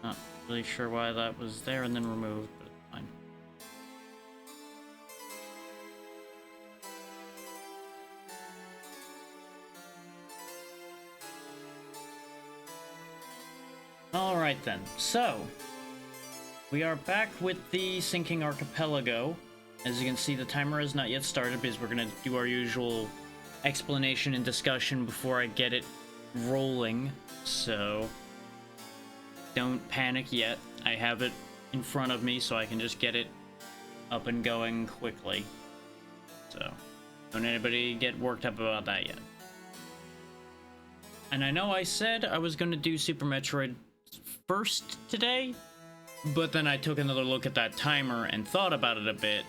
Not really sure why that was there and then removed, but it's fine. Alright then, so we are back with the sinking archipelago. As you can see, the timer has not yet started because we're going to do our usual explanation and discussion before I get it rolling, so don't panic yet. I have it in front of me so I can just get it up and going quickly. So don't anybody get worked up about that yet. And I know I said I was going to do Super Metroid first today, but then I took another look at that timer and thought about it a bit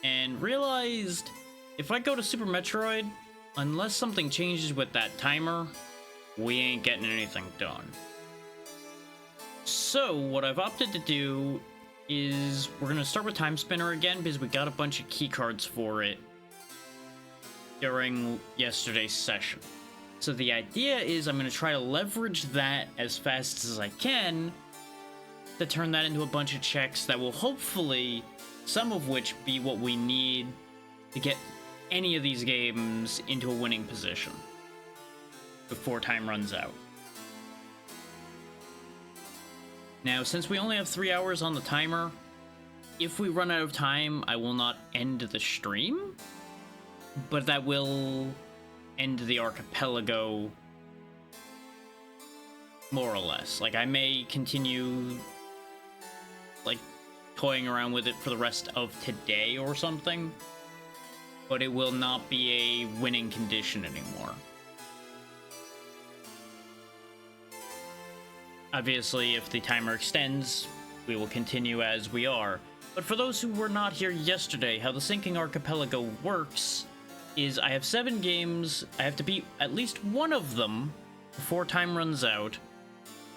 and realized if I go to Super Metroid, unless something changes with that timer, we ain't getting anything done. So what I've opted to do is we're going to start with Time Spinner again because we got a bunch of key cards for it during yesterday's session. So the idea is I'm going to try to leverage that as fast as I can to turn that into a bunch of checks that will hopefully, some of which be what we need to get any of these games into a winning position before time runs out. Now, since we only have 3 hours on the timer, if we run out of time, I will not end the stream, but that will end the archipelago more or less. Like, I may continue like toying around with it for the rest of today or something, but it will not be a winning condition anymore. Obviously, if the timer extends, we will continue as we are. But for those who were not here yesterday, how the Sinking Archipelago works is I have 7 games, I have to beat at least one of them before time runs out,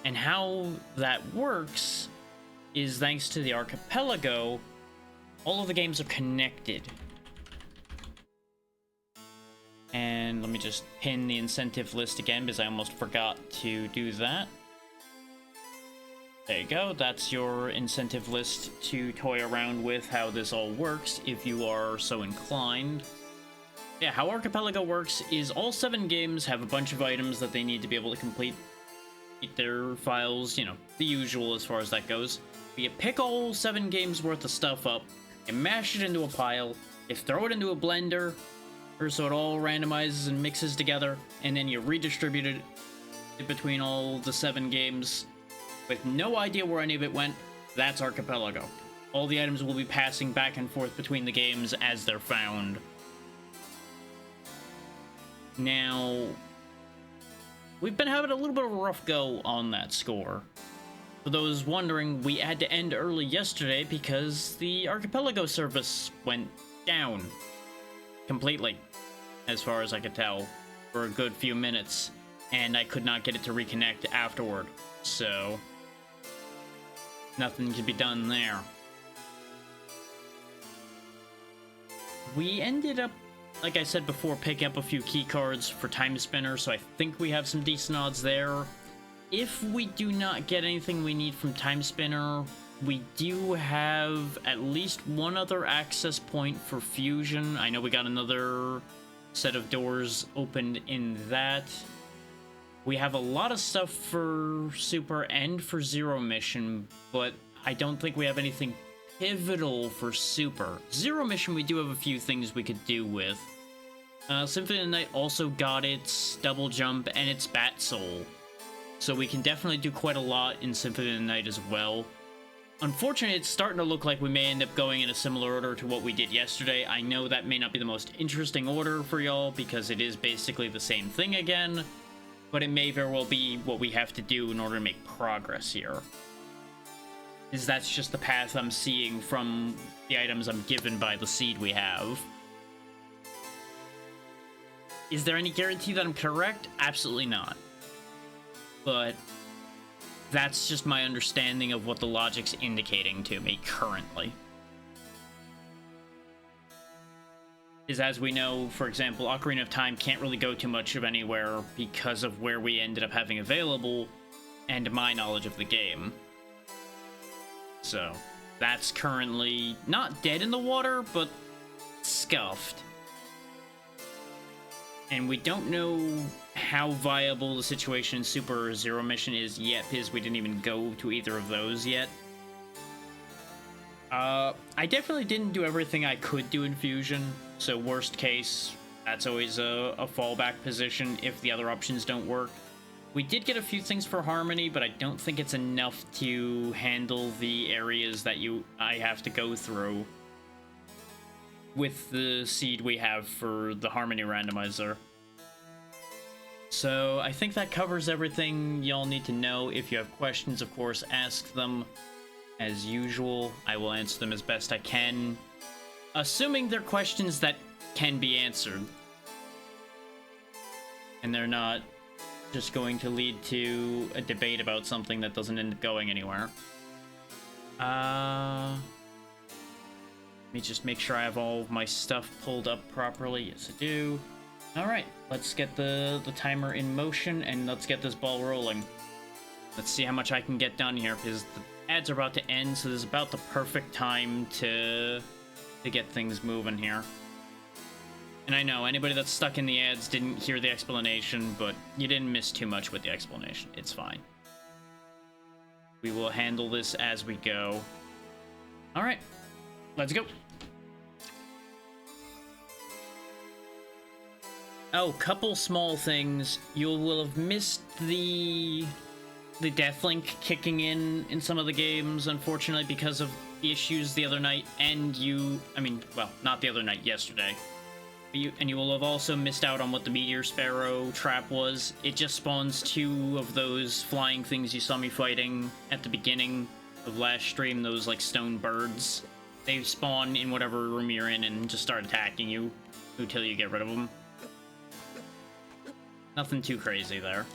and how that works is thanks to the archipelago, all of the games are connected. And let me just pin the incentive list again because I almost forgot to do that. There you go, that's your incentive list to toy around with how this all works if you are so inclined. Yeah, how Archipelago works is all 7 games have a bunch of items that they need to be able to complete their files, you know, the usual as far as that goes. You pick all 7 games worth of stuff up, and mash it into a pile, you throw it into a blender, or so it all randomizes and mixes together, and then you redistribute it between all the 7 games with no idea where any of it went. That's Archipelago. All the items will be passing back and forth between the games as they're found. Now, we've been having a little bit of a rough go on that score. For those wondering, we had to end early yesterday because the Archipelago service went down completely, as far as I could tell, for a good few minutes, and I could not get it to reconnect afterward, so nothing could be done there. We ended up, like I said before, picking up a few key cards for Time Spinner, so I think we have some decent odds there. If we do not get anything we need from Time Spinner, we do have at least one other access point for Fusion. I know we got another set of doors opened in that. We have a lot of stuff for Super and for Zero Mission, but I don't think we have anything pivotal for Super. Zero Mission we do have a few things we could do with. Symphony of the Night also got its double jump and its Bat Soul, so we can definitely do quite a lot in Symphony of the Night as well. Unfortunately, it's starting to look like we may end up going in a similar order to what we did yesterday. I know that may not be the most interesting order for y'all because it is basically the same thing again, but it may very well be what we have to do in order to make progress here. That's just the path I'm seeing from the items I'm given by the seed we have. Is there any guarantee that I'm correct? Absolutely not. But that's just my understanding of what the logic's indicating to me currently. Is, as we know, for example, Ocarina of Time can't really go too much of anywhere because of where we ended up having available. and my knowledge of the game. So, that's currently not dead in the water, but scuffed. And we don't know how viable the situation in Super Zero Mission is yet, because we didn't even go to either of those yet. I definitely didn't do everything I could do in Fusion, so worst case, that's always a fallback position if the other options don't work. We did get a few things for Harmony, but I don't think it's enough to handle the areas that I have to go through with the seed we have for the Harmony randomizer. So I think that covers everything y'all need to know. If you have questions, of course, ask them. As usual, I will answer them as best I can, assuming they're questions that can be answered. And they're not just going to lead to a debate about something that doesn't end up going anywhere. Let me just make sure I have all of my stuff pulled up properly. Yes, I do. Alright, let's get the timer in motion, and let's get this ball rolling. Let's see how much I can get done here, because the ads are about to end, so this is about the perfect time to get things moving here. And I know, anybody that's stuck in the ads didn't hear the explanation, but you didn't miss too much with the explanation. It's fine. We will handle this as we go. Alright, let's go. Oh, couple small things. You will have missed the Deathlink kicking in some of the games, unfortunately, because of the issues the other night, and well, not the other night, yesterday. You will have also missed out on what the Meteor Sparrow trap was. It just spawns 2 of those flying things you saw me fighting at the beginning of last stream, those, like, stone birds. They spawn in whatever room you're in and just start attacking you until you get rid of them. Nothing too crazy there.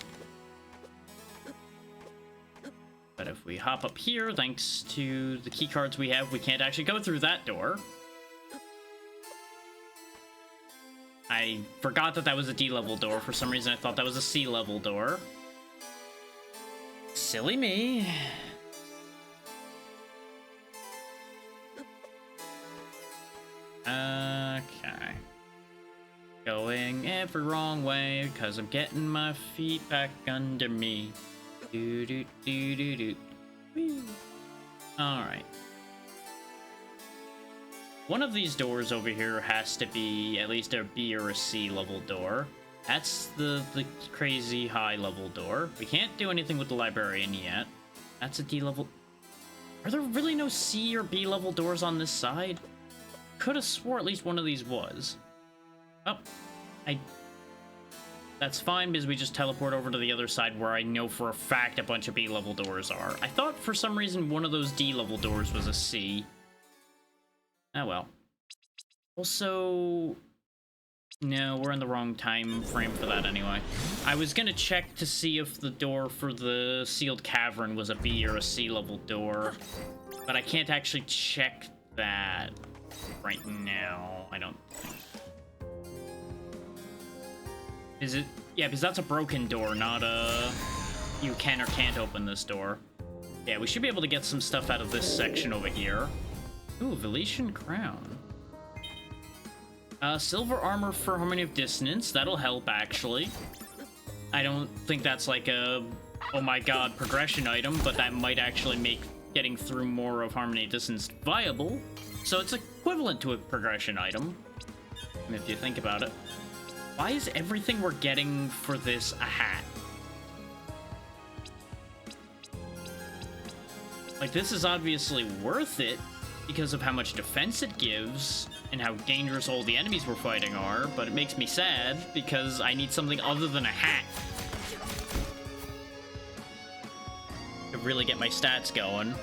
But if we hop up here, thanks to the keycards we have, we can't actually go through that door. I forgot that was a D-level door. For some reason, I thought that was a C-level door. Silly me. Okay. Going every wrong way, because I'm getting my feet back under me. Do do do do do. Whee. All right. One of these doors over here has to be at least a B or a C level door. That's the crazy high level door. We can't do anything with the librarian yet. That's a D level. Are there really no C or B level doors on this side? Could have swore at least one of these was. Oh, that's fine, because we just teleport over to the other side where I know for a fact a bunch of B-level doors are. I thought for some reason one of those D-level doors was a C. Oh well. Also, no, we're in the wrong time frame for that anyway. I was gonna check to see if the door for the sealed cavern was a B or a C-level door, but I can't actually check that right now, I don't think. Is it? Yeah, because that's a broken door, not a... You can or can't open this door. Yeah, we should be able to get some stuff out of this section over here. Ooh, Veletian Crown. Silver armor for Harmony of Dissonance. That'll help, actually. I don't think that's like a, oh my god, progression item, but that might actually make getting through more of Harmony of Dissonance viable. So it's equivalent to a progression item, if you think about it. Why is everything we're getting for this a hat? Like, this is obviously worth it because of how much defense it gives and how dangerous all the enemies we're fighting are, but it makes me sad because I need something other than a hat to really get my stats going.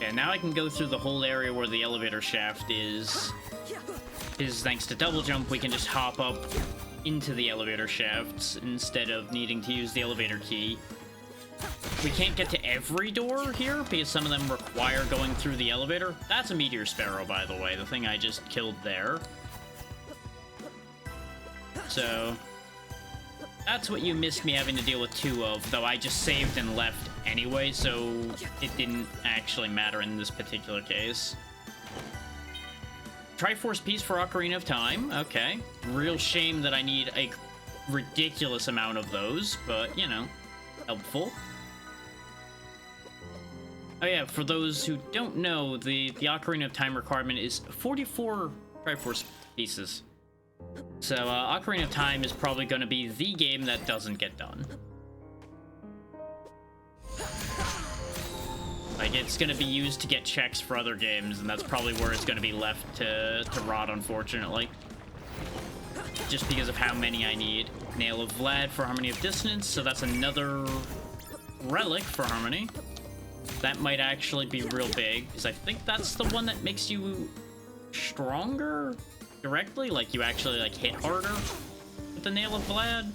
Yeah, now I can go through the whole area where the elevator shaft is. Thanks to double jump, we can just hop up into the elevator shafts instead of needing to use the elevator key. We can't get to every door here because some of them require going through the elevator. That's a Meteor Sparrow, by the way, the thing I just killed there. So that's what you missed me having to deal with 2 of, though I just saved and left anyway, so it didn't actually matter in this particular case. Triforce piece for Ocarina of Time. Okay. Real shame that I need a ridiculous amount of those, but, you know, helpful. Oh yeah, for those who don't know, the Ocarina of Time requirement is 44 Triforce pieces. So, Ocarina of Time is probably going to be the game that doesn't get done. Like, it's going to be used to get checks for other games, and that's probably where it's going to be left to rot, unfortunately. Just because of how many I need. Nail of Vlad for Harmony of Dissonance, so that's another relic for Harmony. That might actually be real big, because I think that's the one that makes you stronger directly. Like, you actually, like, hit harder with the Nail of Vlad.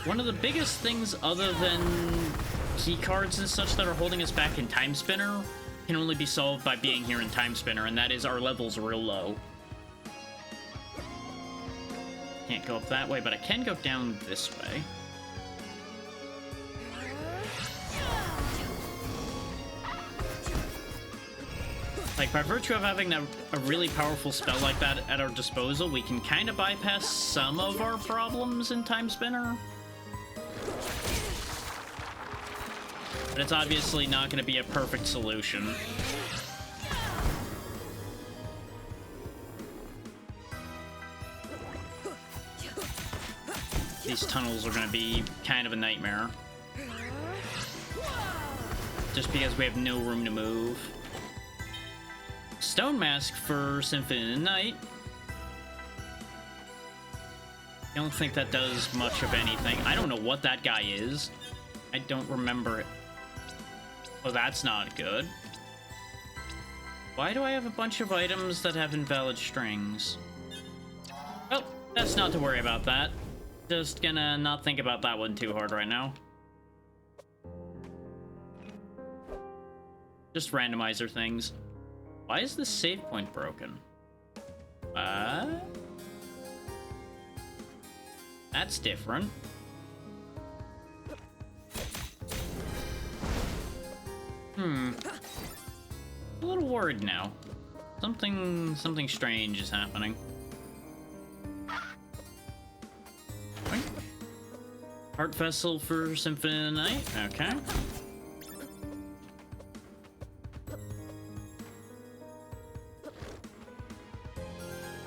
One of the biggest things other than key cards and such that are holding us back in Time Spinner can only be solved by being here in Time Spinner, and that is our levels real low. Can't go up that way, but I can go down this way. Like, by virtue of having a really powerful spell like that at our disposal, we can kind of bypass some of our problems in Time Spinner. But it's obviously not going to be a perfect solution. These tunnels are going to be kind of a nightmare. Just because we have no room to move. Stone Mask for Symphony of the Night. I don't think that does much of anything. I don't know what that guy is. I don't remember it. Oh, that's not good. Why do I have a bunch of items that have invalid strings? Well, that's not to worry about that. Just gonna not think about that one too hard right now. Just randomizer things. Why is this save point broken? That's different. A little worried now. Something strange is happening. Heart Vessel for Symphony of the Night. Okay.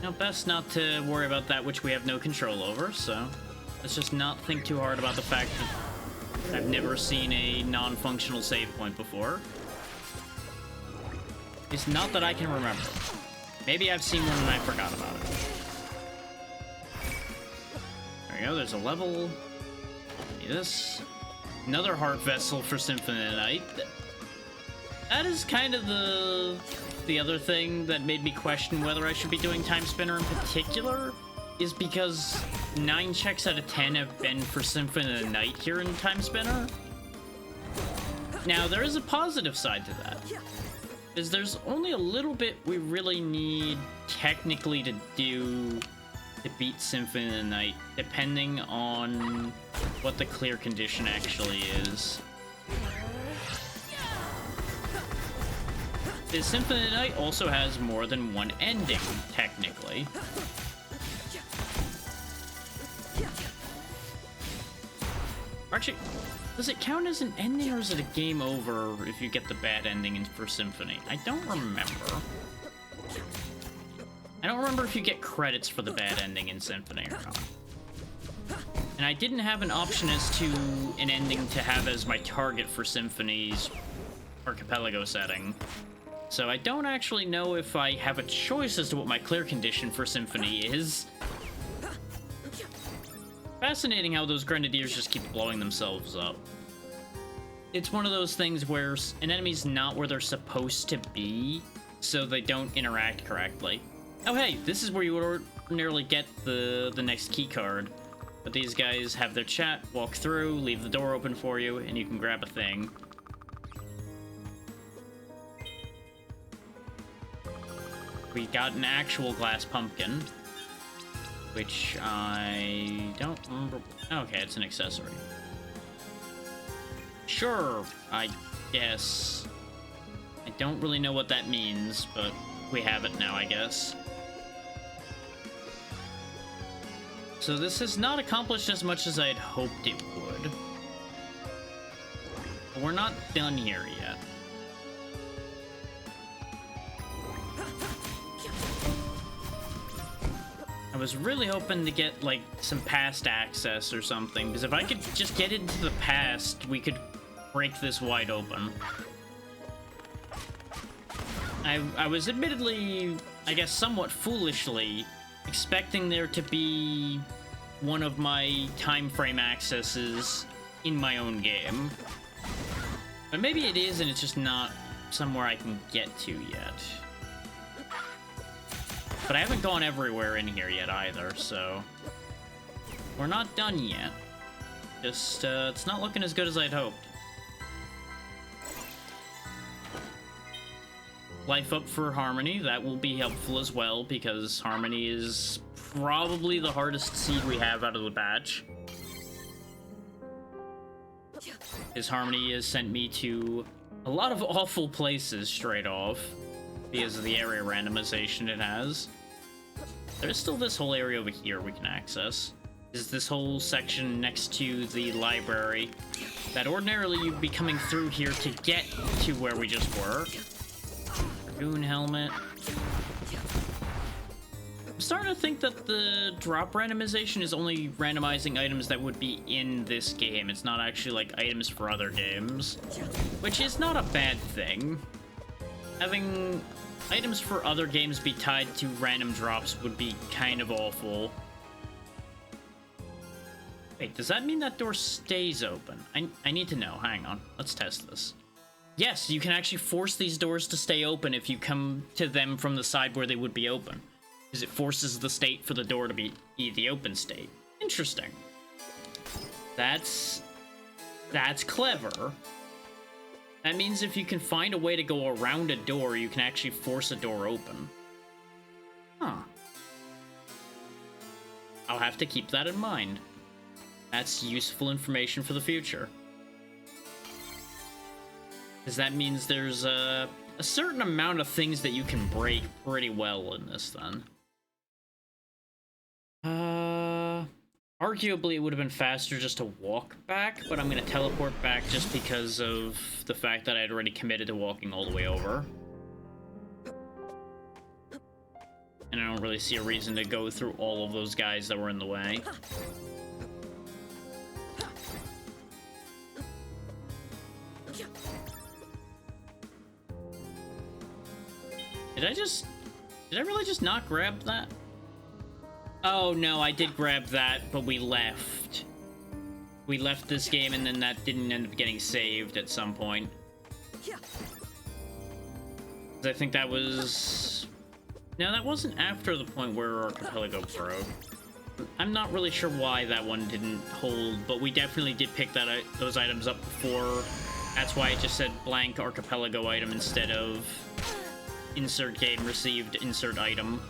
Now, best not to worry about that which we have no control over, so let's just not think too hard about the fact that I've never seen a non-functional save point before. It's not that I can remember. Maybe I've seen one and I forgot about it. There we go, there's a level. This. Another Heart Vessel for Symphony of the Night. That is kind of the other thing that made me question whether I should be doing Time Spinner in particular, is because 9 checks out of 10 have been for Symphony of the Night here in Time Spinner. Now, there is a positive side to that, is there's only a little bit we really need technically to do to beat Symphony of the Night, depending on what the clear condition actually is. The Symphony of the Night also has more than one ending, technically. Actually, does it count as an ending, or is it a game over if you get the bad ending for Symphony? I don't remember. I don't remember if you get credits for the bad ending in Symphony or not. And I didn't have an option as to an ending to have as my target for Symphony's Archipelago setting. So I don't actually know if I have a choice as to what my clear condition for Symphony is. Fascinating how those Grenadiers just keep blowing themselves up. It's one of those things where an enemy's not where they're supposed to be, so they don't interact correctly. Oh hey, this is where you would ordinarily get the next key card. But these guys have their chat, walk through, leave the door open for you, and you can grab a thing. We got an actual glass pumpkin, which I don't remember. Okay, it's an accessory. Sure, I guess. I don't really know what that means, but we have it now, I guess. So this has not accomplished as much as I'd hoped it would. But we're not done here yet. I was really hoping to get, like, some past access or something, because if I could just get into the past, we could break this wide open. I was admittedly, I guess somewhat foolishly, expecting there to be one of my time frame accesses in my own game. But maybe it is, and it's just not somewhere I can get to yet. But I haven't gone everywhere in here yet either, so we're not done yet. Just, it's not looking as good as I'd hoped. Life up for Harmony, that will be helpful as well, because Harmony is probably the hardest seed we have out of the batch. His Harmony has sent me to a lot of awful places straight off, because of the area randomization it has. There's still this whole area over here we can access. Is this whole section next to the library that ordinarily you'd be coming through here to get to where we just were. Dragoon helmet. I'm starting to think that the drop randomization is only randomizing items that would be in this game. It's not actually like items for other games, which is not a bad thing. Having items for other games be tied to random drops would be kind of awful. Wait, does that mean that door stays open? I need to know. Hang on. Let's test this. Yes, you can actually force these doors to stay open if you come to them from the side where they would be open. Because it forces the state for the door to be the open state. Interesting. That's clever. That means if you can find a way to go around a door, you can actually force a door open. Huh. I'll have to keep that in mind. That's useful information for the future. Because that means there's a certain amount of things that you can break pretty well in this, then. Arguably, it would have been faster just to walk back, but I'm going to teleport back just because of the fact that I had already committed to walking all the way over. And I don't really see a reason to go through all of those guys that were in the way. Did I really just not grab that? Oh no, I did grab that, but we left. We left this game and then that didn't end up getting saved at some point. I think that was... No, that wasn't after the point where Archipelago broke. I'm not really sure why that one didn't hold, but we definitely did pick those items up before. That's why it just said blank Archipelago item instead of insert game received insert item.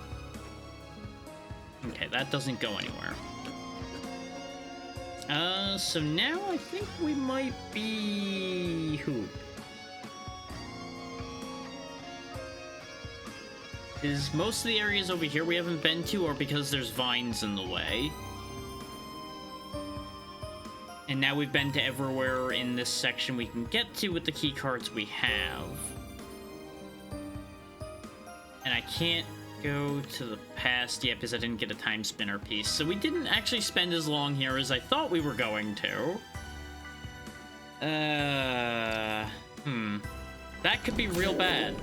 Okay, that doesn't go anywhere. So now I think we might be... Who? Is most of the areas over here we haven't been to, or because there's vines in the way? And now we've been to everywhere in this section we can get to with the key cards we have. And I can't go to the past yet because I didn't get a time spinner piece. So we didn't actually spend as long here as I thought we were going to. That could be real bad.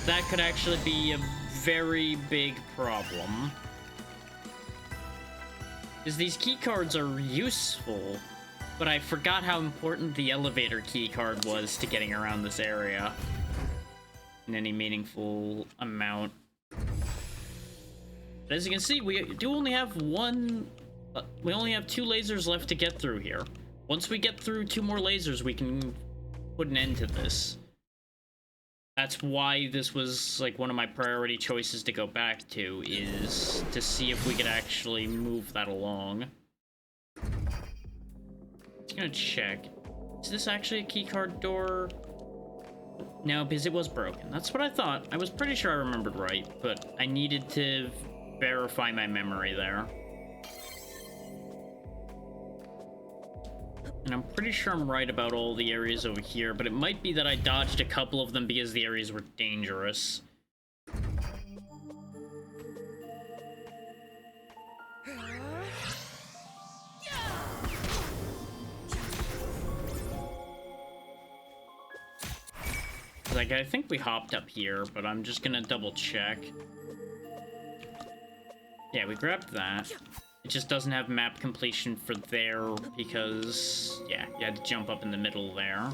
That could actually be a very big problem. Because these key cards are useful, but I forgot how important the elevator key card was to getting around this area in any meaningful amount. But as you can see, we do only have we only have 2 lasers left to get through here. Once we get through 2 more lasers, we can put an end to this. That's why this was, like, one of my priority choices to go back to, is to see if we could actually move that along. Just gonna check. Is this actually a keycard door? No, because it was broken. That's what I thought. I was pretty sure I remembered right, but I needed to verify my memory there. And I'm pretty sure I'm right about all the areas over here, but it might be that I dodged a couple of them because the areas were dangerous. Like, I think we hopped up here, but I'm just gonna double check. Yeah, we grabbed that. It just doesn't have map completion for there because, yeah, you had to jump up in the middle there.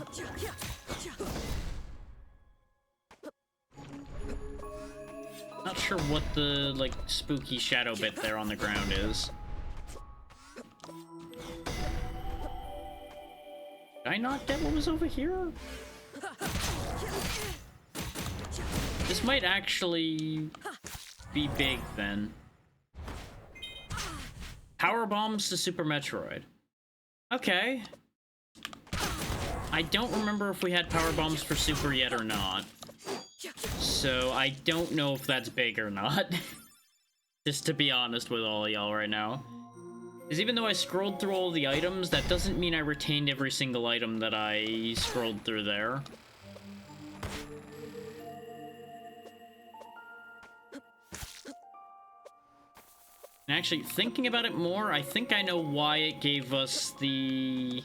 Not sure what the, like, spooky shadow bit there on the ground is. Did I not get what was over here? This might actually be big, then. Power bombs to Super Metroid. Okay. I don't remember if we had power bombs for Super yet or not. So I don't know if that's big or not. Just to be honest with all y'all right now. Because even though I scrolled through all the items, that doesn't mean I retained every single item that I scrolled through there. And actually, thinking about it more, I think I know why it gave us the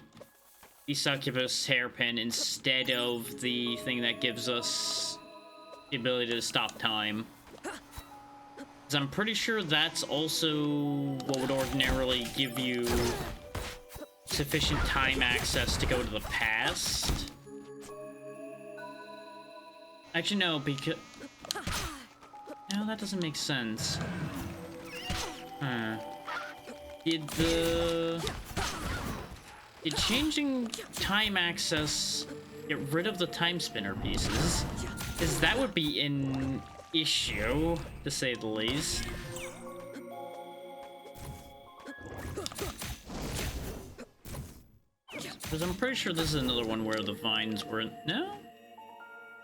succubus hairpin instead of the thing that gives us the ability to stop time. Because I'm pretty sure that's also what would ordinarily give you sufficient time access to go to the past. Actually, no, because... No, that doesn't make sense. Huh. Did changing time access get rid of the time spinner pieces? Because that would be an issue, to say the least. Because I'm pretty sure this is another one where the vines weren't... No?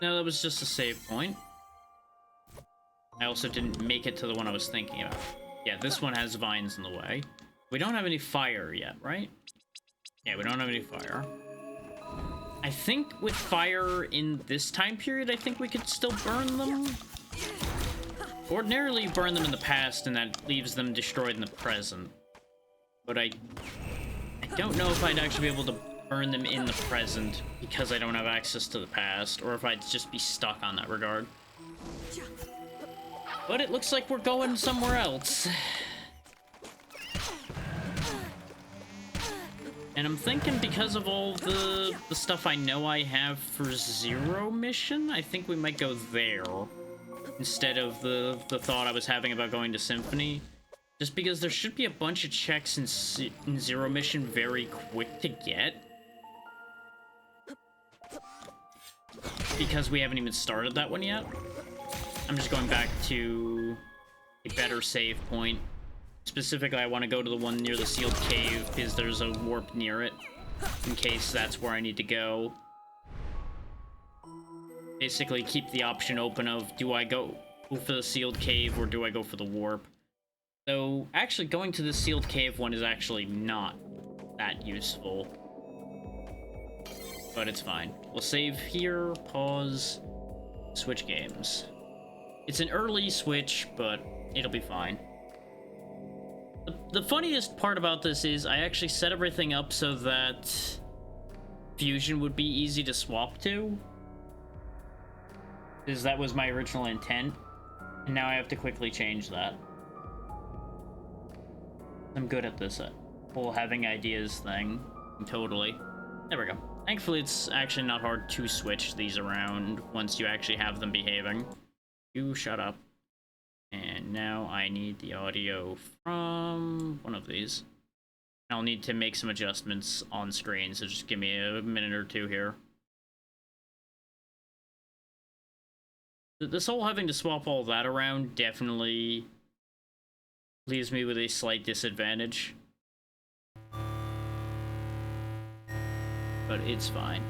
No, that was just a save point. I also didn't make it to the one I was thinking about. Yeah, this one has vines in the way. We don't have any fire yet, right? Yeah, we don't have any fire. I think with fire in this time period, I think we could still burn them. Ordinarily, you burn them in the past, and that leaves them destroyed in the present. But I don't know if I'd actually be able to burn them in the present because I don't have access to the past, or if I'd just be stuck on that regard. But it looks like we're going somewhere else. And I'm thinking because of all the stuff I know I have for Zero Mission, I think we might go there. Instead of the thought I was having about going to Symphony. Just because there should be a bunch of checks in Zero Mission very quick to get. Because we haven't even started that one yet. I'm just going back to a better save point. Specifically, I want to go to the one near the sealed cave because there's a warp near it. In case that's where I need to go. Basically, keep the option open of, do I go for the sealed cave or do I go for the warp? So, actually, going to the sealed cave one is actually not that useful. But it's fine. We'll save here, pause, switch games. It's an early switch, but it'll be fine. The funniest part about this is I actually set everything up so that Fusion would be easy to swap to. Because that was my original intent. And now I have to quickly change that. I'm good at this whole having ideas thing. Totally. There we go. Thankfully, it's actually not hard to switch these around once you actually have them behaving. You shut up. And now I need the audio from one of these. I'll need to make some adjustments on screen, so just give me a minute or two here. This whole having to swap all that around definitely leaves me with a slight disadvantage. But it's fine.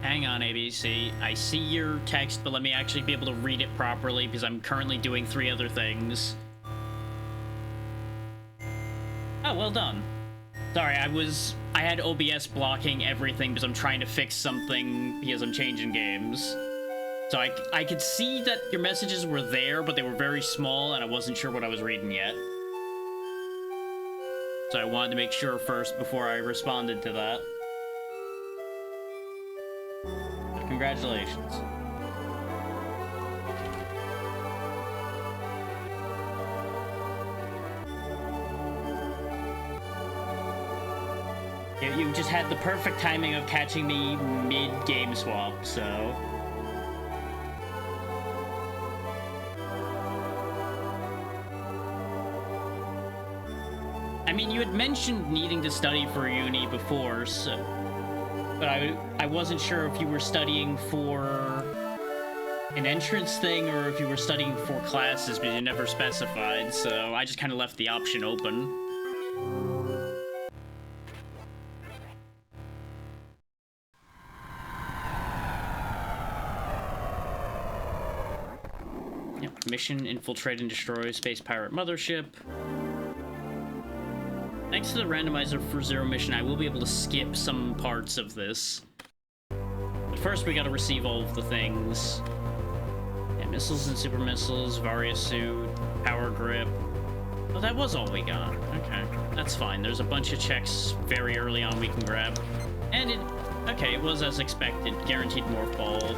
Hang on, ABC. I see your text, but let me actually be able to read it properly because I'm currently doing 3 other things. Oh, well done. Sorry, I had OBS blocking everything because I'm trying to fix something because I'm changing games. So I could see that your messages were there, but they were very small and I wasn't sure what I was reading yet. So I wanted to make sure first before I responded to that. Congratulations. You just had the perfect timing of catching me mid-game swap, so... I mean, you had mentioned needing to study for uni before, so... But I wasn't sure if you were studying for an entrance thing or if you were studying for classes, but you never specified, so I just kind of left the option open. Yep, mission, infiltrate and destroy space pirate mothership. Thanks to the randomizer for Zero mission, I will be able to skip some parts of this. But first, we gotta receive all of the things. Yeah, missiles and super missiles, Varia suit, power grip. Oh, that was all we got. Okay, that's fine. There's a bunch of checks very early on we can grab. And okay, it was as expected. Guaranteed morph ball.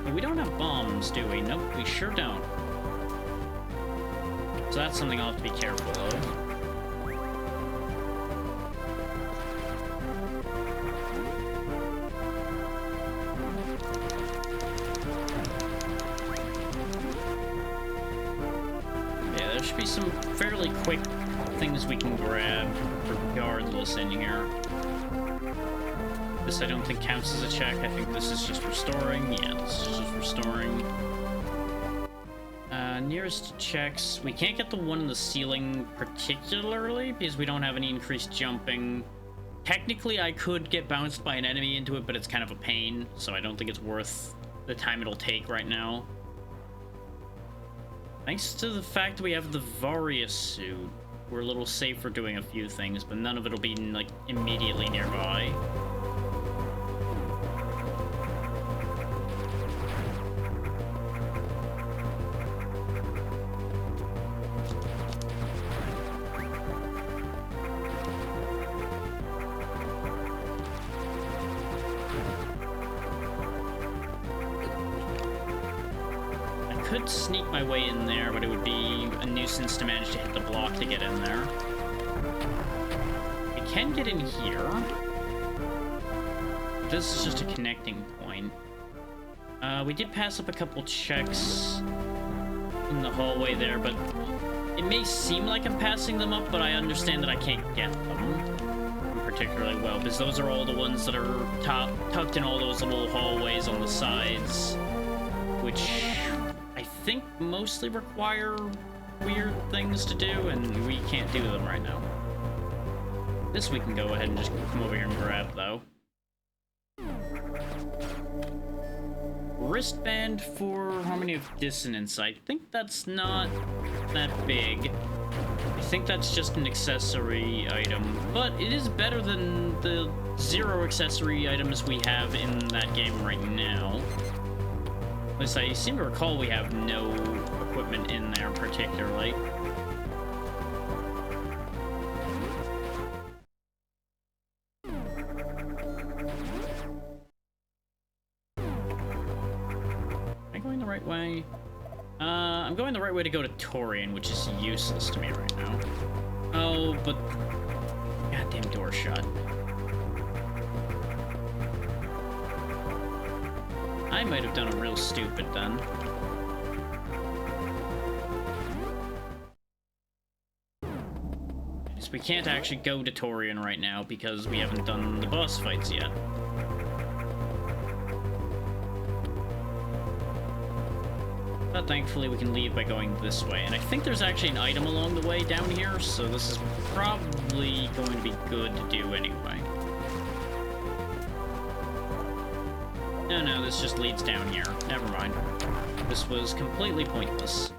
But we don't have bombs, do we? Nope, we sure don't. So that's something I'll have to be careful of. Be some fairly quick things we can grab regardless in here. This I don't think counts as a check. I think this is just restoring. Yeah, this is just restoring. Nearest checks. We can't get the one in the ceiling particularly because we don't have any increased jumping. Technically, I could get bounced by an enemy into it, but it's kind of a pain, so I don't think it's worth the time it'll take right now. Thanks to the fact that we have the Varia suit, we're a little safer doing a few things, but none of it'll be, like, immediately nearby. Could sneak my way in there, but it would be a nuisance to manage to hit the block to get in there. We can get in here. This is just a connecting point. We did pass up a couple checks in the hallway there, but it may seem like I'm passing them up, but I understand that I can't get them particularly well, because those are all the ones that are tucked in all those little hallways on the sides, which I think mostly require weird things to do, and we can't do them right now. This we can go ahead and just come over here and grab, though. Wristband for Harmony of Dissonance. I think that's not that big. I think that's just an accessory item, but it is better than the 0 accessory items we have in that game right now. At least I seem to recall we have no equipment in there particularly. Am I going the right way? I'm going the right way to go to Torian, which is useless to me right now. Oh, but... goddamn door shut. I might have done a real stupid then. we can't actually go to Torian right now because we haven't done the boss fights yet. But thankfully we can leave by going this way. And I think there's actually an item along the way down here, so this is probably going to be good to do anyway. No, this just leads down here. Never mind. This was completely pointless.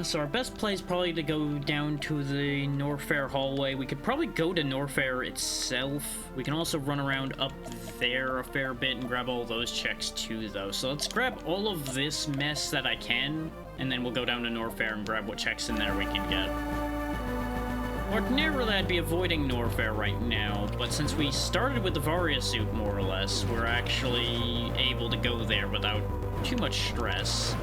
So our best play is probably to go down to the Norfair hallway. We could probably go to Norfair itself. We can also run around up there a fair bit and grab all those checks too, though. So let's grab all of this mess that I can, and then we'll go down to Norfair and grab what checks in there we can get. Ordinarily, I'd be avoiding Norfair right now, but since we started with the Varia suit, more or less, we're actually able to go there without too much stress.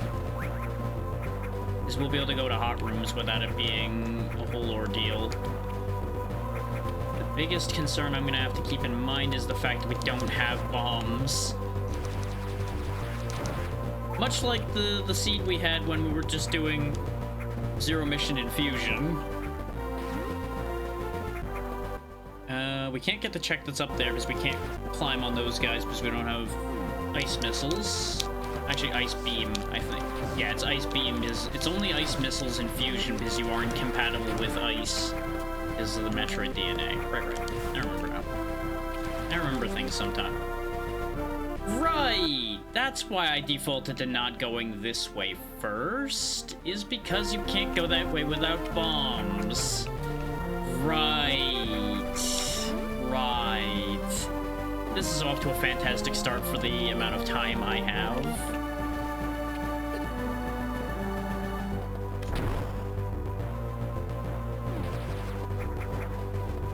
Because we'll be able to go to hot rooms without it being a whole ordeal. The biggest concern I'm going to have to keep in mind is the fact that we don't have bombs. Much like the seed we had when we were just doing zero mission infusion. We can't get the check that's up there because we can't climb on those guys because we don't have ice missiles. Actually, ice beam, I think. Yeah, it's ice beam. It's only ice missiles in fusion because you are incompatible with ice because of the Metroid DNA. Right. I remember now. I remember things sometime. Right! That's why I defaulted to not going this way first, is because you can't go that way without bombs. Right. This is off to a fantastic start for the amount of time I have.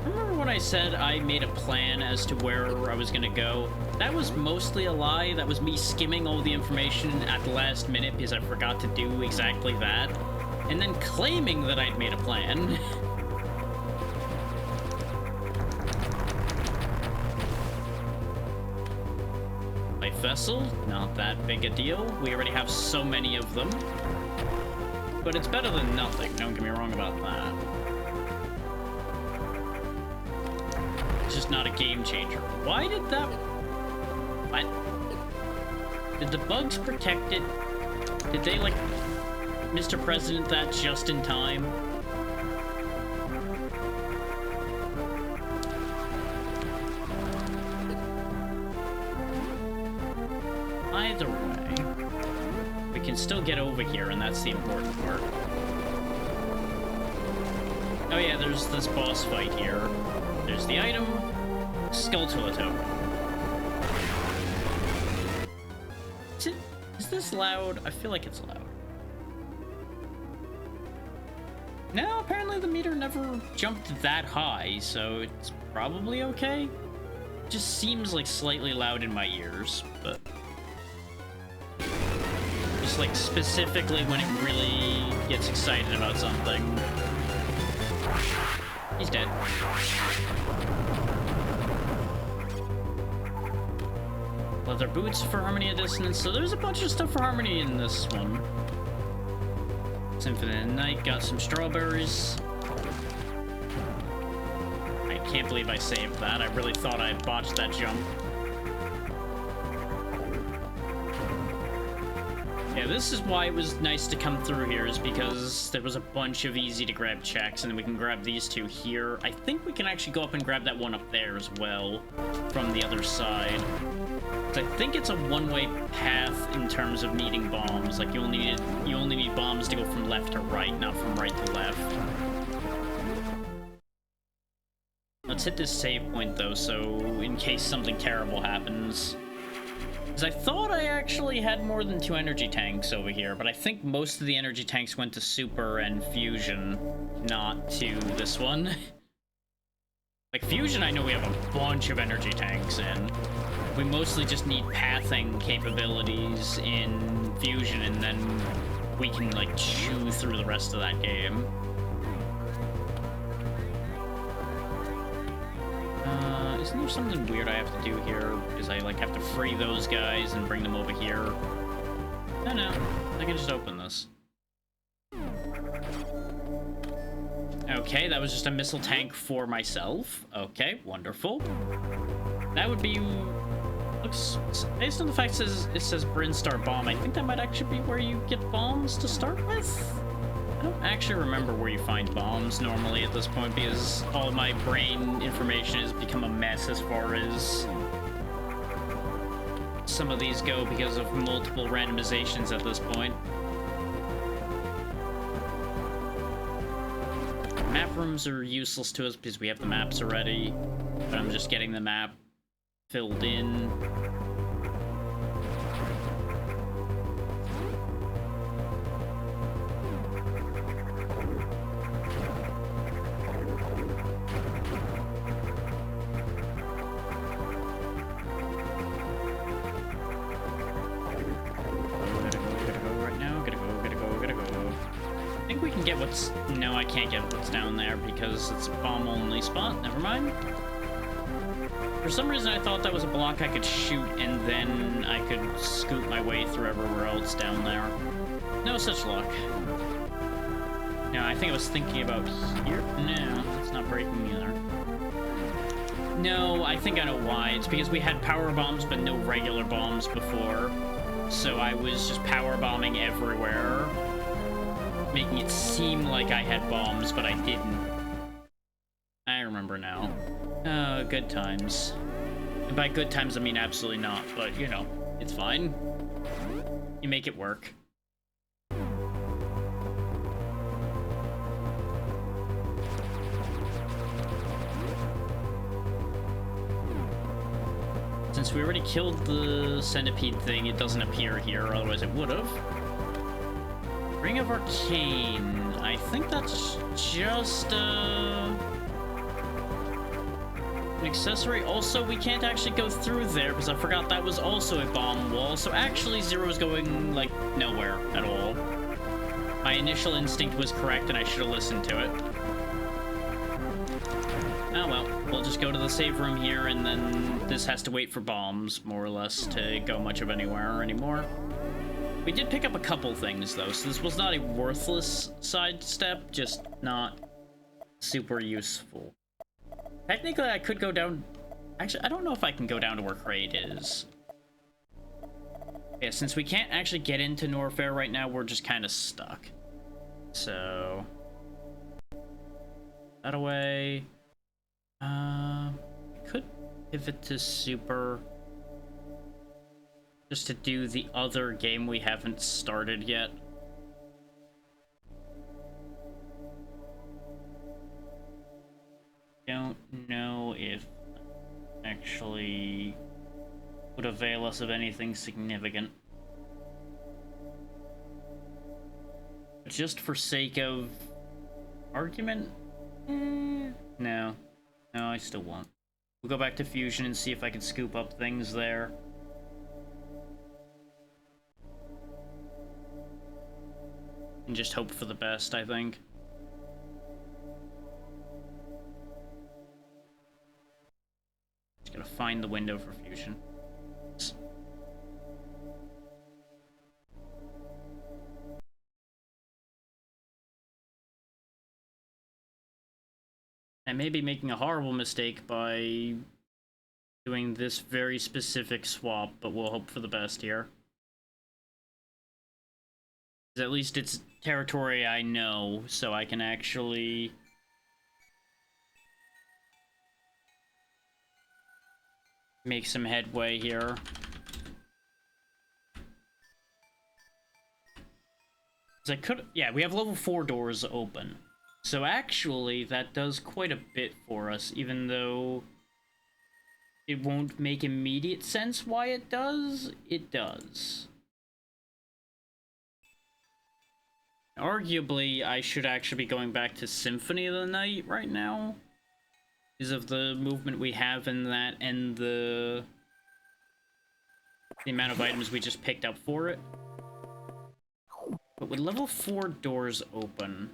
Remember when I said I made a plan as to where I was gonna go? That was mostly a lie. That was me skimming all the information at the last minute because I forgot to do exactly that, and then claiming that I'd made a plan. Vessel, not that big a deal. We already have so many of them. But it's better than nothing, don't get me wrong about that. It's just not a game changer. Why did that... What? Did the bugs protect it? Did they, like, Mr. President that just in time? Either way, we can still get over here, and that's the important part. Oh yeah, there's this boss fight here. There's the item, Skulltula token. Is this loud? I feel like it's loud. No, apparently the meter never jumped that high, so it's probably okay. It just seems like slightly loud in my ears, but... just like specifically when it really gets excited about something. He's dead. Leather boots for Harmony of Dissonance. So there's a bunch of stuff for Harmony in this one. Symphony of the Night, got some strawberries. I can't believe I saved that. I really thought I botched that jump. Yeah, this is why it was nice to come through here, is because there was a bunch of easy to grab checks, and then we can grab these two here. I think we can actually go up and grab that one up there as well from the other side. I think it's a one-way path in terms of needing bombs. Like, you only need bombs to go from left to right, not from right to left. Let's hit this save point, though, so in case something terrible happens. Because I thought I actually had more than 2 energy tanks over here, but I think most of the energy tanks went to Super and Fusion, not to this one. Like, Fusion, I know we have a bunch of energy tanks in. We mostly just need pathing capabilities in Fusion, and then we can, like, chew through the rest of that game. isn't there something weird I have to do here? Because I, like, have to free those guys and bring them over here. No, I can just open this. Okay, that was just a missile tank for myself. Okay, wonderful. That would be... Looks... Based on the fact it says Brinstar Bomb, I think that might actually be where you get bombs to start with? I don't actually remember where you find bombs normally at this point, because all my brain information has become a mess as far as some of these go because of multiple randomizations at this point. Map rooms are useless to us because we have the maps already, but I'm just getting the map filled in. Get what's... No, I can't get what's down there because it's a bomb-only spot. Never mind. For some reason, I thought that was a block I could shoot, and then I could scoot my way through everywhere else down there. No such luck. No, I think I was thinking about here. No, it's not breaking either. No, I think I know why. It's because we had power bombs, but no regular bombs before. So I was just power bombing everywhere, making it seem like I had bombs, but I didn't. I remember now. Oh, good times. And by good times, I mean absolutely not, but, you know, it's fine. You make it work. Since we already killed the centipede thing, it doesn't appear here, otherwise it would have. Ring of Arcane. I think that's just an accessory. Also, we can't actually go through there because I forgot that was also a bomb wall. So actually, Zero's going, like, nowhere at all. My initial instinct was correct and I should have listened to it. Oh well, we'll just go to the save room here and then this has to wait for bombs, more or less, to go much of anywhere anymore. We did pick up a couple things, though, so this was not a worthless sidestep, just not super useful. Technically, I could go down... Actually, I don't know if I can go down to where Kraid is. Yeah, since we can't actually get into Norfair right now, we're just kind of stuck. So... That away... Could pivot to super... Just to do the other game we haven't started yet. Don't know if actually would avail us of anything significant. Just for sake of argument? No. No, I still won't. We'll go back to Fusion and see if I can scoop up things there. And just hope for the best, I think. Just gotta find the window for Fusion. I may be making a horrible mistake by doing this very specific swap, but we'll hope for the best here. At least it's territory I know, so I can actually... make some headway here. I could... Yeah, we have level 4 doors open. So actually, that does quite a bit for us, even though it won't make immediate sense why it does. It does. Arguably, I should actually be going back to Symphony of the Night right now, because of the movement we have in that and the amount of items we just picked up for it. But with level 4 doors open,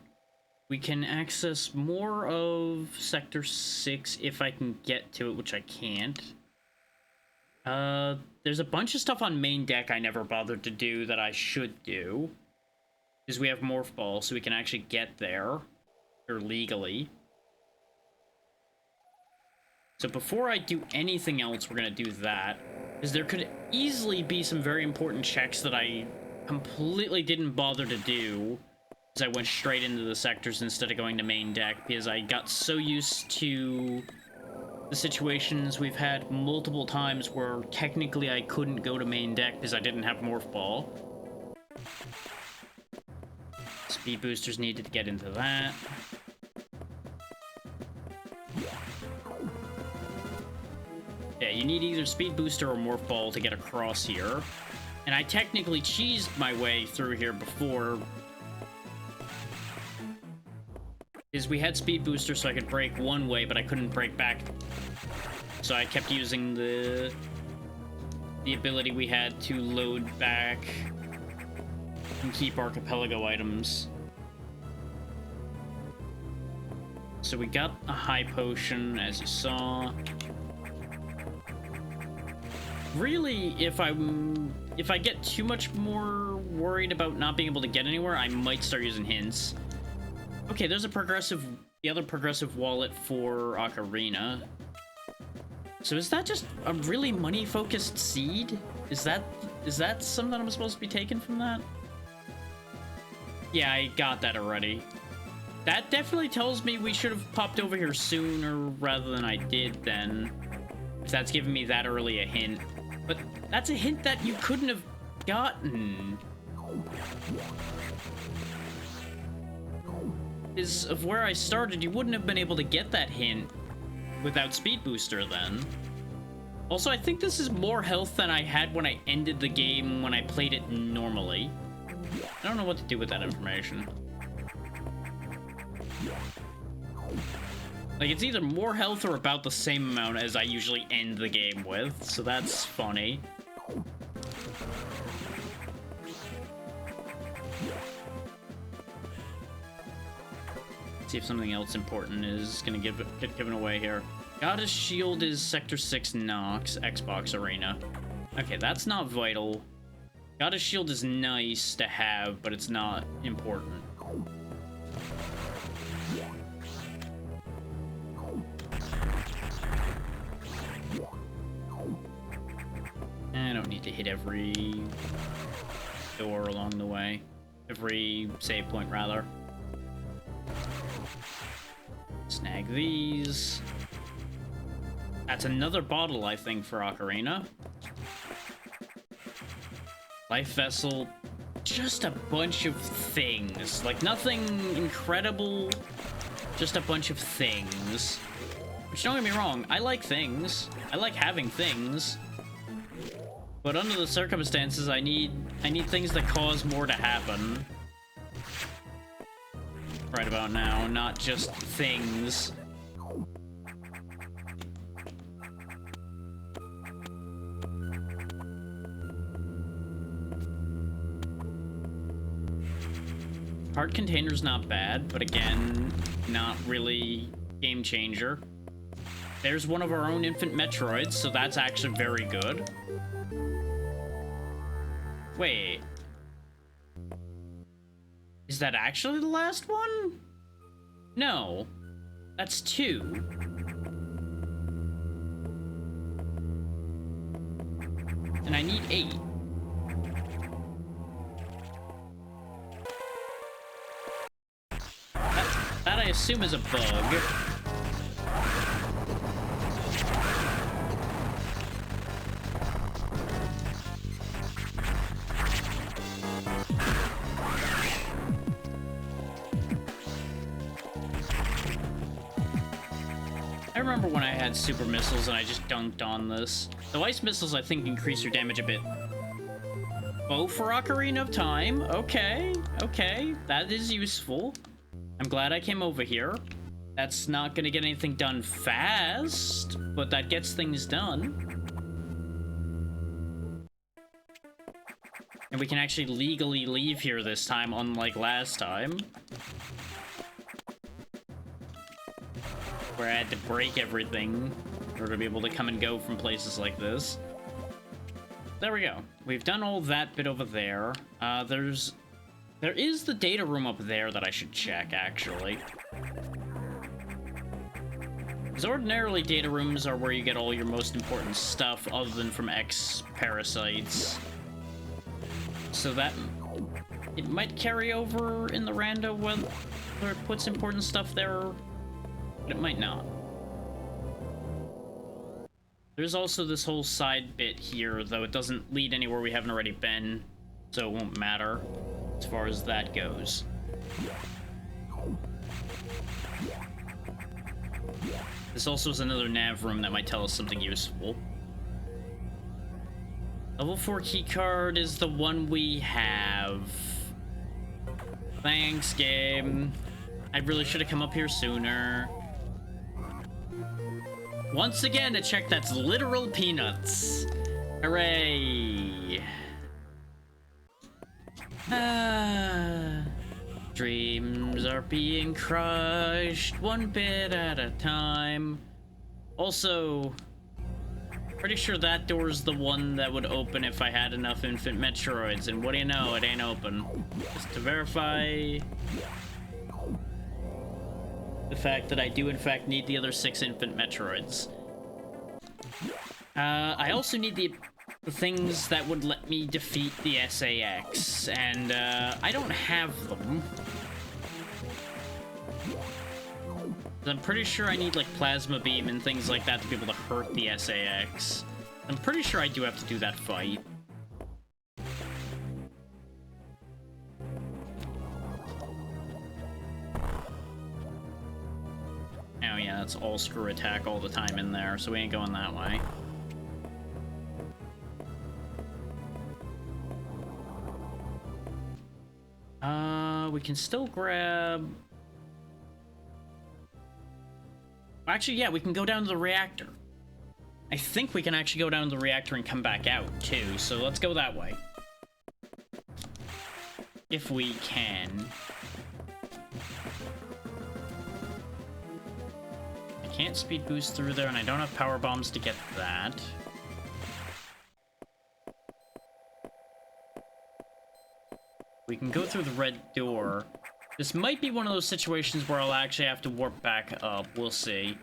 We can access more of Sector 6 if I can get to it, which I can't. There's a bunch of stuff on main deck I never bothered to do that I should do. Because we have Morph Ball, so we can actually get there. Or legally. So before I do anything else, we're gonna do that. Because there could easily be some very important checks that I completely didn't bother to do. Because I went straight into the sectors instead of going to main deck. Because I got so used to the situations we've had multiple times where technically I couldn't go to main deck because I didn't have Morph Ball. Speed boosters needed to get into that. Yeah, you need either Speed Booster or Morph Ball to get across here. And I technically cheesed my way through here before. Is we had Speed Booster so I could break one way, but I couldn't break back. So I kept using the ability we had to load back and keep Archipelago items. So we got a high potion, as you saw. Really, if I get too much more worried about not being able to get anywhere, I might start using hints. Okay, there's the other progressive wallet for Ocarina. So is that just a really money-focused seed? Is that something I'm supposed to be taking from that? Yeah, I got that already. That definitely tells me we should have popped over here sooner rather than I did then. If that's giving me that early a hint. But that's a hint that you couldn't have gotten. Is of where I started, you wouldn't have been able to get that hint without Speed Booster then. Also, I think this is more health than I had when I ended the game when I played it normally. I don't know what to do with that information. Like, it's either more health or about the same amount as I usually end the game with, so that's funny. See if something else important is gonna get given away here. Goddess Shield is Sector 6 Nox, Xbox Arena. Okay, that's not vital. Goddess Shield is nice to have, but it's not important. I don't need to hit every door along the way. Every save point, rather. Snag these. That's another bottle, I think, for Ocarina. Life Vessel. Just a bunch of things. Like, nothing incredible. Just a bunch of things. Which, don't get me wrong, I like things. I like having things. But under the circumstances, I need things that cause more to happen. Right about now, not just things. Heart container's not bad, but again, not really game changer. There's one of our own infant Metroids, so that's actually very good. Wait. Is that actually the last one? No. That's 2. And I need 8. That I assume is a bug. I remember when I had super missiles and I just dunked on this. The ice missiles, I think, increase your damage a bit. Bow for Ocarina of Time. Okay, okay. That is useful. I'm glad I came over here. That's not gonna get anything done fast, but that gets things done. And we can actually legally leave here this time, unlike last time. where I had to break everything in order to be able to come and go from places like this. There we go. We've done all that bit over there. There is the data room up there that I should check, actually. Because ordinarily data rooms are where you get all your most important stuff other than from X-parasites. So that... it might carry over in the rando whether it puts important stuff there, but it might not. There's also this whole side bit here, though it doesn't lead anywhere we haven't already been, so it won't matter as far as that goes. This also is another nav room that might tell us something useful. Level 4 keycard is the one we have. Thanks, game. I really should have come up here sooner. Once again, a check that's literal peanuts. Hooray. Dreams are being crushed one bit at a time. Also, pretty sure that door's the one that would open if I had enough infant Metroids, and what do you know, it ain't open. Just to verify the fact that I do in fact need the other 6 infant Metroids. I also need the things that would let me defeat the SAX, and I don't have them. I'm pretty sure I need like plasma beam and things like that to be able to hurt the SAX. I'm pretty sure I do have to do that fight. Oh yeah, that's all screw attack all the time in there, so we ain't going that way. We can still grab... Actually, yeah, we can go down to the reactor. I think we can actually go down to the reactor and come back out, too, so let's go that way. If we can. I can't speed boost through there, and I don't have power bombs to get that. We can go through the red door. This might be one of those situations where I'll actually have to warp back up. We'll see.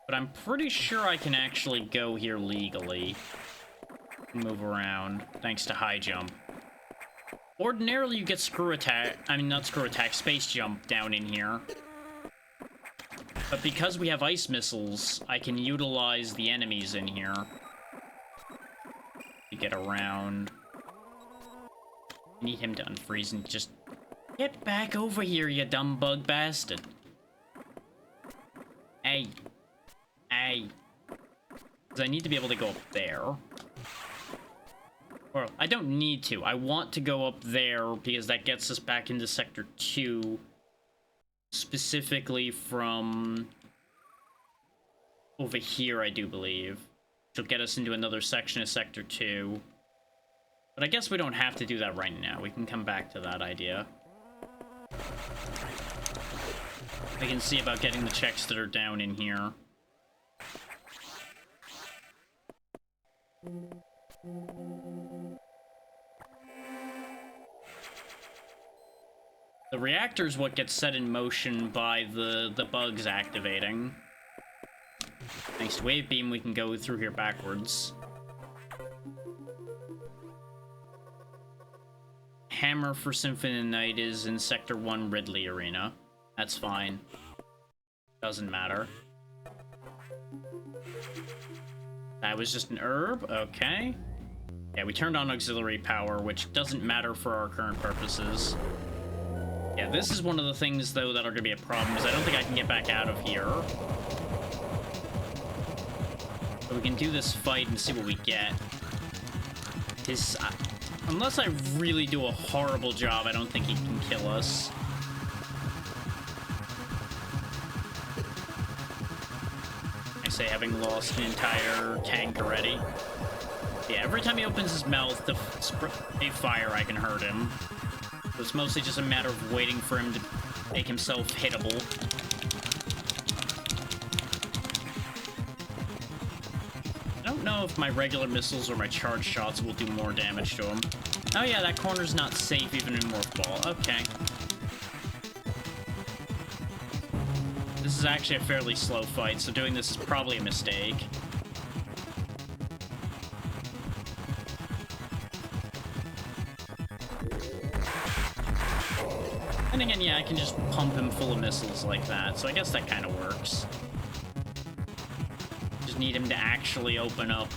But I'm pretty sure I can actually go here legally. Move around, thanks to high jump. Ordinarily, you get screw attack. I mean, not screw attack, space jump down in here. But because we have ice missiles, I can utilize the enemies in here to get around. I need him to unfreeze and just get back over here, you dumb bug bastard. Hey. Hey. Because I need to be able to go up there. Or, I don't need to. I want to go up there because that gets us back into Sector 2. Specifically from over here, I do believe. Which will get us into another section of Sector 2. But I guess we don't have to do that right now. We can come back to that idea. I can see about getting the checks that are down in here. The reactor's what gets set in motion by the bugs activating. Thanks to Wave Beam, we can go through here backwards. Hammer for Symphony Night is in Sector 1 Ridley Arena. That's fine. Doesn't matter. That was just an herb? Okay. Yeah, we turned on auxiliary power, which doesn't matter for our current purposes. Yeah, this is one of the things, though, that are gonna be a problem, is I don't think I can get back out of here. But we can do this fight and see what we get. Unless I really do a horrible job, I don't think he can kill us. I say having lost an entire tank already. Yeah, every time he opens his mouth to spray fire, I can hurt him. So it's mostly just a matter of waiting for him to make himself hittable. I don't know if my regular missiles or my charge shots will do more damage to him. Oh yeah, that corner's not safe even in Morph Ball. Okay. This is actually a fairly slow fight, so doing this is probably a mistake. And again, yeah, I can just pump him full of missiles like that, so I guess that kind of works. Just need him to actually open up.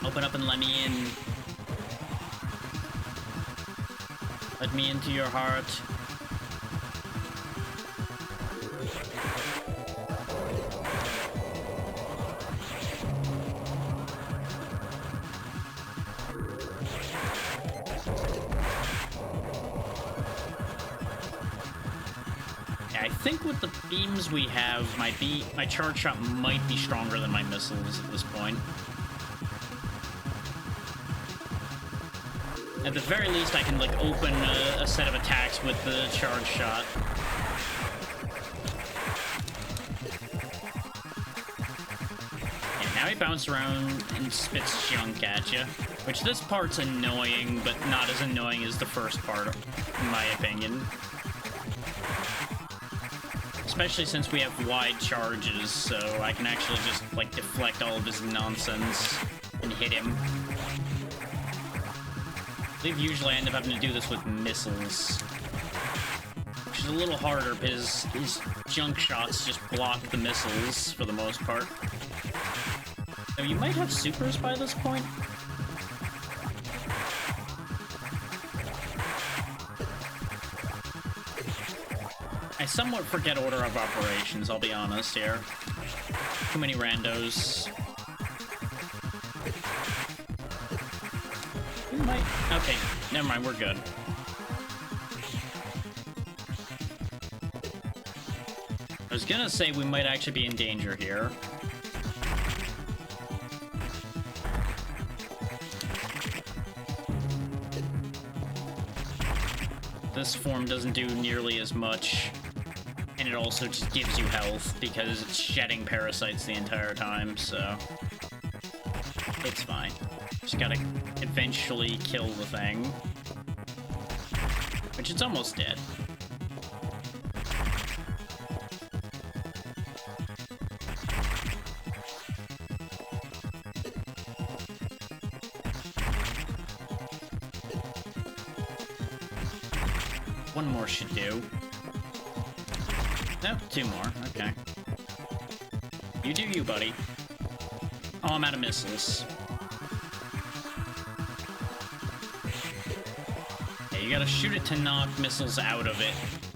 Open up and let me in. Let me into your heart. I think with the beams we have, my charge shot might be stronger than my missiles at this point. At the very least, I can, like, open a set of attacks with the charge shot. And now he bounces around and spits junk at you. Which this part's annoying, but not as annoying as the first part, in my opinion. Especially since we have wide charges, so I can actually just, like, deflect all of his nonsense and hit him. I believe usually I end up having to do this with missiles. Which is a little harder because his junk shots just block the missiles for the most part. So you might have supers by this point. I somewhat forget order of operations, I'll be honest here. Too many randos. We might... Okay, never mind, we're good. I was gonna say we might actually be in danger here. This form doesn't do nearly as much. And it also just gives you health because it's shedding parasites the entire time, so it's fine. Just gotta eventually kill the thing. Which it's almost dead. One more should do. Nope, two more. Okay. You do you, buddy. Oh, I'm out of missiles. Yeah, you gotta shoot it to knock missiles out of it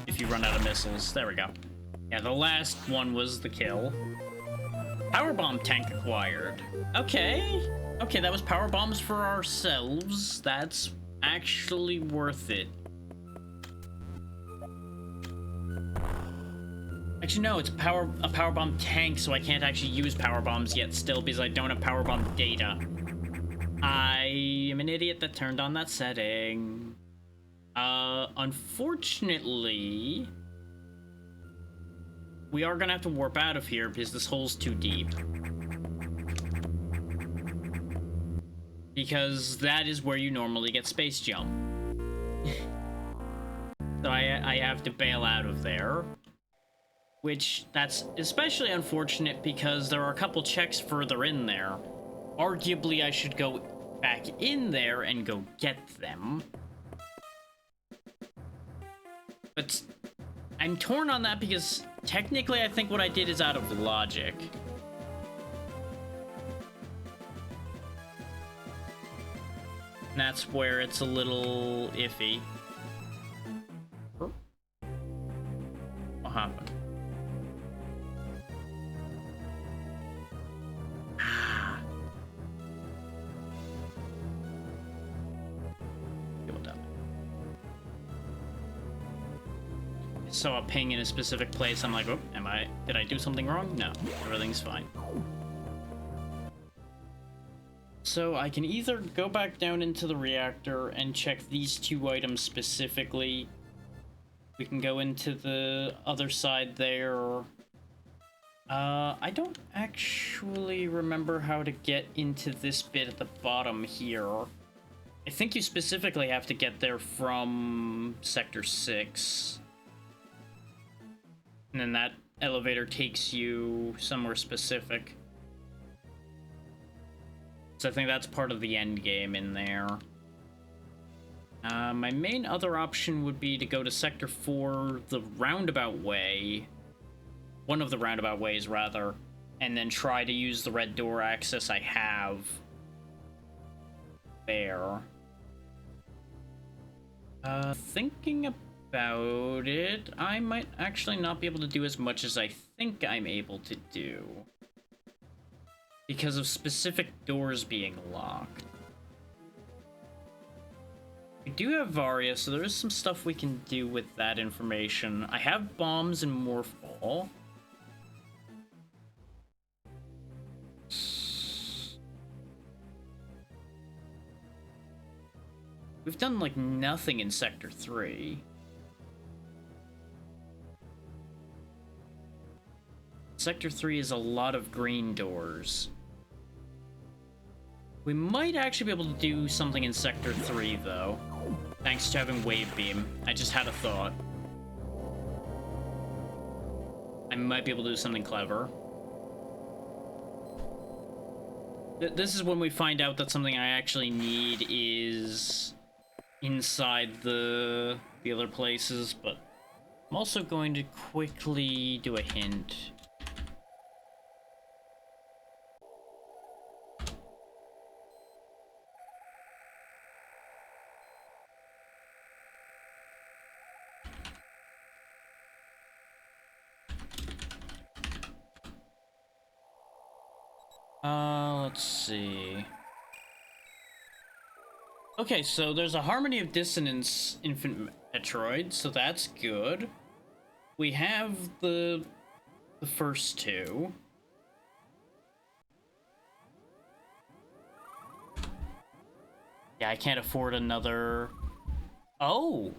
if you run out of missiles. There we go. Yeah, the last one was the kill. Power bomb tank acquired. Okay. Okay, that was power bombs for ourselves. That's actually worth it. Actually, no, it's a power bomb tank, so I can't actually use power bombs yet still because I don't have power bomb data. I am an idiot that turned on that setting. Unfortunately, we are gonna have to warp out of here because this hole's too deep. Because that is where you normally get space jump. So I have to bail out of there. Which, that's especially unfortunate because there are a couple checks further in there. Arguably, I should go back in there and go get them. But I'm torn on that because technically I think what I did is out of logic. And that's where it's a little iffy. What happened? saw a ping in a specific place, I'm like, oh, did I do something wrong? No, everything's fine. So I can either go back down into the reactor and check these two items specifically. We can go into the other side there. I don't actually remember how to get into this bit at the bottom here. I think you specifically have to get there from Sector 6. And then that elevator takes you somewhere specific. So I think that's part of the end game in there. My main other option would be to go to Sector 4 the roundabout way. One of the roundabout ways, rather. And then try to use the red door access I have there. Thinking about it, I might actually not be able to do as much as I think I'm able to do. Because of specific doors being locked. We do have Varia, so there is some stuff we can do with that information. I have bombs and Morphball. We've done, like, nothing in Sector 3. Sector 3 is a lot of green doors. We might actually be able to do something in Sector 3, though. Thanks to having Wave Beam. I just had a thought. I might be able to do something clever. This is when we find out that something I actually need is inside the other places, but I'm also going to quickly do a hint. Let's see. Okay, so there's a Harmony of Dissonance Infant Metroid, so that's good. We have the first two. Yeah, I can't afford another... Oh!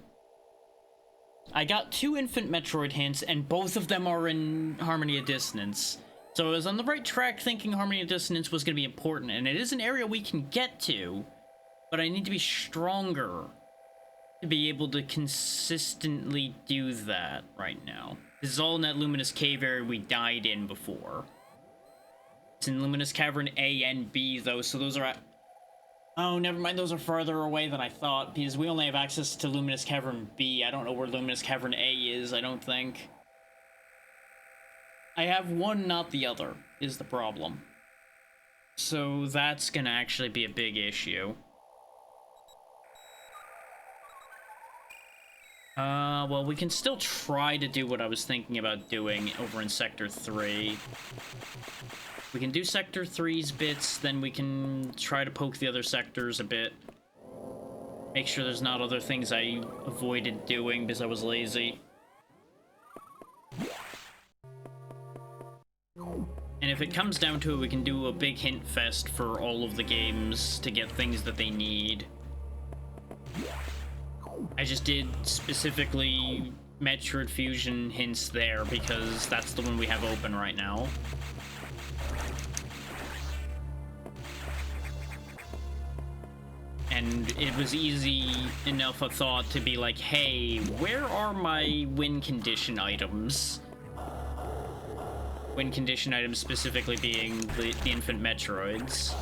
I got 2 Infant Metroid hints, and both of them are in Harmony of Dissonance. So I was on the right track thinking Harmony of Dissonance was going to be important, and it is an area we can get to, but I need to be stronger to be able to consistently do that right now. This is all in that Luminous Cave area we died in before. It's in Luminous Cavern A and B, though, so those are... Oh, never mind, those are farther away than I thought, because we only have access to Luminous Cavern B. I don't know where Luminous Cavern A is, I don't think. I have one, not the other, is the problem. So that's gonna actually be a big issue. Well, we can still try to do what I was thinking about doing over in Sector 3. We can do Sector 3's bits, then we can try to poke the other sectors a bit. Make sure there's not other things I avoided doing because I was lazy. And if it comes down to it, we can do a big hint fest for all of the games to get things that they need. I just did specifically Metroid Fusion hints there because that's the one we have open right now. And it was easy enough a thought to be like, hey, where are my win condition items? Win condition items specifically being the infant Metroids.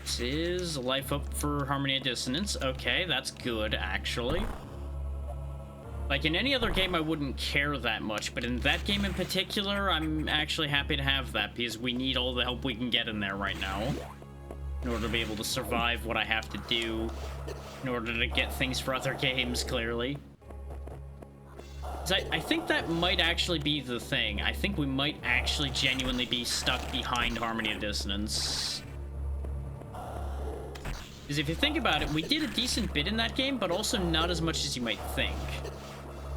This is life up for Harmony of Dissonance. Okay, that's good, actually. Like, in any other game, I wouldn't care that much, but in that game in particular, I'm actually happy to have that, because we need all the help we can get in there right now, in order to be able to survive what I have to do, in order to get things for other games, clearly. I think that might actually be the thing. I think we might actually genuinely be stuck behind Harmony of Dissonance. Because if you think about it, we did a decent bit in that game, but also not as much as you might think.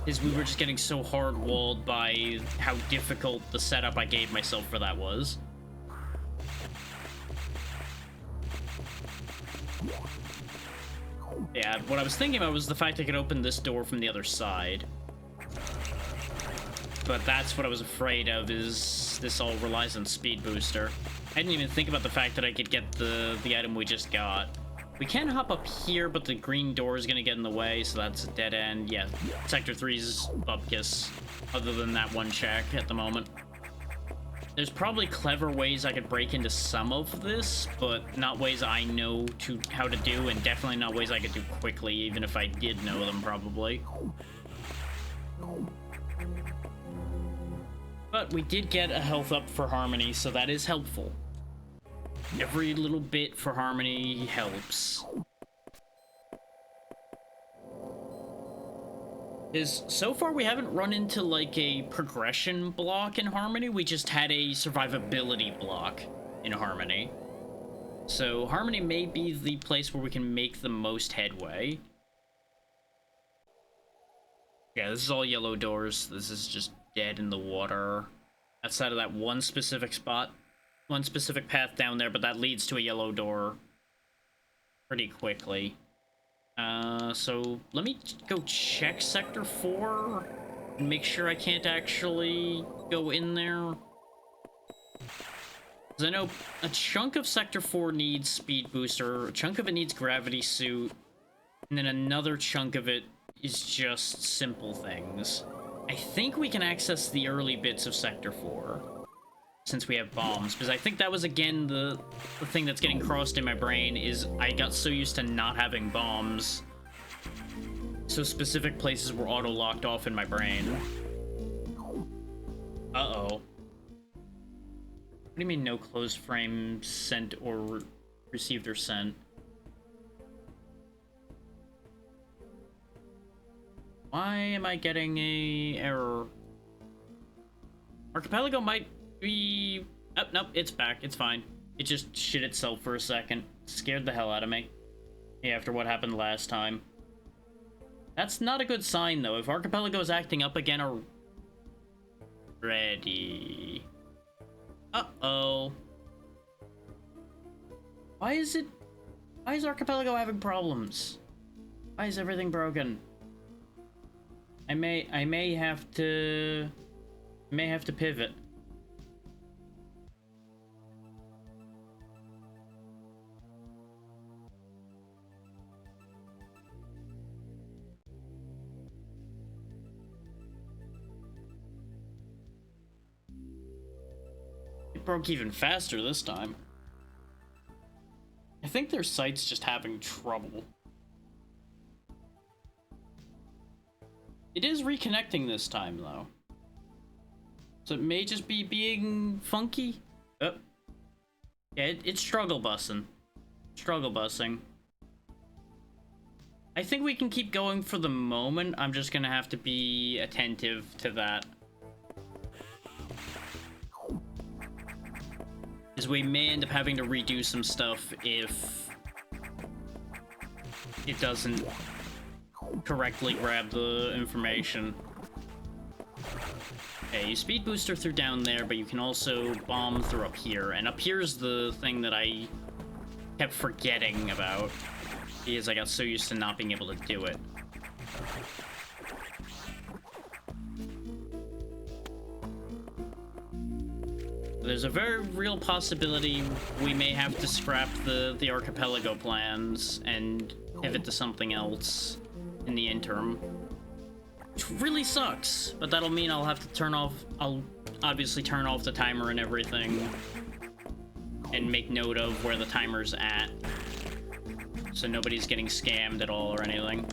Because we were just getting so hard-walled by how difficult the setup I gave myself for that was. Yeah, what I was thinking about was the fact I could open this door from the other side. But that's what I was afraid of, is this all relies on Speed Booster. I didn't even think about the fact that I could get the item we just got. We can hop up here, but the green door is going to get in the way, so that's a dead end. Yeah, Sector 3's bupkis, other than that one check at the moment. There's probably clever ways I could break into some of this, but not ways I know how to do, and definitely not ways I could do quickly, even if I did know them, probably. But we did get a health up for Harmony, so that is helpful. Every little bit for Harmony helps. So far we haven't run into like a progression block in Harmony, we just had a survivability block in Harmony. So Harmony may be the place where we can make the most headway. Yeah, this is all yellow doors. This is just dead in the water. Outside of that one specific spot. One specific path down there, but that leads to a yellow door pretty quickly. So let me go check Sector 4 and make sure I can't actually go in there. Because I know a chunk of Sector 4 needs Speed Booster, a chunk of it needs Gravity Suit, and then another chunk of it is just simple things. I think we can access the early bits of Sector 4. Since we have bombs, because I think that was again the thing that's getting crossed in my brain, is I got so used to not having bombs, so specific places were auto-locked off in my brain. Uh-oh. What do you mean no closed frame sent or received or sent? Why am I getting a error? Archipelago might be... Oh, nope, it's back. It's fine. It just shit itself for a second. Scared the hell out of me. Yeah, after what happened last time. That's not a good sign, though. If Archipelago's acting up again already... Uh-oh. Why is Archipelago having problems? Why is everything broken? I may have to pivot. It broke even faster this time. I think their site's just having trouble. It is reconnecting this time, though. So it may just be being funky. Oh. Yeah, it's struggle bussing. Struggle bussing. I think we can keep going for the moment. I'm just gonna have to be attentive to that. Because we may end up having to redo some stuff if it doesn't correctly grab the information. Okay, you speed booster through down there, but you can also bomb through up here. And up here's the thing that I kept forgetting about, because I got so used to not being able to do it. There's a very real possibility we may have to scrap the Archipelago plans and pivot to something else in the interim. Which really sucks, but that'll mean I'll have to I'll obviously turn off the timer and everything and make note of where the timer's at, so nobody's getting scammed at all or anything.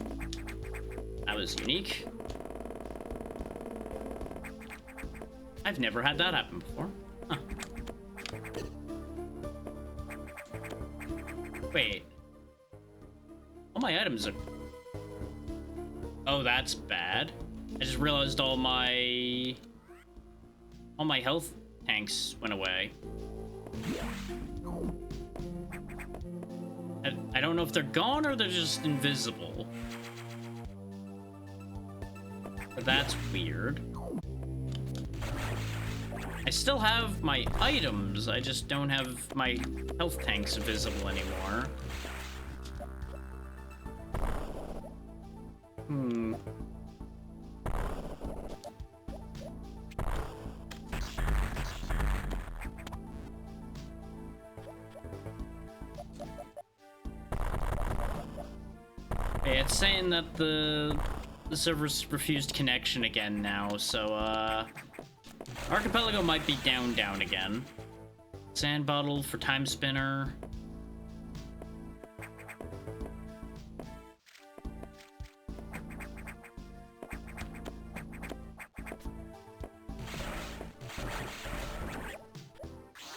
That was unique. I've never had that happen before. Huh. Wait. All my items are... Oh, that's bad. I just realized all my health tanks went away. I don't know if they're gone or they're just invisible. But that's weird. I still have my items, I just don't have my health tanks visible anymore. Okay, it's saying that the server's refused connection again now, so Archipelago might be down again. Sand bottle for time spinner.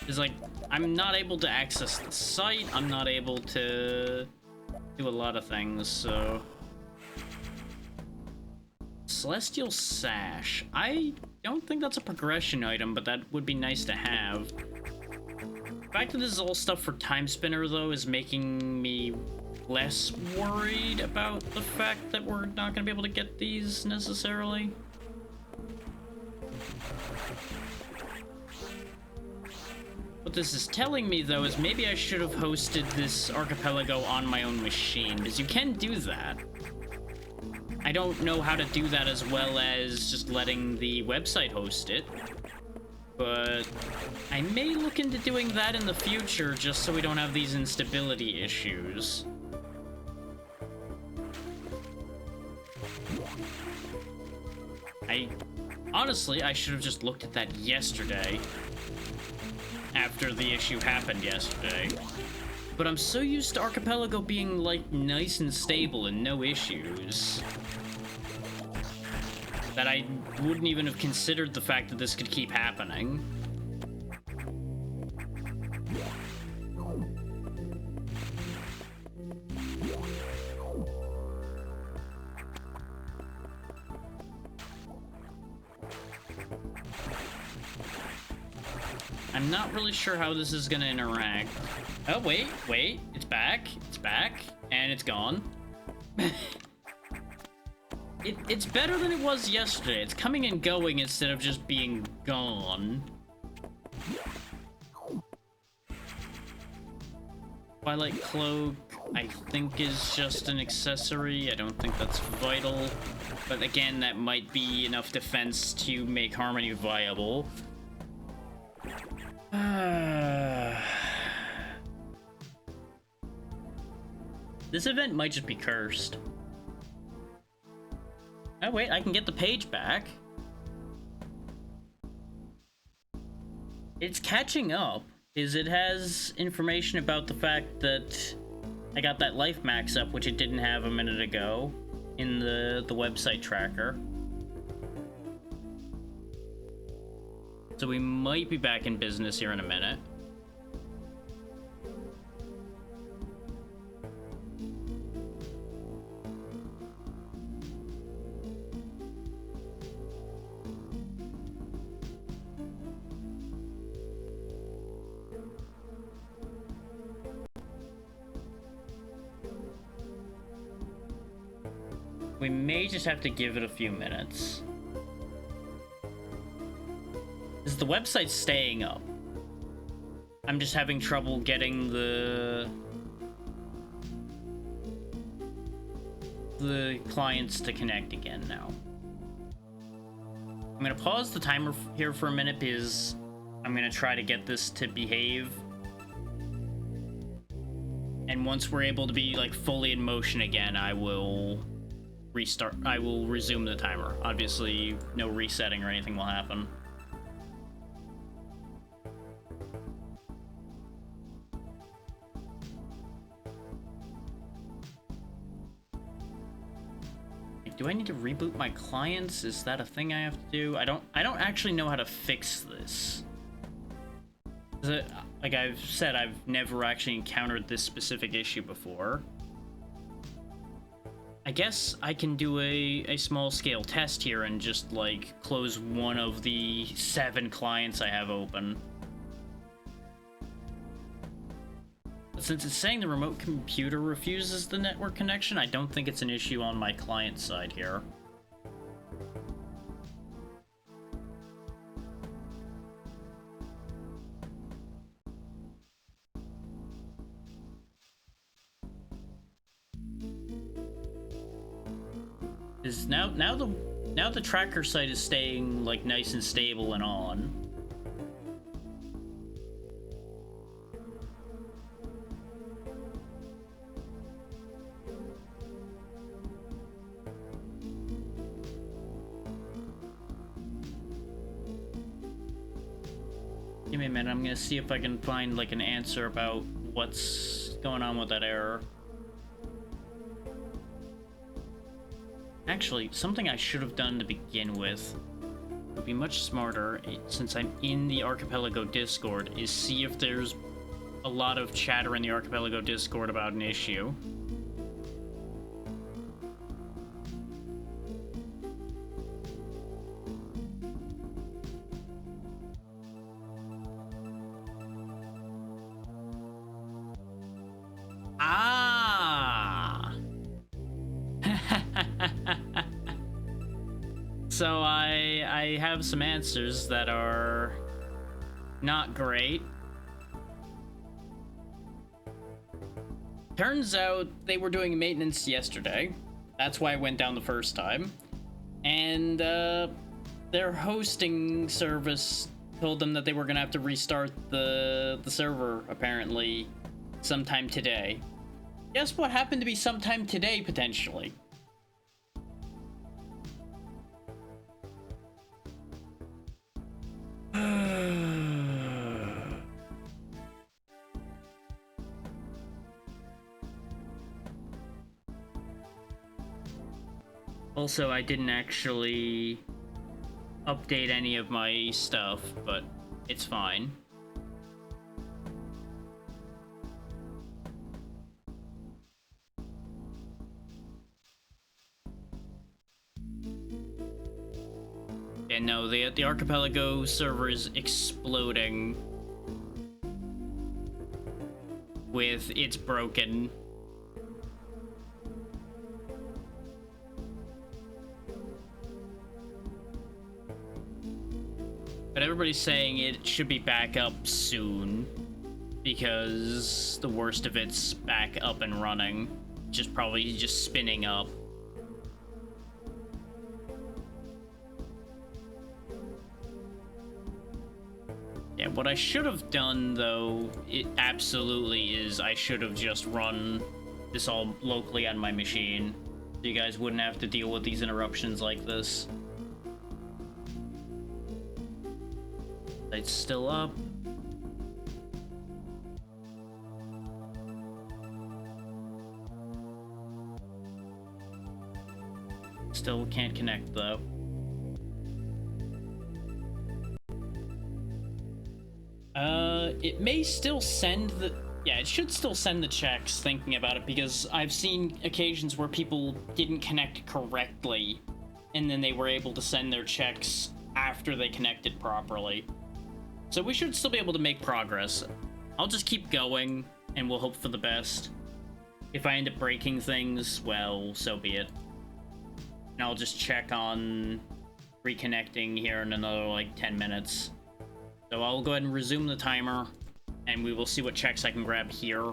It's like, I'm not able to access the site, I'm not able to do a lot of things, so... Celestial Sash. I don't think that's a progression item, but that would be nice to have. The fact that this is all stuff for Time Spinner, though, is making me less worried about the fact that we're not going to be able to get these, necessarily. What this is telling me, though, is maybe I should have hosted this Archipelago on my own machine, because you can do that. I don't know how to do that as well as just letting the website host it, but I may look into doing that in the future just so we don't have these instability issues. Honestly, I should have just looked at that yesterday, after the issue happened yesterday. But I'm so used to Archipelago being, like, nice and stable and no issues, that I wouldn't even have considered the fact that this could keep happening. I'm not really sure how this is gonna interact. Oh, wait, it's back, and it's gone. It's better than it was yesterday. It's coming and going instead of just being gone. Twilight Cloak, I think, is just an accessory. I don't think that's vital. But again, that might be enough defense to make Harmony viable. This event might just be cursed. Oh wait, I can get the page back. It's catching up, is it has information about the fact that I got that life max up, which it didn't have a minute ago, in the website tracker. So we might be back in business here in a minute. We may just have to give it a few minutes. Is the website staying up? I'm just having trouble getting the clients to connect again now. I'm gonna pause the timer here for a minute because I'm gonna try to get this to behave. And once we're able to be like fully in motion again, I will resume the timer. Obviously, no resetting or anything will happen. Do I need to reboot my clients? Is that a thing I have to do? I don't actually know how to fix this. Like I've said, I've never actually encountered this specific issue before. I guess I can do a small-scale test here and just, like, close one of the 7 clients I have open. But since it's saying the remote computer refuses the network connection, I don't think it's an issue on my client side here. Is now the tracker site is staying like nice and stable and on. Give me a minute, I'm gonna see if I can find like an answer about what's going on with that error. Actually, something I should have done to begin with would be much smarter, since I'm in the Archipelago Discord, is see if there's a lot of chatter in the Archipelago Discord about an issue. So I have some answers that are not great. Turns out they were doing maintenance yesterday. That's why I went down the first time. And their hosting service told them that they were gonna have to restart the server, apparently, sometime today. Guess what happened to be sometime today, potentially? Also, I didn't actually update any of my stuff, but it's fine. And no, the Archipelago server is exploding with it's broken. But everybody's saying it should be back up soon because the worst of it's back up and running. Just probably just spinning up. Yeah, what I should have done, though, it absolutely is I should have just run this all locally on my machine, so you guys wouldn't have to deal with these interruptions like this. It's still up. Still can't connect, though. It may still send the... Yeah, it should still send the checks, thinking about it, because I've seen occasions where people didn't connect correctly, and then they were able to send their checks after they connected properly. So we should still be able to make progress. I'll just keep going, and we'll hope for the best. If I end up breaking things, well, so be it. And I'll just check on reconnecting here in another, like, 10 minutes. So I'll go ahead and resume the timer, and we will see what checks I can grab here.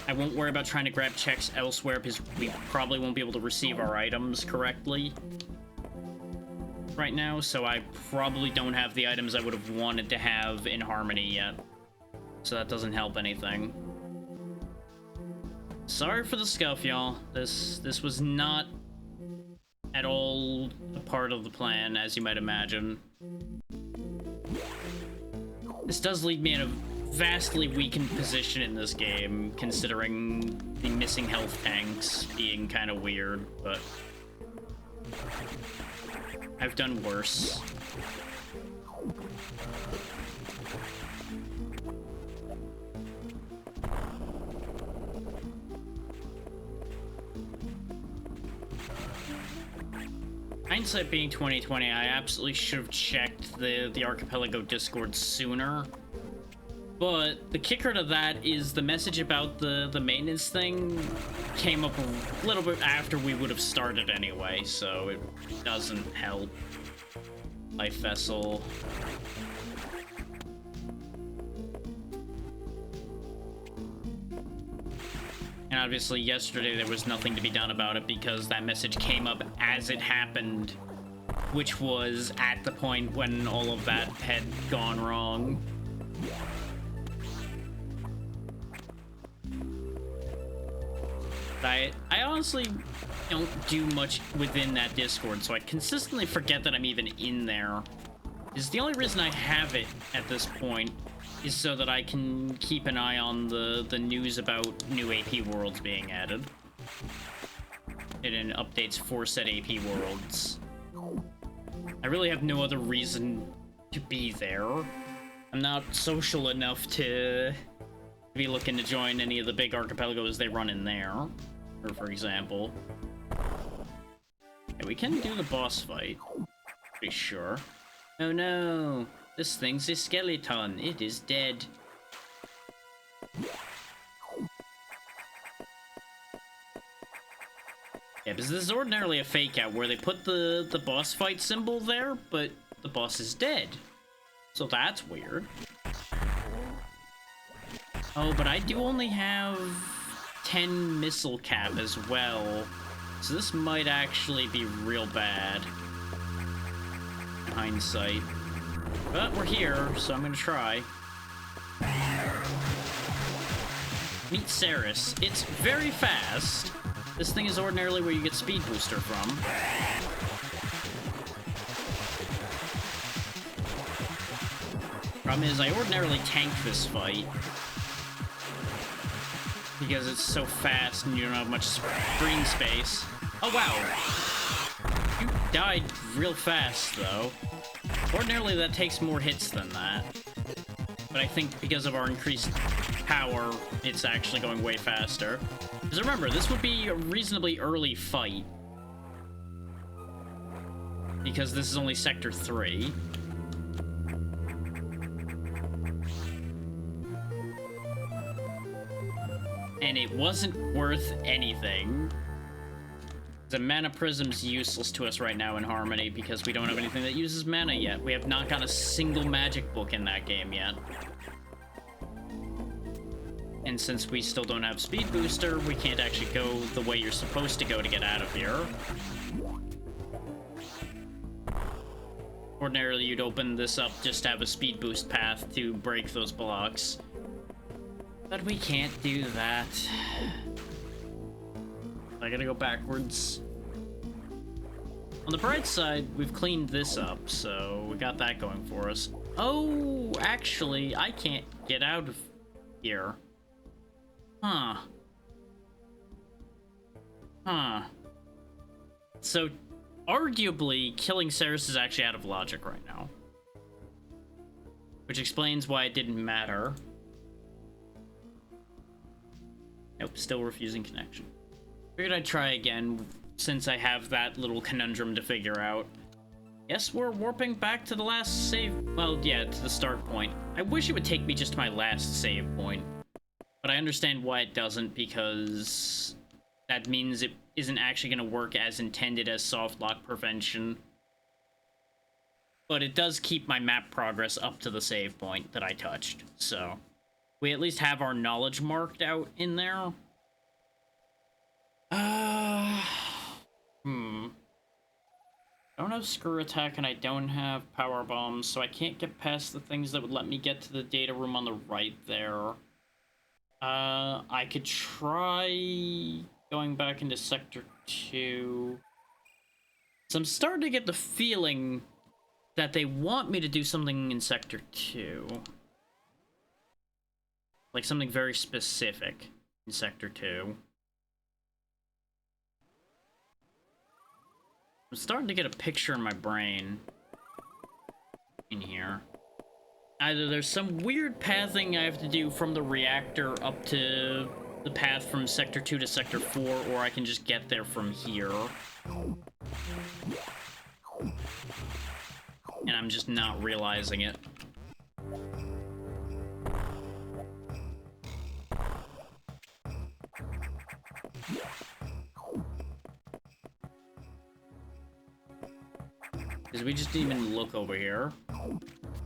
I won't worry about trying to grab checks elsewhere, because we probably won't be able to receive our items correctly right now, so I probably don't have the items I would have wanted to have in Harmony yet. So that doesn't help anything. Sorry for the scuff, y'all. This was not at all a part of the plan, as you might imagine. This does leave me in a vastly weakened position in this game, considering the missing health tanks being kind of weird, but I've done worse. hindsight being 2020, I absolutely should have checked the Archipelago Discord sooner. But the kicker to that is the message about the maintenance thing came up a little bit after we would have started anyway, so it doesn't help. Life vessel. And obviously yesterday there was nothing to be done about it because that message came up as it happened, which was at the point when all of that had gone wrong. I honestly don't do much within that Discord, so I consistently forget that I'm even in there. Is the only reason I have it at this point is so that I can keep an eye on the news about new AP worlds being added. And in updates for said AP worlds. I really have no other reason to be there. I'm not social enough to be looking to join any of the big archipelagos they run in there. Or for example. Yeah, we can do the boss fight. Pretty sure. Oh no! This thing's a skeleton. It is dead. Yeah, because this is ordinarily a fake out where they put the boss fight symbol there, but the boss is dead. So that's weird. Oh, but I do only have 10 missile cap as well. So this might actually be real bad. In hindsight. But we're here, so I'm gonna try. Meet Ceres. It's very fast. This thing is ordinarily where you get speed booster from. Problem is, I ordinarily tank this fight. Because it's so fast and you don't have much screen space. Oh wow! You died real fast, though. Ordinarily, that takes more hits than that. But I think because of our increased power, it's actually going way faster. Because remember, this would be a reasonably early fight. Because this is only Sector 3. And it wasn't worth anything. The mana prism's useless to us right now in Harmony because we don't have anything that uses mana yet. We have not got a single magic book in that game yet. And since we still don't have speed booster, we can't actually go the way you're supposed to go to get out of here. Ordinarily, you'd open this up just to have a speed boost path to break those blocks. But we can't do that. I gotta go backwards. On the bright side, we've cleaned this up, so we got that going for us. Oh, actually, I can't get out of here. Huh. Huh. So, arguably, killing Ceres is actually out of logic right now. Which explains why it didn't matter. Nope, still refusing connection. Figured I'd try again, since I have that little conundrum to figure out. Yes, we're warping back to the last save... Well, yeah, to the start point. I wish it would take me just to my last save point. But I understand why it doesn't, because that means it isn't actually going to work as intended as soft lock prevention. But it does keep my map progress up to the save point that I touched, so... We at least have our knowledge marked out in there. I don't have Screw Attack and I don't have Power Bombs, so I can't get past the things that would let me get to the data room on the right there. I could try going back into Sector 2. So I'm starting to get the feeling that they want me to do something in Sector 2. Like something very specific in Sector 2. I'm starting to get a picture in my brain in here. Either there's some weird pathing I have to do from the reactor up to the path from Sector 2 to Sector 4, or I can just get there from here. And I'm just not realizing it. Because we just didn't even look over here.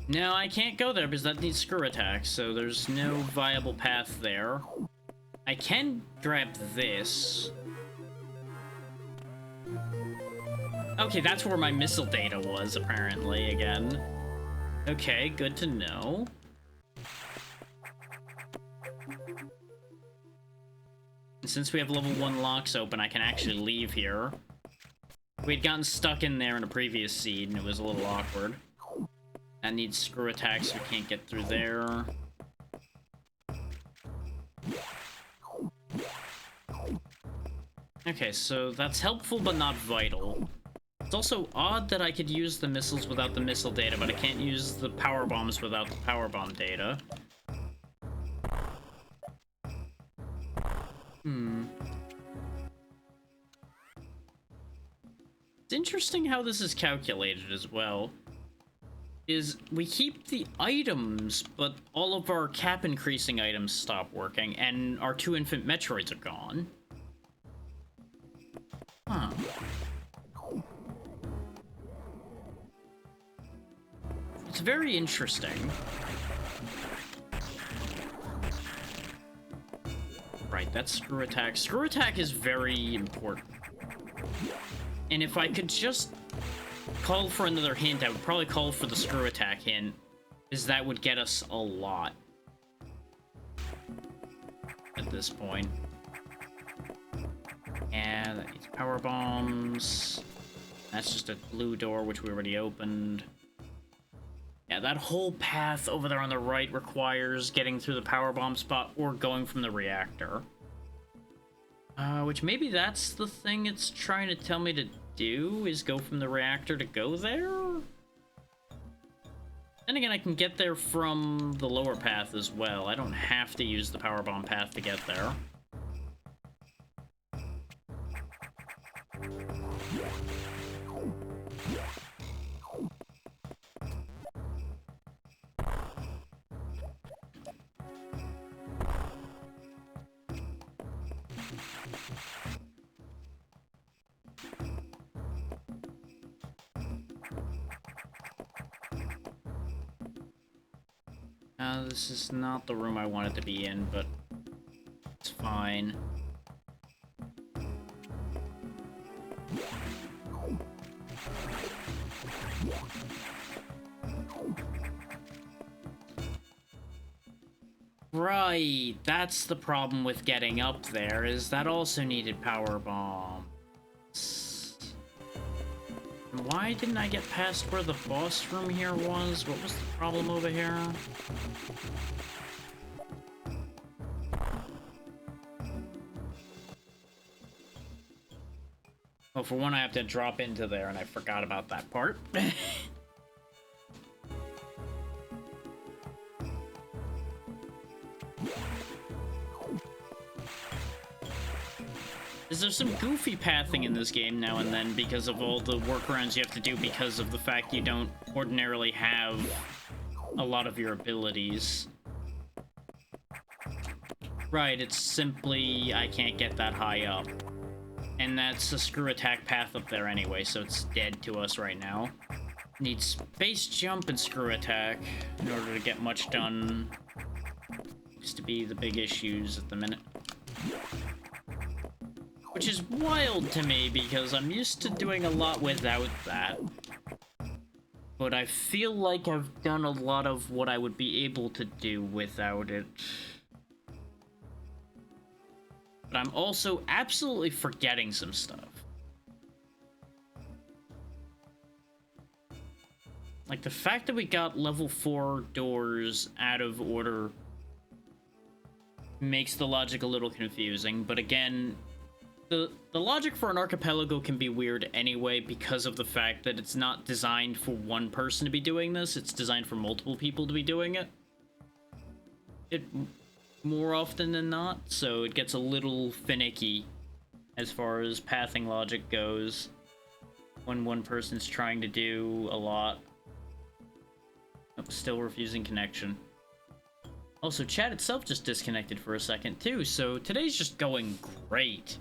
No, I can't go there because that needs screw attacks, so there's no viable path there. I can grab this. Okay, that's where my missile data was, apparently, again. Okay, good to know. And since we have level 1 locks open, I can actually leave here. We'd gotten stuck in there in a previous seed, and it was a little awkward. That needs screw attacks, so we can't get through there. Okay, so that's helpful, but not vital. It's also odd that I could use the missiles without the missile data, but I can't use the power bombs without the power bomb data. It's interesting how this is calculated as well. Is we keep the items, but all of our cap increasing items stop working, and our 2 infant Metroids are gone. Huh. It's very interesting. Right, that's screw attack. Screw attack is very important. And if I could just call for another hint, I would probably call for the screw attack hint, because that would get us a lot at this point. Yeah, that needs power bombs. That's just a blue door, which we already opened. Yeah, that whole path over there on the right requires getting through the power bomb spot or going from the reactor. Which maybe that's the thing it's trying to tell me to do, is go from the reactor to go there? Then again, I can get there from the lower path as well. I don't have to use the power bomb path to get there. This is not the room I wanted to be in, but it's fine. Right, that's the problem with getting up there, is that also needed power bombs. Why didn't I get past where the boss room here was? What was the problem over here? Well, for one, I have to drop into there, and I forgot about that part. There's some goofy pathing in this game now and then because of all the workarounds you have to do because of the fact you don't ordinarily have a lot of your abilities. Right, it's simply I can't get that high up. And that's a screw attack path up there anyway, so it's dead to us right now. Need space jump and screw attack in order to get much done. Used to be the big issues at the minute. Which is wild to me, because I'm used to doing a lot without that. But I feel like I've done a lot of what I would be able to do without it. But I'm also absolutely forgetting some stuff. Like, the fact that we got level 4 doors out of order makes the logic a little confusing, but again, the logic for an archipelago can be weird anyway because of the fact that it's not designed for one person to be doing this, it's designed for multiple people to be doing it. More often than not, so it gets a little finicky as far as pathing logic goes. when one person's trying to do a lot. Oh, still refusing connection. Also, chat itself just disconnected for a second, too, so today's just going great.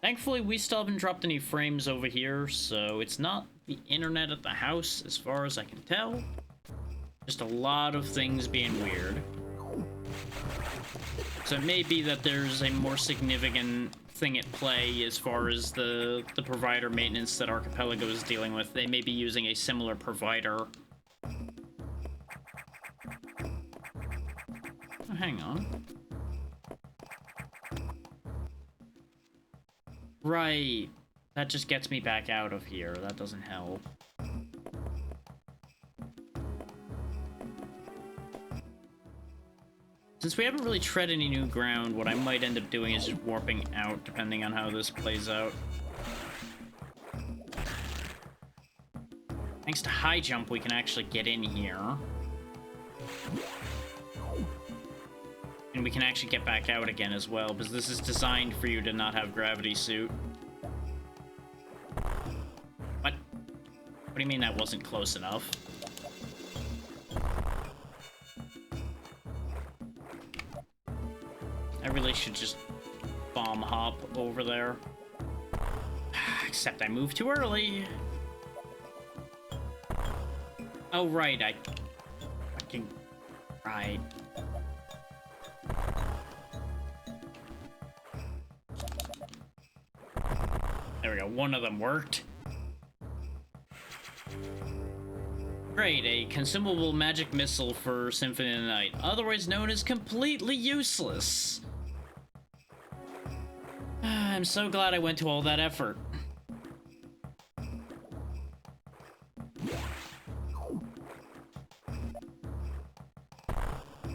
Thankfully, we still haven't dropped any frames over here, so it's not the internet at the house, as far as I can tell. Just a lot of things being weird. So it may be that there's a more significant thing at play as far as the provider maintenance that Archipelago is dealing with. They may be using a similar provider. Oh, hang on. Right. That just gets me back out of here. That doesn't help. Since we haven't really tread any new ground, what I might end up doing is just warping out, depending on how this plays out. Thanks to high jump, we can actually get in here. And we can actually get back out again as well, because this is designed for you to not have gravity suit. What? What do you mean that wasn't close enough? I really should just bomb hop over there. Except I moved too early. Oh, right, I fucking... Right. There we go, one of them worked. Great, a consumable magic missile for Symphony of the Night, otherwise known as completely useless. I'm so glad I went to all that effort.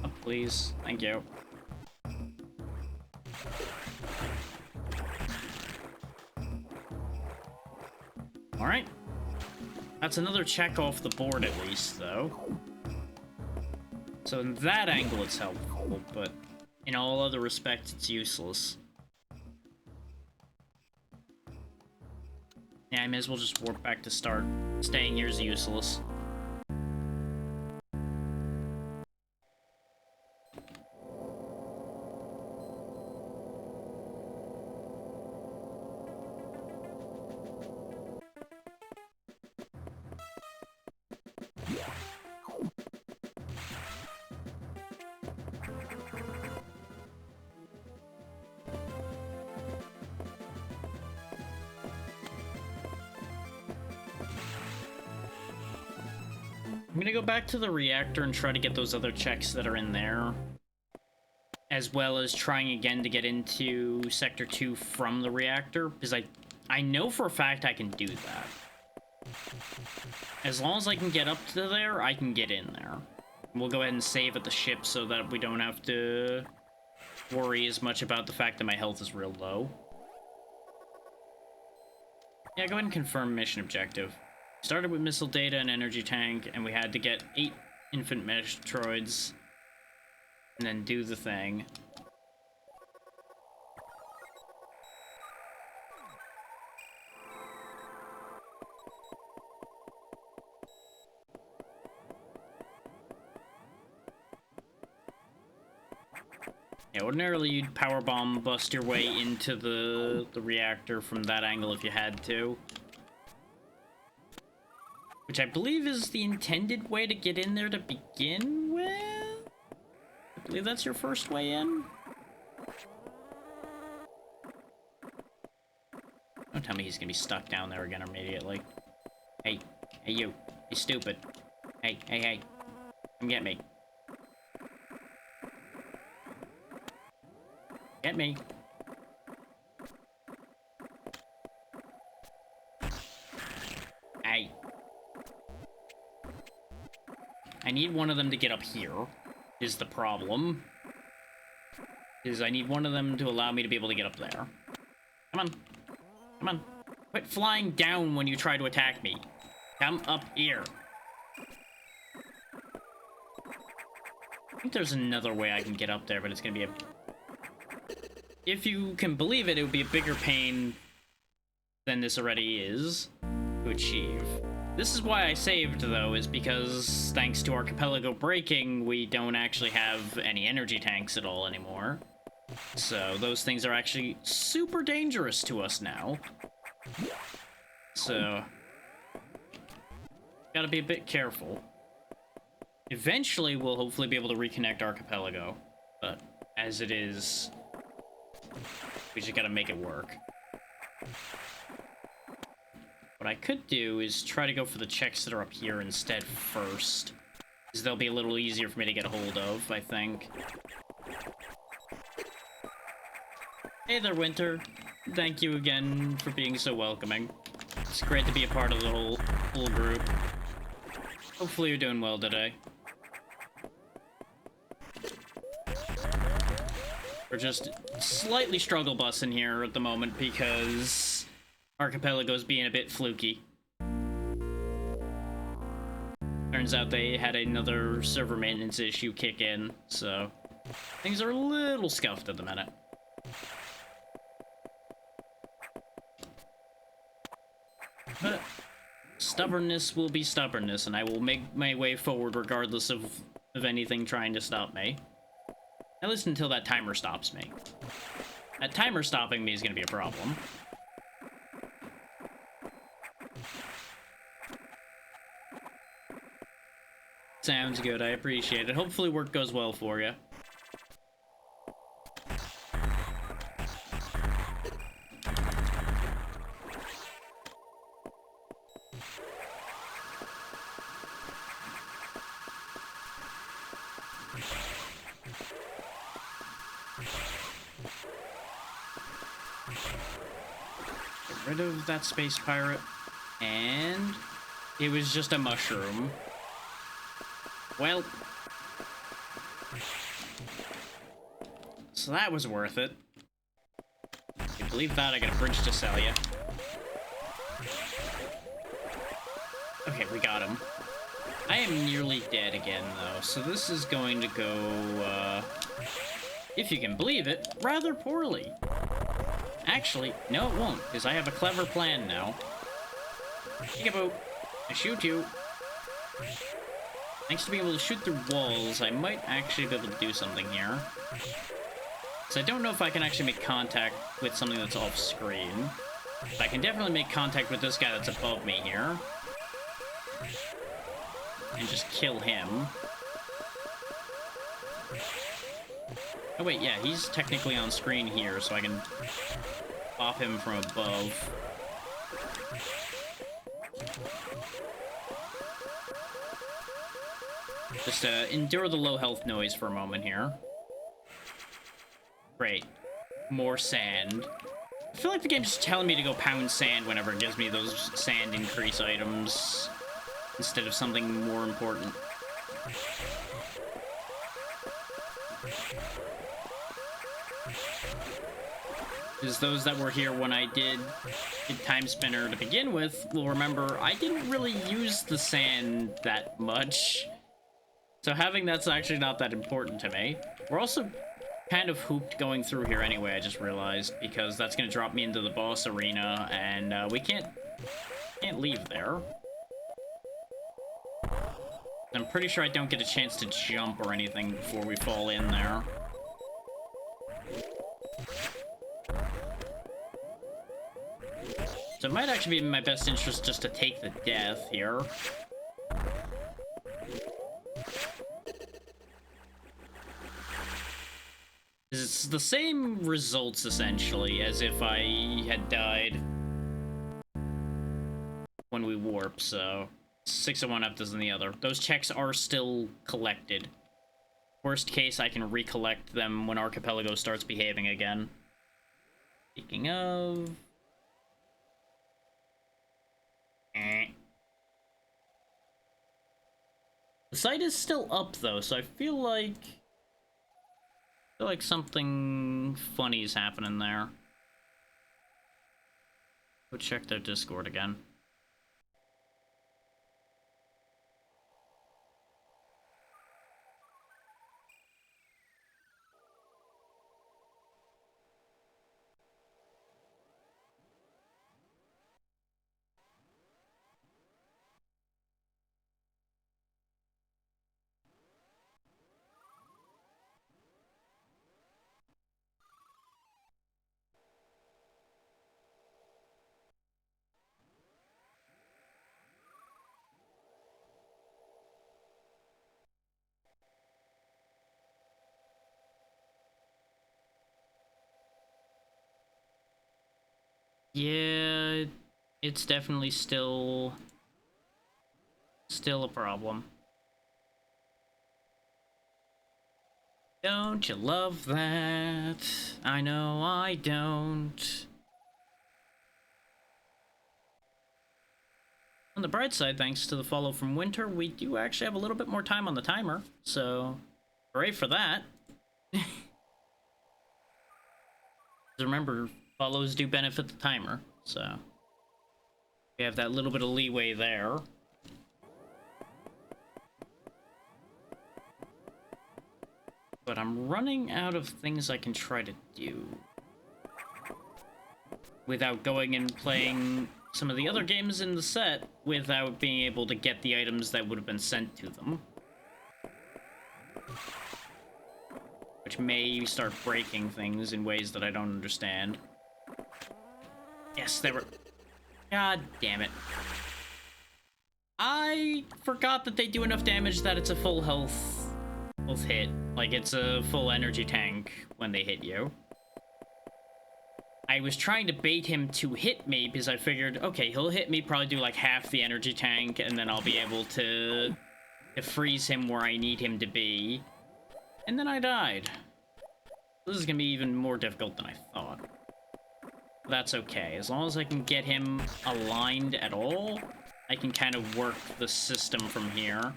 Oh, please. Thank you. Alright. That's another check off the board at least, though. So in that angle it's helpful, but in all other respects it's useless. Yeah, I may as well just warp back to start. Staying here is useless. I'm gonna go back to the reactor and try to get those other checks that are in there. As well as trying again to get into Sector 2 from the reactor, because I know for a fact I can do that. As long as I can get up to there, I can get in there. We'll go ahead and save at the ship so that we don't have to worry as much about the fact that my health is real low. Yeah, go ahead and confirm mission objective. Started with missile data and energy tank, and we had to get 8 infant mesh droids, and then do the thing. Yeah, ordinarily you'd powerbomb bust your way into the reactor from that angle if you had to. Which I believe is the intended way to get in there to begin with? I believe that's your first way in? Don't tell me he's gonna be stuck down there again immediately. Hey, hey you, you stupid. Hey, hey, hey, come get me. Get me. Hey. I need one of them to get up here, is the problem. Is I need one of them to allow me to be able to get up there. Come on. Come on. Quit flying down when you try to attack me. Come up here. I think there's another way I can get up there, but it's gonna be a... If you can believe it, it would be a bigger pain than this already is to achieve. This is why I saved, though, is because thanks to Archipelago breaking, we don't actually have any energy tanks at all anymore. So those things are actually super dangerous to us now. So gotta be a bit careful. Eventually, we'll hopefully be able to reconnect Archipelago, but as it is, we just gotta make it work. What I could do is try to go for the checks that are up here instead first, because they'll be a little easier for me to get a hold of, I think. Hey there, Winter. Thank you again for being so welcoming. It's great to be a part of the whole group. Hopefully you're doing well today. We're just slightly struggle bussing here at the moment because Archipelago's being a bit fluky. Turns out they had another server maintenance issue kick in, so things are a little scuffed at the minute. But stubbornness will be stubbornness, and I will make my way forward regardless of anything trying to stop me. At least until that timer stops me. That timer stopping me is going to be a problem. Sounds good, I appreciate it. Hopefully work goes well for you. Get rid of that space pirate. And it was just a mushroom. Well, so that was worth it. If you believe that, I got a bridge to sell you. Okay, we got him. I am nearly dead again, though, so this is going to go, if you can believe it, rather poorly. Actually, no it won't, because I have a clever plan now. Peekaboo, I shoot you. Thanks to being able to shoot through walls, I might actually be able to do something here. So I don't know if I can actually make contact with something that's off screen. But I can definitely make contact with this guy that's above me here. And just kill him. Oh wait, yeah, he's technically on screen here, so I can pop him from above. Just endure the low health noise for a moment here. Great. More sand. I feel like the game's just telling me to go pound sand whenever it gives me those sand increase items instead of something more important. Because those that were here when I did Time Spinner to begin with will remember I didn't really use the sand that much. So having that's actually not that important to me. We're also kind of hooped going through here anyway, I just realized, because that's going to drop me into the boss arena, and we can't leave there. I'm pretty sure I don't get a chance to jump or anything before we fall in there. So it might actually be in my best interest just to take the death here. It's the same results, essentially, as if I had died when we warp, so 6 of one, half dozen the other. Those checks are still collected. Worst case, I can recollect them when Archipelago starts behaving again. Speaking of... The site is still up, though, so I feel like something funny is happening there. Go check their Discord again. Yeah, it's definitely still a problem. Don't you love that? I know I don't. On the bright side, thanks to the follow from winter, we do actually have a little bit more time on the timer, so hooray for that. Remember, follows do benefit the timer, so we have that little bit of leeway there. But I'm running out of things I can try to do without going and playing some of the other games in the set without being able to get the items that would have been sent to them. Which may start breaking things in ways that I don't understand. Yes, they were... God damn it. I forgot that they do enough damage that it's a full health hit. Like, it's a full energy tank when they hit you. I was trying to bait him to hit me because I figured, okay, he'll hit me, probably do like half the energy tank, and then I'll be able to freeze him where I need him to be. And then I died. This is gonna be even more difficult than I thought. That's okay. As long as I can get him aligned at all, I can kind of work the system from here.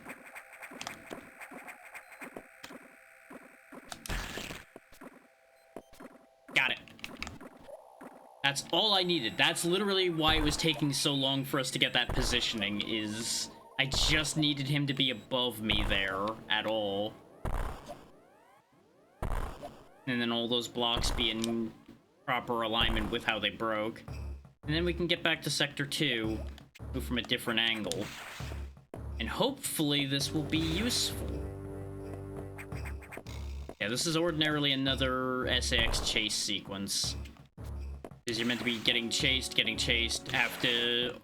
Got it. That's all I needed. That's literally why it was taking so long for us to get that positioning, is I just needed him to be above me there at all. And then all those blocks be in proper alignment with how they broke. And then we can get back to Sector 2, move from a different angle. And hopefully this will be useful. Yeah, this is ordinarily another SAX chase sequence. Because you're meant to be getting chased, have to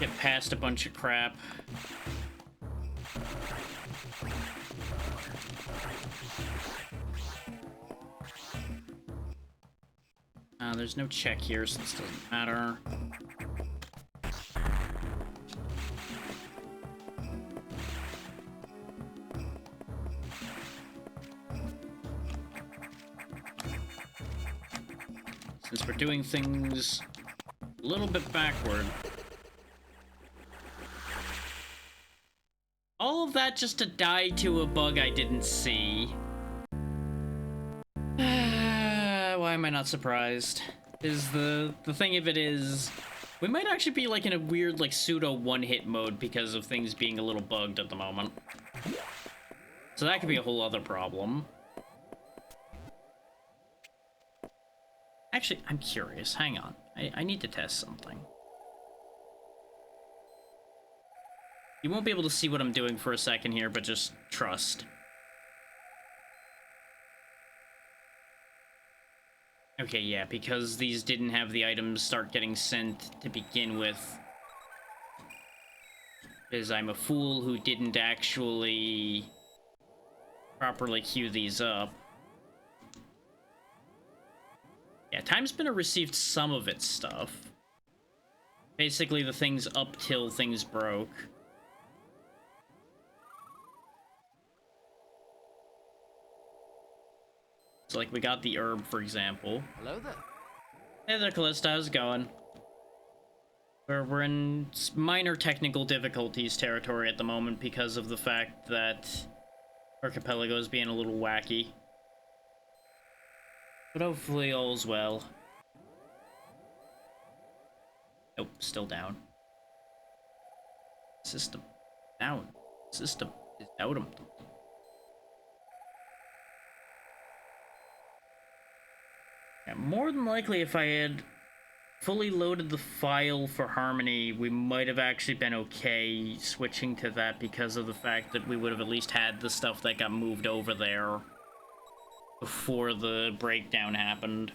get past a bunch of crap. There's no check here, so this doesn't matter. Since we're doing things a little bit backward. All of that just to die to a bug I didn't see. Why am I not surprised? Is the thing of it is, we might actually be like in a weird like pseudo one-hit mode because of things being a little bugged at the moment. So that could be a whole other problem. Actually, I'm curious. Hang on. I need to test something. You won't be able to see what I'm doing for a second here, but just trust. Okay, yeah, because these didn't have the items start getting sent to begin with. Because I'm a fool who didn't actually properly queue these up. Yeah, Time Spinner received some of its stuff. Basically the things up till things broke. So, like, we got the herb, for example. Hello there. Hey there, Callista, how's it going? We're in minor technical difficulties territory at the moment because of the fact that Archipelago is being a little wacky. But hopefully all's well. Nope, still down. System. Down. System is down. Yeah, more than likely, if I had fully loaded the file for Harmony, we might have actually been okay switching to that because of the fact that we would have at least had the stuff that got moved over there before the breakdown happened.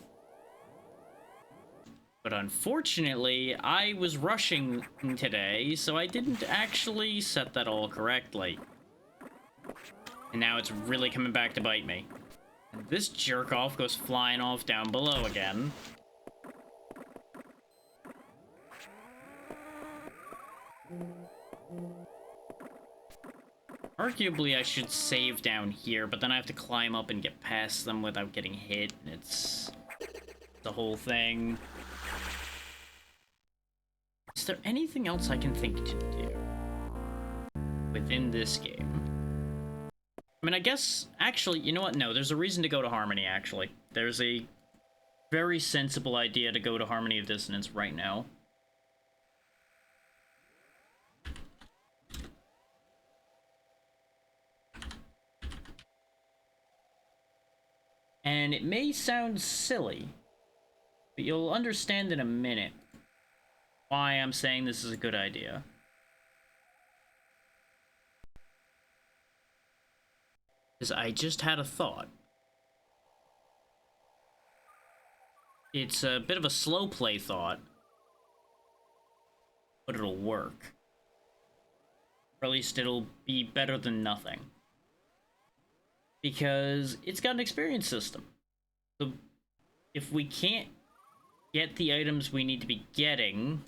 But unfortunately, I was rushing today, so I didn't actually set that all correctly. And now it's really coming back to bite me. And this jerk-off goes flying off down below again. Arguably, I should save down here, but then I have to climb up and get past them without getting hit, and it's the whole thing. Is there anything else I can think to do within this game? I mean, I guess, actually, you know what? No, there's a reason to go to Harmony, actually. There's a very sensible idea to go to Harmony of Dissonance right now. And it may sound silly, but you'll understand in a minute why I'm saying this is a good idea. Because I just had a thought. It's a bit of a slow play thought, but it'll work. Or at least it'll be better than nothing. Because it's got an experience system. So if we can't get the items we need to be getting,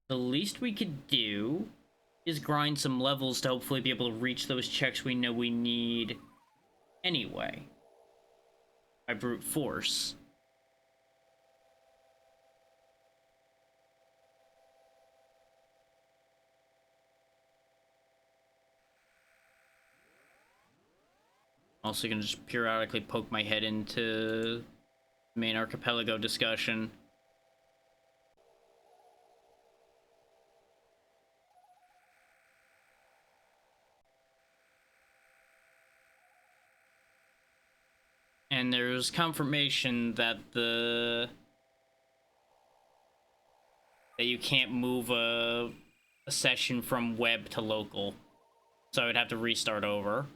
the least we could do is grind some levels to hopefully be able to reach those checks we know we need anyway. By brute force. Also gonna just periodically poke my head into the main Archipelago discussion. And there's confirmation that that you can't move a session from web to local. So I would have to restart over.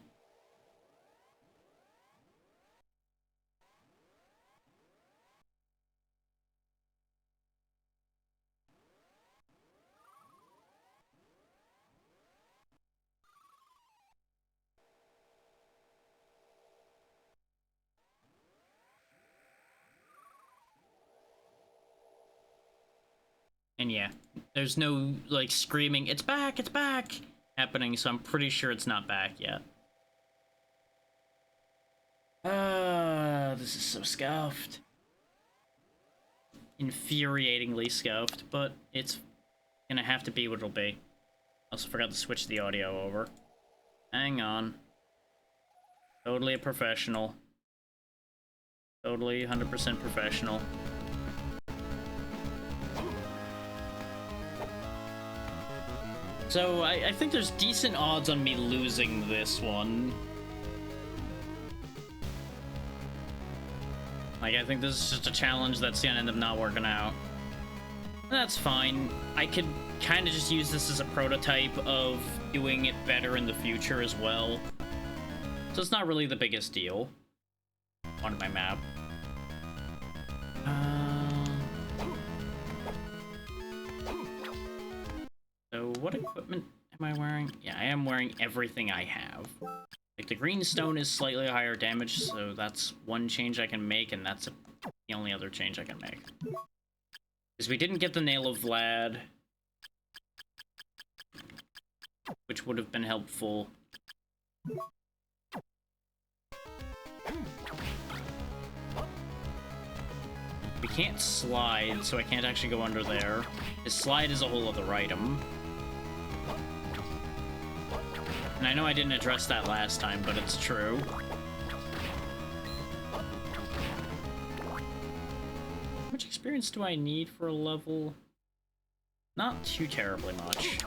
And yeah, there's no, like, screaming, it's back, happening, so I'm pretty sure it's not back yet. This is so scuffed. Infuriatingly scuffed, but it's gonna have to be what it'll be. Also forgot to switch the audio over. Hang on. Totally a professional. Totally 100% professional. So, I think there's decent odds on me losing this one. Like, I think this is just a challenge that's gonna end up not working out. That's fine. I could kind of just use this as a prototype of doing it better in the future as well. So it's not really the biggest deal on my map. So what equipment am I wearing? Yeah, I am wearing everything I have. Like, the green stone is slightly higher damage, so that's one change I can make, and that's the only other change I can make. Because we didn't get the Nail of Vlad, which would have been helpful. We can't slide, so I can't actually go under there. His slide is a whole other item. And I know I didn't address that last time, but it's true. How much experience do I need for a level? Not too terribly much.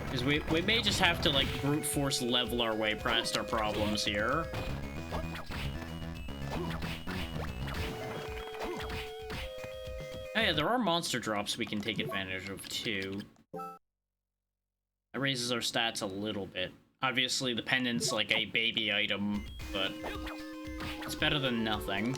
Because we may just have to, like, brute force level our way past our problems here. Oh yeah, there are monster drops we can take advantage of, too. That raises our stats a little bit. Obviously, the pendant's like a baby item, but it's better than nothing.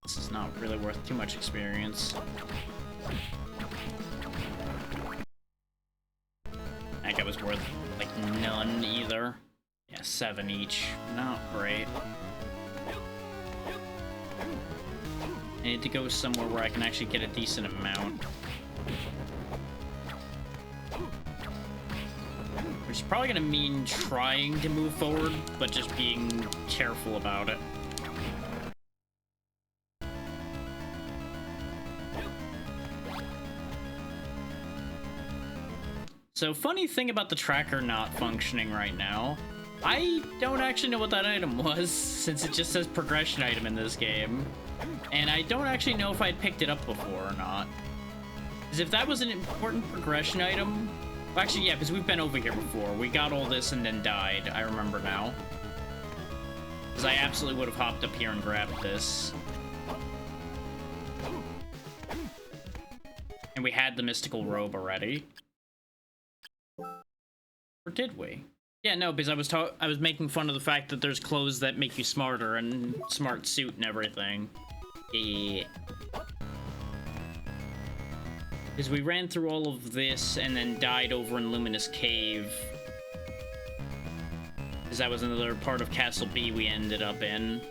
This is not really worth too much experience. I think it was worth, like, none either. Yeah, 7 each. Not great. I need to go somewhere where I can actually get a decent amount. Which is probably gonna mean trying to move forward, but just being careful about it. So, funny thing about the tracker not functioning right now, I don't actually know what that item was, since it just says progression item in this game. And I don't actually know if I'd picked it up before or not. Because if that was an important progression item... Well, actually, yeah, because we've been over here before. We got all this and then died, I remember now. Because I absolutely would have hopped up here and grabbed this. And we had the mystical robe already. Or did we? Yeah, no, because I was making fun of the fact that there's clothes that make you smarter and smart suit and everything. Yeah. Because we ran through all of this and then died over in Luminous Cave. Because that was another part of Castle B we ended up in.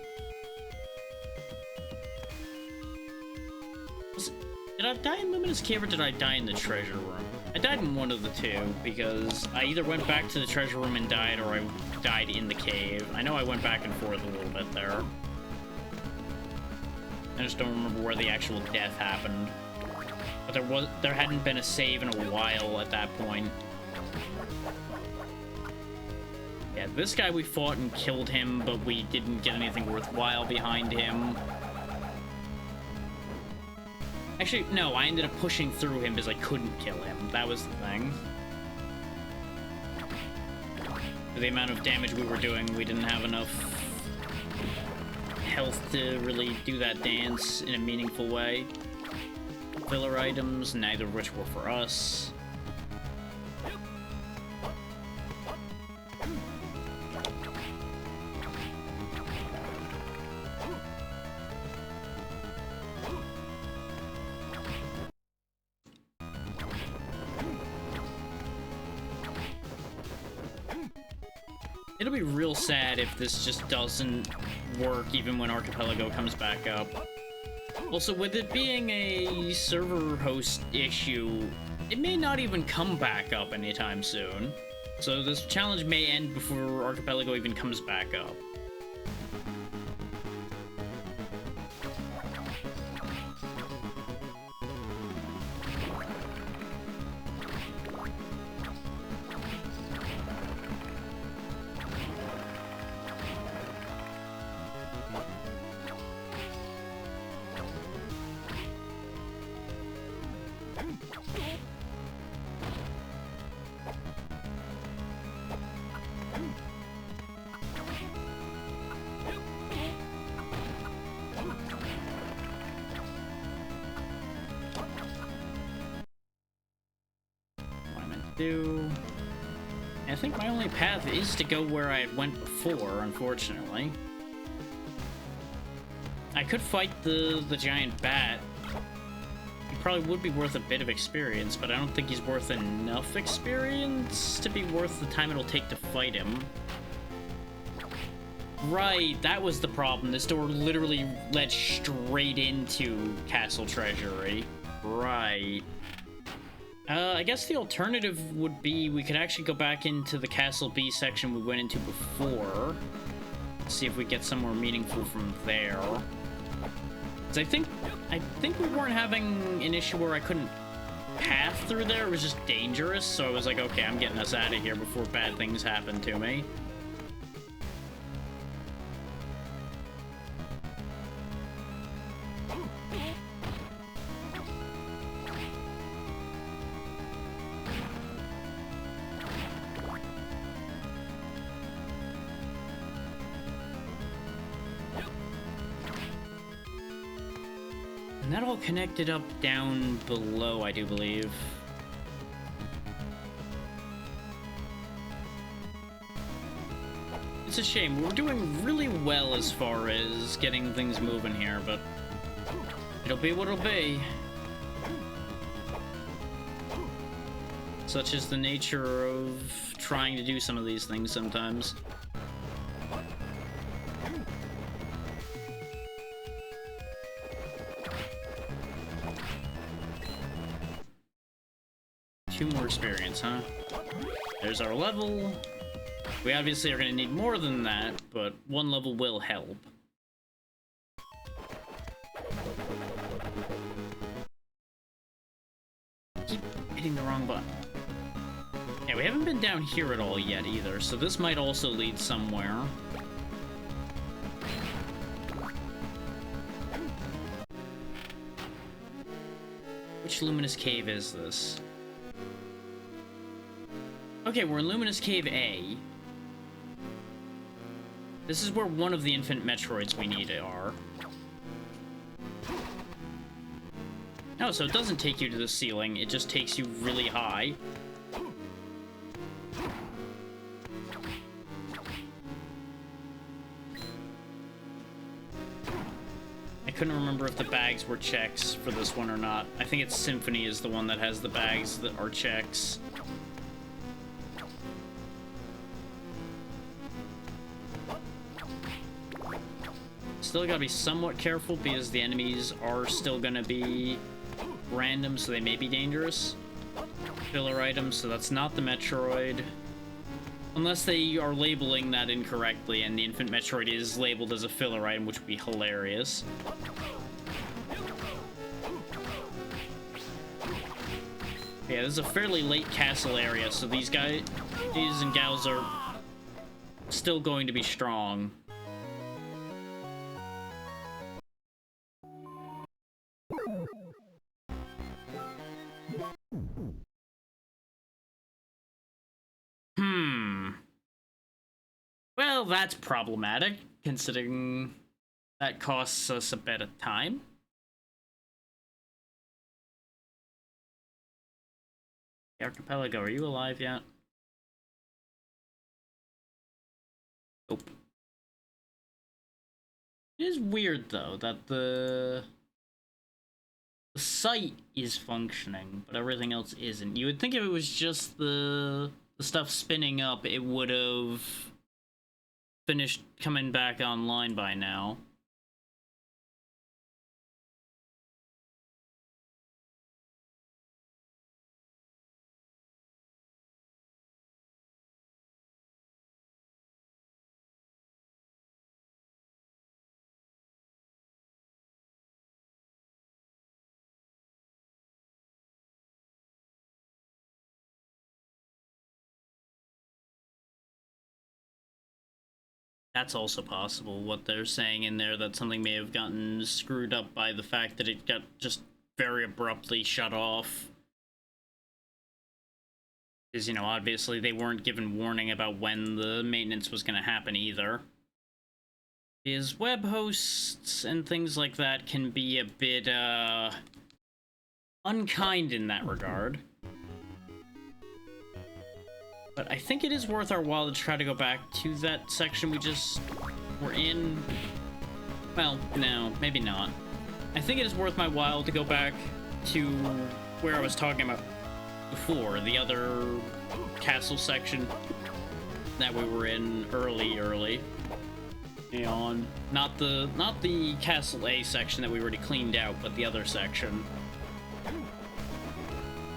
Did I die in Luminous Cave or did I die in the treasure room? I died in one of the two, because I either went back to the treasure room and died, or I died in the cave. I know I went back and forth a little bit there. I just don't remember where the actual death happened. But there hadn't been a save in a while at that point. Yeah, this guy we fought and killed him, but we didn't get anything worthwhile behind him. Actually, no, I ended up pushing through him because I couldn't kill him. That was the thing. For the amount of damage we were doing, we didn't have enough health to really do that dance in a meaningful way. Filler items, neither of which were for us. It'll be real sad if this just doesn't work even when Archipelago comes back up. Also, with it being a server host issue, it may not even come back up anytime soon. So this challenge may end before Archipelago even comes back up. I think my only path is to go where I went before, unfortunately. I could fight the giant bat. He probably would be worth a bit of experience, but I don't think he's worth enough experience to be worth the time it'll take to fight him. Right, that was the problem. This door literally led straight into Castle Treasury. Right. I guess the alternative would be we could actually go back into the Castle B section we went into before. See if we get somewhere meaningful from there. 'Cause I think we weren't having an issue where I couldn't path through there. It was just dangerous, so I was like, okay, I'm getting us out of here before bad things happen to me. And that all connected up down below, I do believe. It's a shame. We're doing really well as far as getting things moving here, but it'll be what it'll be. Such is the nature of trying to do some of these things sometimes. 2 more experience, huh? There's our level. We obviously are going to need more than that, but 1 level will help. Keep hitting the wrong button. Yeah, we haven't been down here at all yet either, so this might also lead somewhere. Which Luminous Cave is this? Okay, we're in Luminous Cave A. This is where one of the infinite Metroids we need are. Oh, so it doesn't take you to the ceiling, it just takes you really high. I couldn't remember if the bags were checks for this one or not. I think it's Symphony is the one that has the bags that are checks. Still gotta be somewhat careful because the enemies are still gonna be random, so they may be dangerous. Filler items, so that's not the Metroid. Unless they are labeling that incorrectly and the Infinite Metroid is labeled as a filler item, which would be hilarious. Yeah, this is a fairly late castle area, so these and gals are still going to be strong. Well, that's problematic, considering that costs us a bit of time. Archipelago, are you alive yet? Nope. It is weird, though, that the site is functioning, but everything else isn't. You would think if it was just the stuff spinning up, it would have finished coming back online by now. That's also possible, what they're saying in there, that something may have gotten screwed up by the fact that it got just very abruptly shut off. Because, you know, obviously they weren't given warning about when the maintenance was going to happen either. Because web hosts and things like that can be a bit, unkind in that regard. But I think it is worth our while to try to go back to that section we just were in. Well, no, maybe not. I think it is worth my while to go back to where I was talking about before, the other castle section that we were in early. And not the Castle A section that we already cleaned out, but the other section.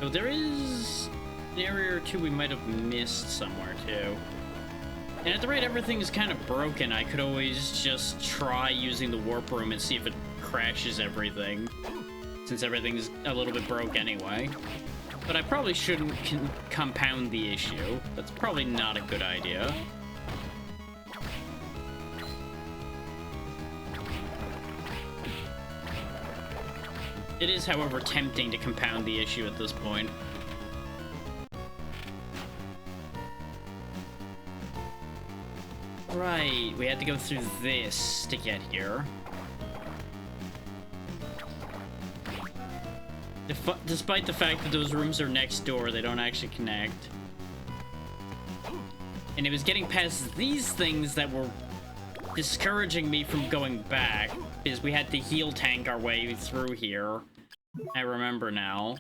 So there is an area or two we might have missed somewhere too. And at the rate everything is kind of broken, I could always just try using the warp room and see if it crashes everything, since everything's a little bit broke anyway. But I probably shouldn't compound the issue. That's probably not a good idea. It is, however, tempting to compound the issue at this point. Right, we had to go through this to get here. Despite the fact that those rooms are next door, they don't actually connect. And it was getting past these things that were discouraging me from going back, because we had to heal tank our way through here. I remember now.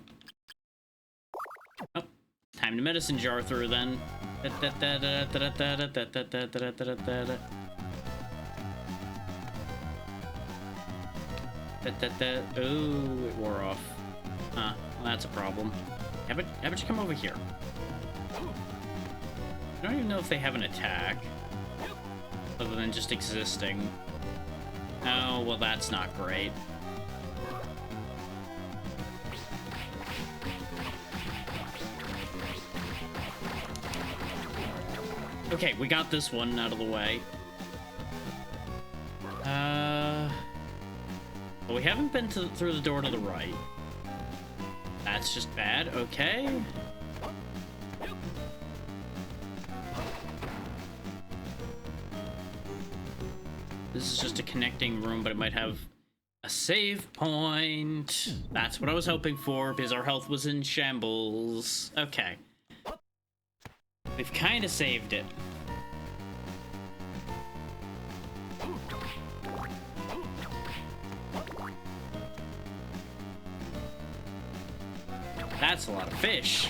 Oh, time to medicine jar through then. Ooh, it wore off. Huh, well, that's a problem. How about you come over here? I don't even know if they have an attack. Other than just existing. Oh, well, that's not great. Okay, we got this one out of the way. Well, we haven't been through the door to the right. That's just bad. Okay. This is just a connecting room, but it might have a save point. That's what I was hoping for, because our health was in shambles. Okay. We've kind of saved it. That's a lot of fish.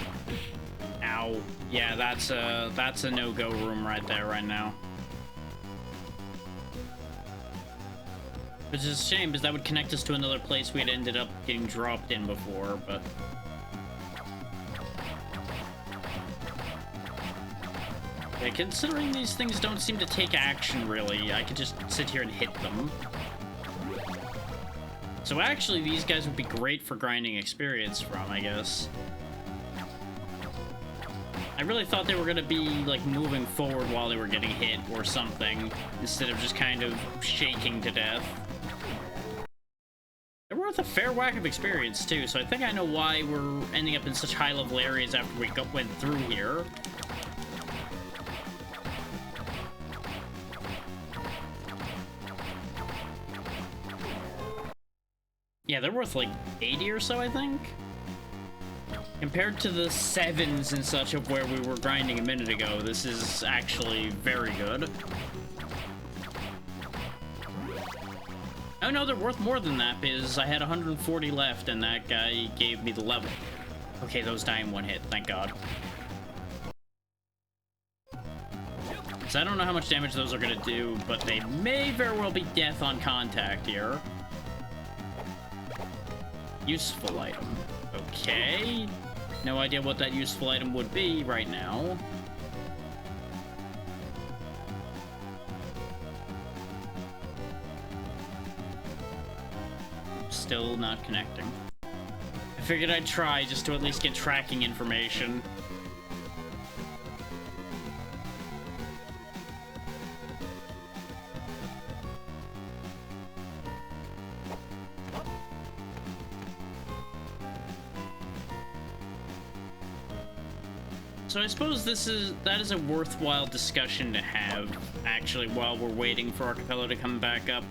Ow. Yeah, that's a no-go room right there right now. Which is a shame, because that would connect us to another place we had ended up getting dropped in before, but... Yeah, considering these things don't seem to take action, really, I could just sit here and hit them. So actually, these guys would be great for grinding experience from, I guess. I really thought they were going to be, like, moving forward while they were getting hit or something, instead of just kind of shaking to death. They're worth a fair whack of experience, too, so I think I know why we're ending up in such high-level areas after we went through here. Yeah, they're worth like 80 or so, I think. Compared to the 7s and such of where we were grinding a minute ago, this is actually very good. Oh no, they're worth more than that, because I had 140 left and that guy gave me the level. Okay, those die in one hit, thank God. So I don't know how much damage those are gonna do, but they may very well be death on contact here. Useful item. Okay. No idea what that useful item would be right now. Still not connecting. I figured I'd try just to at least get tracking information. So I suppose that is a worthwhile discussion to have, actually, while we're waiting for Archipelago to come back up.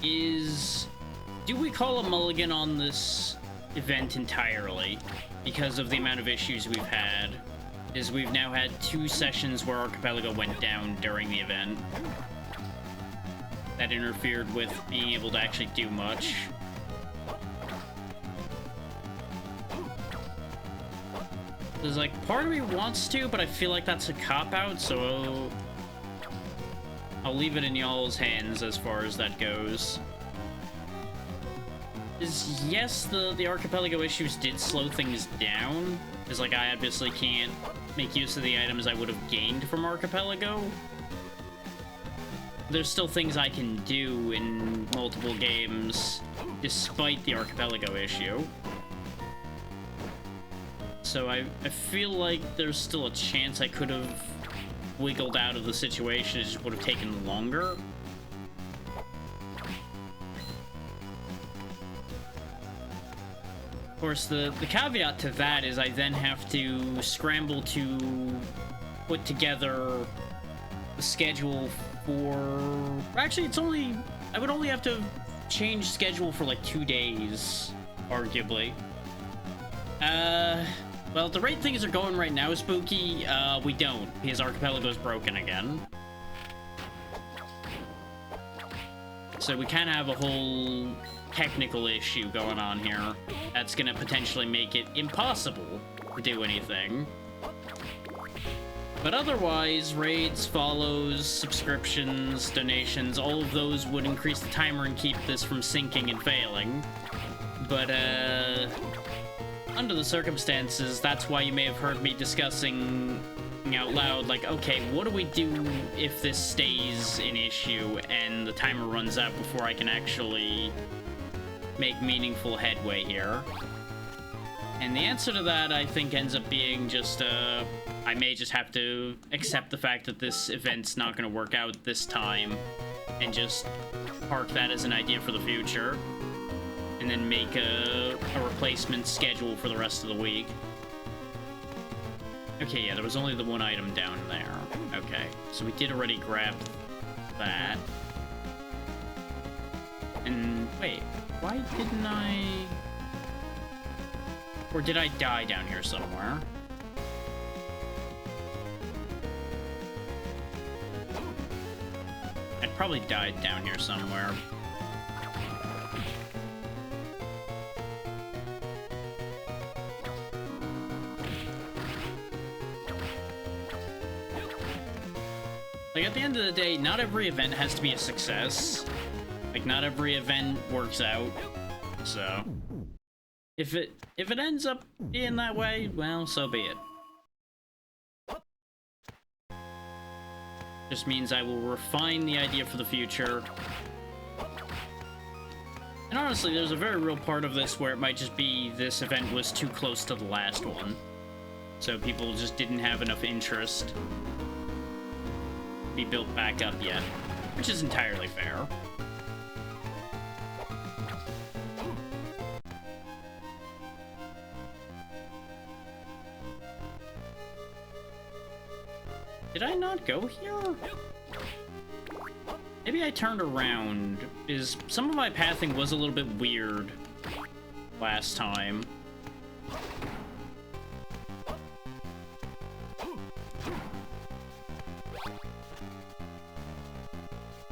Do we call a mulligan on this event entirely? Because of the amount of issues we've had. We've now had 2 sessions where Archipelago went down during the event. That interfered with being able to actually do much. There's like, part of me wants to, but I feel like that's a cop-out, so I'll leave it in y'all's hands as far as that goes. Yes, the Archipelago issues did slow things down, because like I obviously can't make use of the items I would have gained from Archipelago. There's still things I can do in multiple games, despite the Archipelago issue. So I feel like there's still a chance I could have wiggled out of the situation. It just would have taken longer. Of course, the caveat to that is I then have to scramble to put together the schedule for... Actually, I would only have to change schedule for like 2 days, arguably. Well, the rate things are going right now, Spooky, we don't, because Archipelago's broken again. So we kind of have a whole technical issue going on here that's gonna potentially make it impossible to do anything. But otherwise, raids, follows, subscriptions, donations, all of those would increase the timer and keep this from sinking and failing. But, under the circumstances, that's why you may have heard me discussing out loud, like, okay, what do we do if this stays an issue and the timer runs out before I can actually make meaningful headway here? And the answer to that, I think, ends up being just, I may just have to accept the fact that this event's not going to work out this time and just park that as an idea for the future. And then make a replacement schedule for the rest of the week. Okay, yeah, there was only the one item down there. Okay, so we did already grab that. And wait, why didn't I... Or did I die down here somewhere? I'd probably died down here somewhere. Like, at the end of the day, not every event has to be a success. Like, not every event works out. So, if it ends up being that way, well, so be it. Just means I will refine the idea for the future. And honestly, there's a very real part of this where it might just be this event was too close to the last one. So people just didn't have enough interest be built back up yet, which is entirely fair. Did I not go here? Maybe I turned around, because some of my pathing was a little bit weird last time.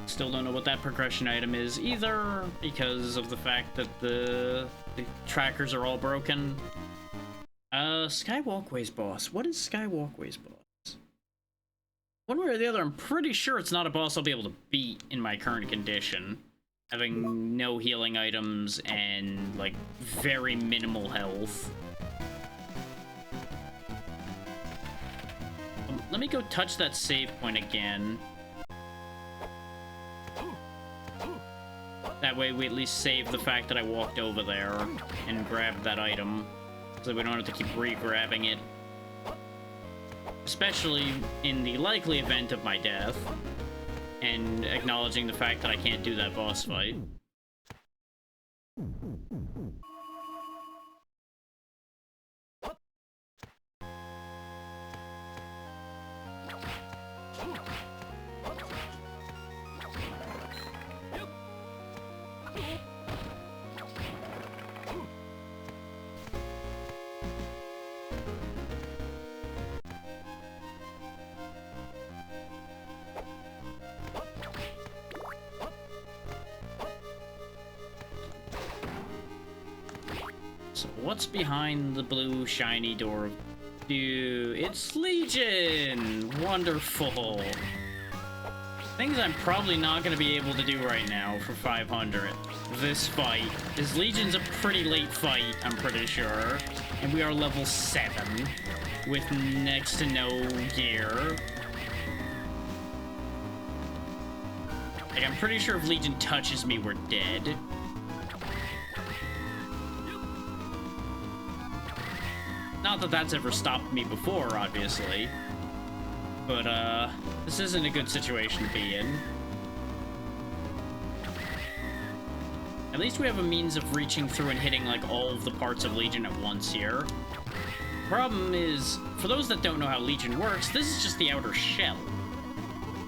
Still don't know what that progression item is either, because of the fact that the trackers are all broken. Skywalkway's boss. What is Skywalkway's boss? One way or the other, I'm pretty sure it's not a boss I'll be able to beat in my current condition. Having no healing items and, like, very minimal health. Let me go touch that save point again. That way we at least save the fact that I walked over there and grabbed that item, so we don't have to keep re-grabbing it. Especially in the likely event of my death, and acknowledging the fact that I can't do that boss fight. So what's behind the blue shiny door? Dude, it's Legion! Wonderful! Things I'm probably not going to be able to do right now for 500. This fight. This Legion's a pretty late fight, I'm pretty sure. And we are level 7, with next to no gear. Like, I'm pretty sure if Legion touches me, we're dead. Not that that's ever stopped me before, obviously. But, this isn't a good situation to be in. At least we have a means of reaching through and hitting, like, all of the parts of Legion at once here. Problem is, for those that don't know how Legion works, this is just the outer shell.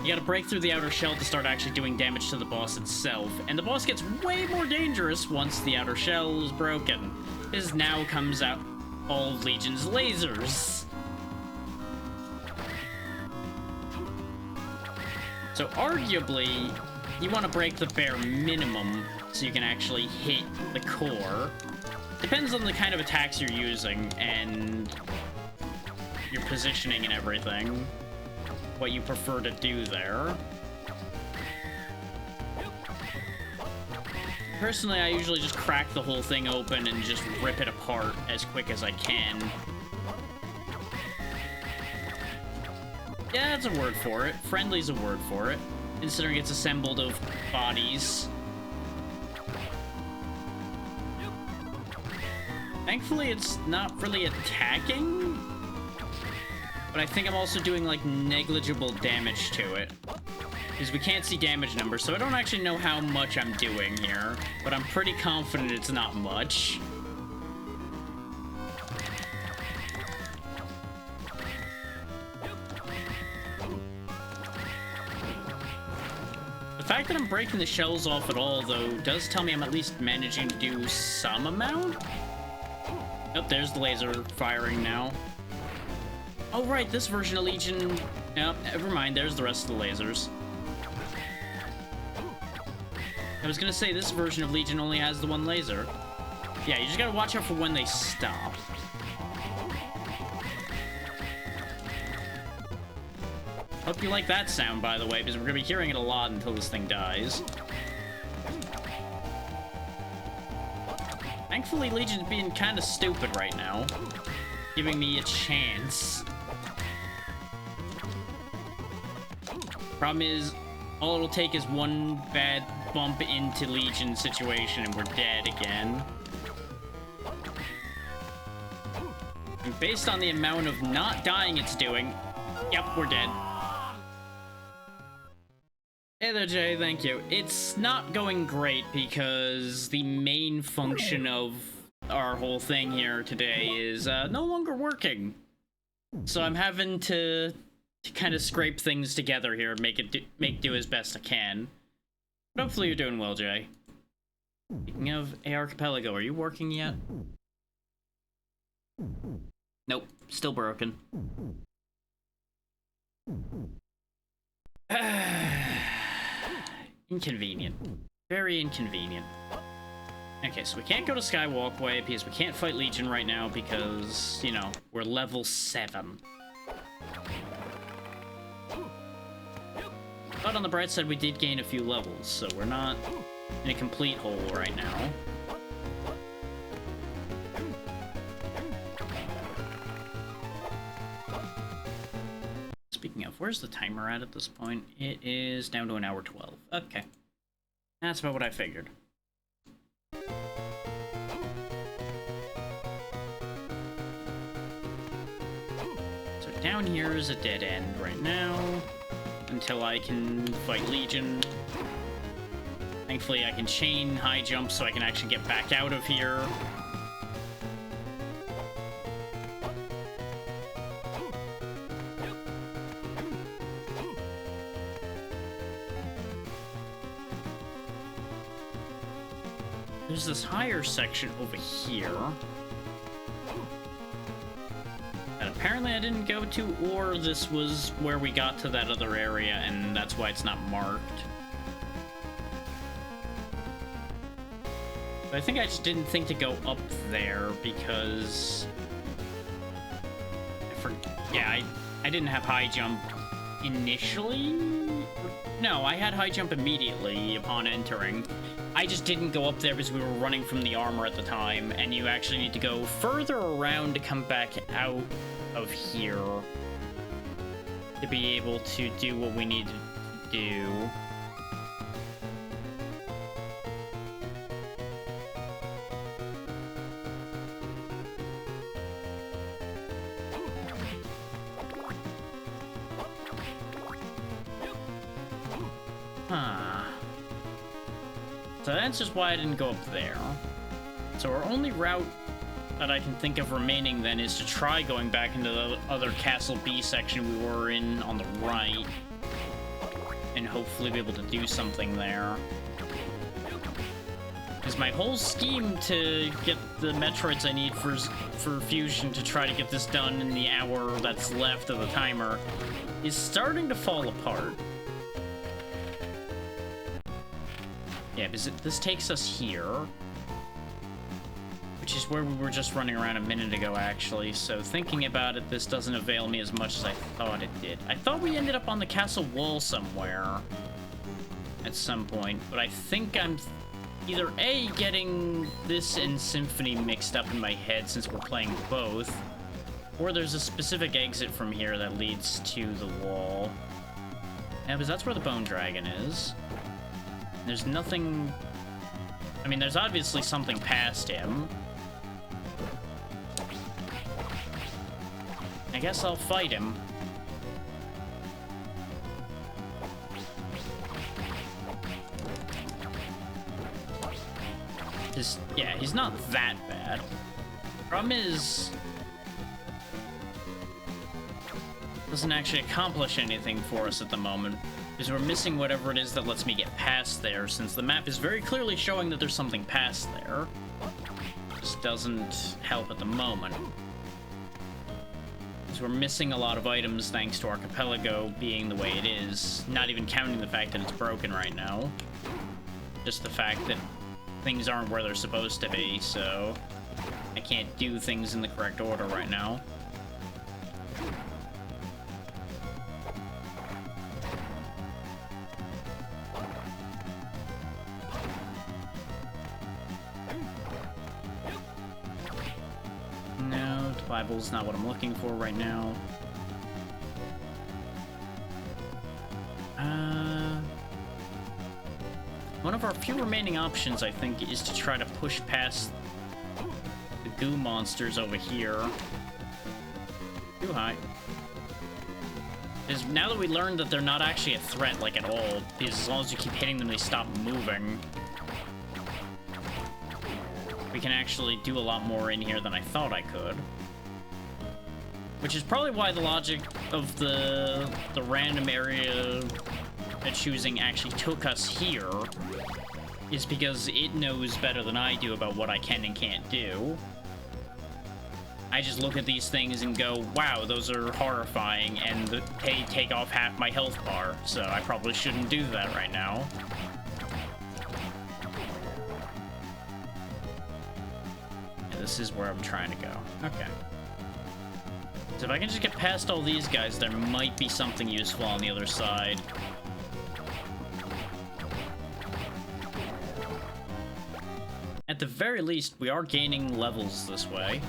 You gotta break through the outer shell to start actually doing damage to the boss itself, and the boss gets way more dangerous once the outer shell is broken. This now comes out all of Legion's lasers. So arguably, you want to break the bare minimum so you can actually hit the core. Depends on the kind of attacks you're using and your positioning and everything. What you prefer to do there. Personally, I usually just crack the whole thing open and just rip it apart as quick as I can. Yeah, that's a word for it. Friendly's a word for it, considering it's assembled of bodies. Thankfully, it's not really attacking, but I think I'm also doing, like, negligible damage to it. Because we can't see damage numbers, so I don't actually know how much I'm doing here, but I'm pretty confident it's not much. The fact that I'm breaking the shells off at all, though, does tell me I'm at least managing to do some amount. Oh, there's the laser firing now. Oh, right, this version of Legion... Nope, never mind, there's the rest of the lasers. I was gonna say, this version of Legion only has the one laser. Yeah, you just gotta watch out for when they stop. Hope you like that sound, by the way, because we're gonna be hearing it a lot until this thing dies. Thankfully, Legion's being kind of stupid right now, giving me a chance. Problem is, all it'll take is one bad bump into Legion situation and we're dead again. And based on the amount of not dying it's doing, yep, we're dead. Hey there, Jay, thank you. It's not going great because the main function of our whole thing here today is no longer working. So I'm having to kind of scrape things together here and make do as best I can. But hopefully you're doing well, Jay. Speaking of Archipelago, are you working yet? Nope, still broken. Inconvenient. Very inconvenient. Okay, so we can't go to Skywalkway because we can't fight Legion right now because, you know, we're level 7. But on the bright side, we did gain a few levels, so we're not in a complete hole right now. Speaking of, where's the timer at this point? It is down to 1 hour 12. Okay. That's about what I figured. So down here is a dead end right now, until I can fight Legion. Thankfully, I can chain high jump so I can actually get back out of here. There's this higher section over here that apparently I didn't go to, or this was where we got to that other area and that's why it's not marked. But I think I just didn't think to go up there because I didn't have high jump initially. No, I had high jump immediately upon entering. I just didn't go up there because we were running from the armor at the time, and you actually need to go further around to come back out of here to be able to do what we need to do. So that's just why I didn't go up there. So our only route that I can think of remaining then is to try going back into the other Castle B section we were in on the right. And hopefully be able to do something there. Because my whole scheme to get the Metroids I need for Fusion to try to get this done in the hour that's left of the timer is starting to fall apart. Yeah, because this takes us here, which is where we were just running around a minute ago, actually. So thinking about it, this doesn't avail me as much as I thought it did. I thought we ended up on the castle wall somewhere at some point, but I think I'm either A, getting this and Symphony mixed up in my head since we're playing both, or there's a specific exit from here that leads to the wall. Yeah, because that's where the Bone Dragon is. There's nothing... I mean, there's obviously something past him. I guess I'll fight him. Yeah, he's not that bad. Problem is... doesn't actually accomplish anything for us at the moment, because we're missing whatever it is that lets me get past there, since the map is very clearly showing that there's something past there. Just doesn't help at the moment. Because we're missing a lot of items thanks to Archipelago being the way it is, not even counting the fact that it's broken right now. Just the fact that things aren't where they're supposed to be, so I can't do things in the correct order right now. No, Bible's not what I'm looking for right now. One of our few remaining options, I think, is to try to push past the goo monsters over here. Too high. Because now that we learned that they're not actually a threat, like, at all, because as long as you keep hitting them, they stop moving, we can actually do a lot more in here than I thought I could. Which is probably why the logic of the random area choosing actually took us here, is because it knows better than I do about what I can and can't do. I just look at these things and go, wow, those are horrifying, and they take off half my health bar, so I probably shouldn't do that right now. Yeah, this is where I'm trying to go. Okay. So if I can just get past all these guys, there might be something useful on the other side. At the very least, we are gaining levels this way.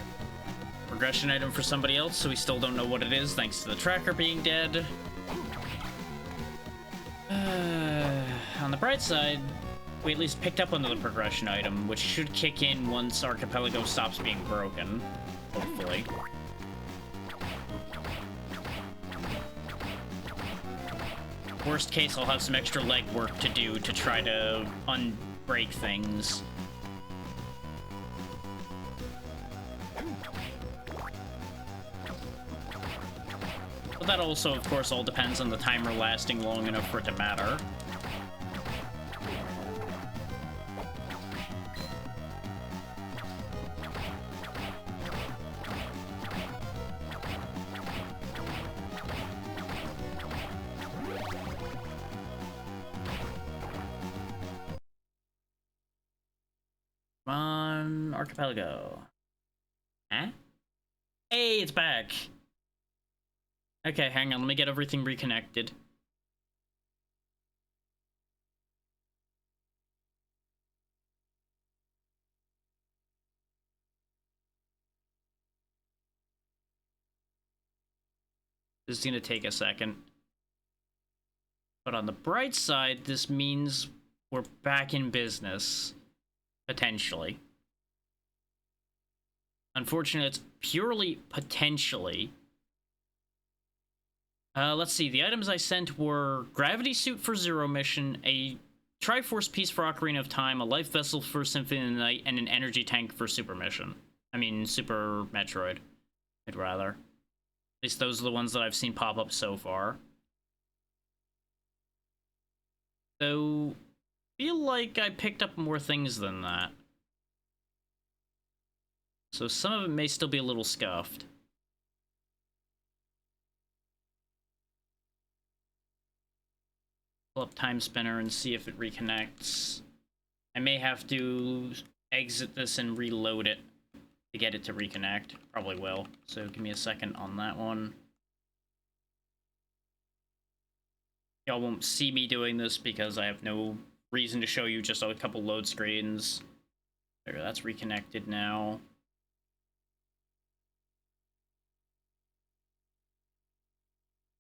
Progression item for somebody else, so we still don't know what it is, thanks to the tracker being dead. On the bright side, we at least picked up another progression item, which should kick in once Archipelago stops being broken. Hopefully. Worst case, I'll have some extra legwork to do to try to unbreak things. But that also, of course, all depends on the timer lasting long enough for it to matter. Come on, Archipelago. Huh? Hey, it's back! Okay, hang on, let me get everything reconnected. This is gonna take a second. But on the bright side, this means we're back in business. Potentially. Unfortunately, it's purely potentially. Let's see, the items I sent were Gravity Suit for Zero Mission, a Triforce piece for Ocarina of Time, a Life Vessel for Symphony of the Night, and an Energy Tank for Super Mission. I mean, Super Metroid, I'd rather. At least those are the ones that I've seen pop up so far. So, feel like I picked up more things than that. So some of it may still be a little scuffed. Pull up Time Spinner and see if it reconnects. I may have to exit this and reload it to get it to reconnect. Probably will. So give me a second on that one. Y'all won't see me doing this because I have no reason to show you just a couple load screens. There, that's reconnected now.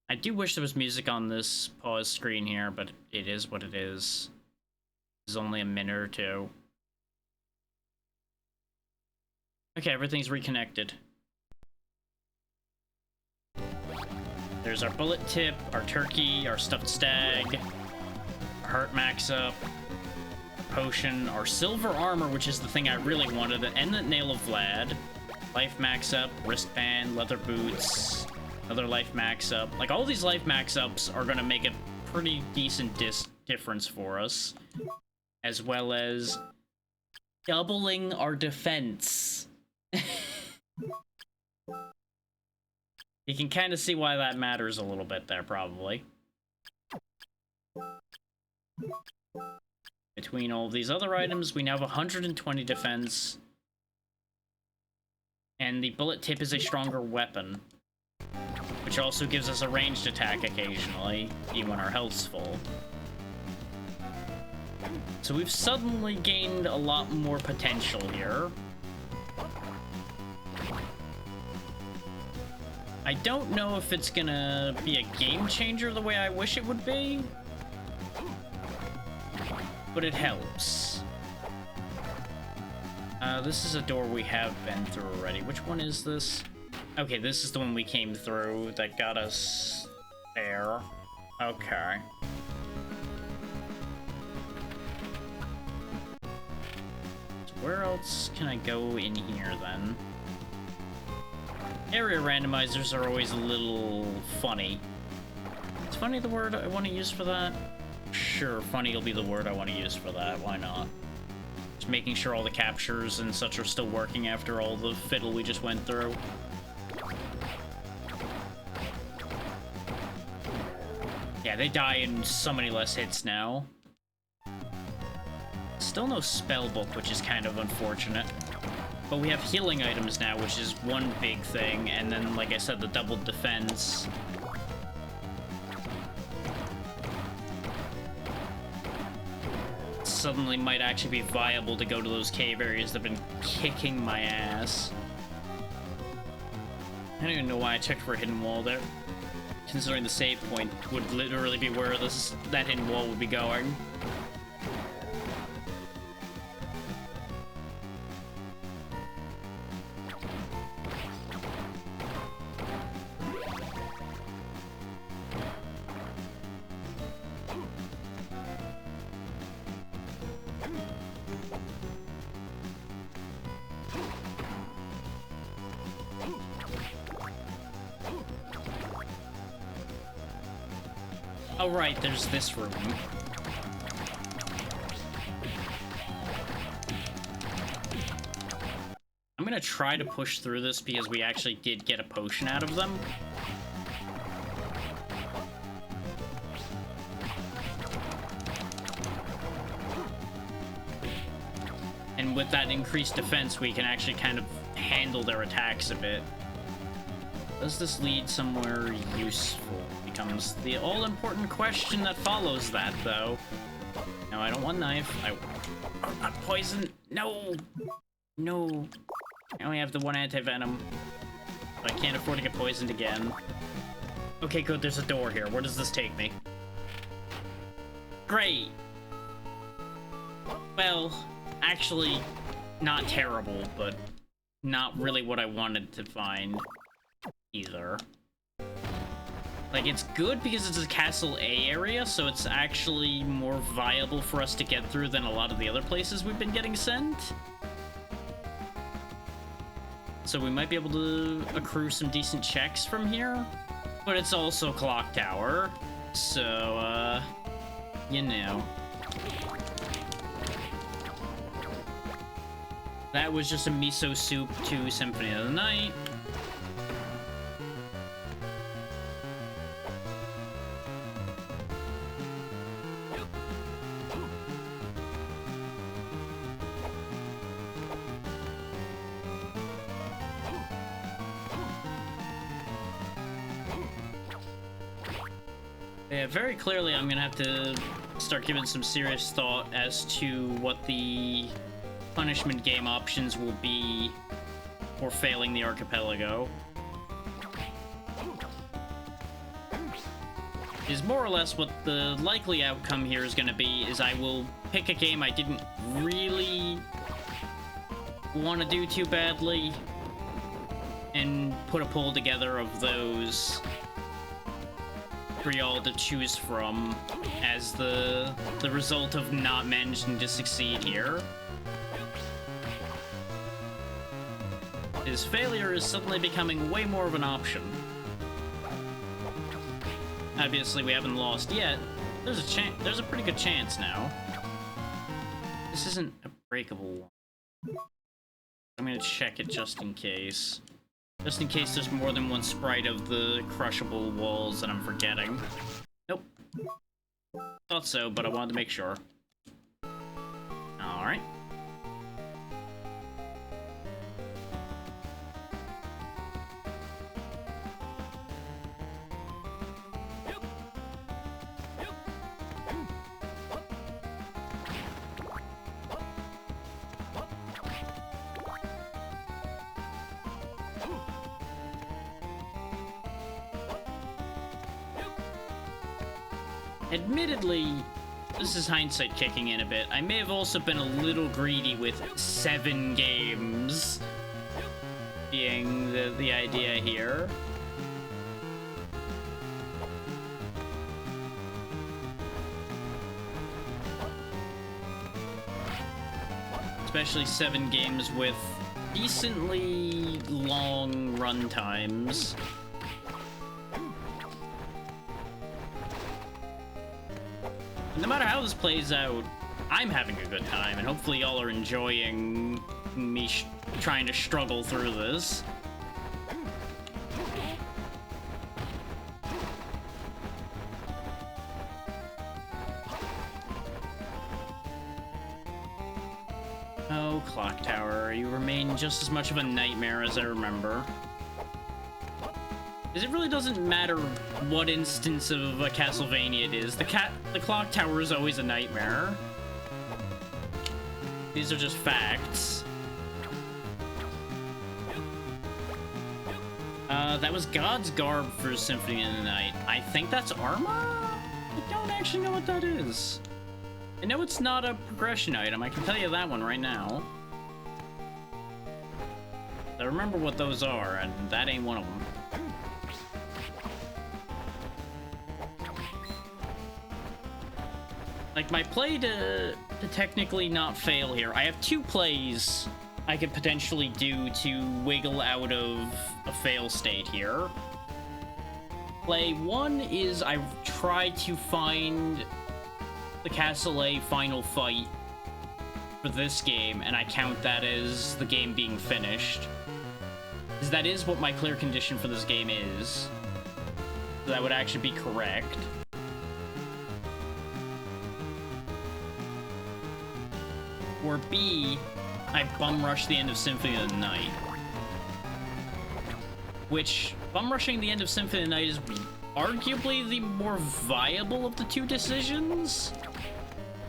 I do wish there was music on this pause screen here, but it is what it is. It's only a minute or two. Okay, everything's reconnected. There's our bullet tip, our turkey, our stuffed stag, our heart max up, our potion, our silver armor, which is the thing I really wanted, and the nail of Vlad. Life max up, wristband, leather boots, another life max up. Like, all these life max ups are gonna make a pretty decent difference for us, as well as doubling our defense. You can kind of see why that matters a little bit there, probably. Between all of these other items, we now have 120 defense. And the bullet tip is a stronger weapon, which also gives us a ranged attack occasionally, even when our health's full. So we've suddenly gained a lot more potential here. I don't know if it's gonna be a game changer the way I wish it would be, but it helps. This is a door we have been through already. Which one is this? Okay, this is the one we came through that got us there. Okay. So where else can I go in here then? Area randomizers are always a little funny. Is funny the word I want to use for that? Sure, funny will be the word I want to use for that. Why not? Just making sure all the captures and such are still working after all the fiddle we just went through. Yeah, they die in so many less hits now. Still no spell book, which is kind of unfortunate. But we have healing items now, which is one big thing, and then, like I said, the double defense. Suddenly might actually be viable to go to those cave areas that have been kicking my ass. I don't even know why I checked for a hidden wall there, considering the save point would literally be where that hidden wall would be going. Oh right, there's this room. I'm gonna try to push through this because we actually did get a potion out of them. And with that increased defense, we can actually kind of handle their attacks a bit. Does this lead somewhere useful? Becomes the all-important question that follows that, though. No, I don't want knife. I want poison. No! No. I only have the one anti-venom. I can't afford to get poisoned again. Okay, good. There's a door here. Where does this take me? Great! Well, actually, not terrible, but not really what I wanted to find either. Like, it's good because it's a Castle A area, so it's actually more viable for us to get through than a lot of the other places we've been getting sent. So we might be able to accrue some decent checks from here. But it's also Clock Tower, so, you know. That was just a miso soup to Symphony of the Night. Yeah, very clearly I'm gonna have to start giving some serious thought as to what the punishment game options will be for failing the Archipelago. Is more or less what the likely outcome here is going to be, is I will pick a game I didn't really want to do too badly and put a poll together of those for y'all to choose from as the result of not managing to succeed here. His failure is suddenly becoming way more of an option. Obviously, we haven't lost yet. There's a pretty good chance now. This isn't a breakable one. I'm gonna check it just in case. Just in case there's more than one sprite of the crushable walls that I'm forgetting. Nope. Thought so, but I wanted to make sure. Alright. Admittedly, this is hindsight kicking in a bit. I may have also been a little greedy with 7 games being the idea here. Especially 7 games with decently long run times. No matter how this plays out, I'm having a good time, and hopefully y'all are enjoying me trying to struggle through this. Oh, Clock Tower, you remain just as much of a nightmare as I remember. Because it really doesn't matter what instance of a Castlevania it is. The Clock Tower is always a nightmare. These are just facts. That was God's Garb for Symphony of the Night. I think that's armor? I don't actually know what that is. I know it's not a progression item. I can tell you that one right now. I remember what those are, and that ain't one of them. Like, my play to technically not fail here, I have 2 plays I could potentially do to wiggle out of a fail state here. Play 1 is I try to find the Castle A final fight for this game, and I count that as the game being finished. Because that is what my clear condition for this game is. That would actually be correct. Or B, I bum rush the end of Symphony of the Night. Which, bum rushing the end of Symphony of the Night is arguably the more viable of the 2 decisions.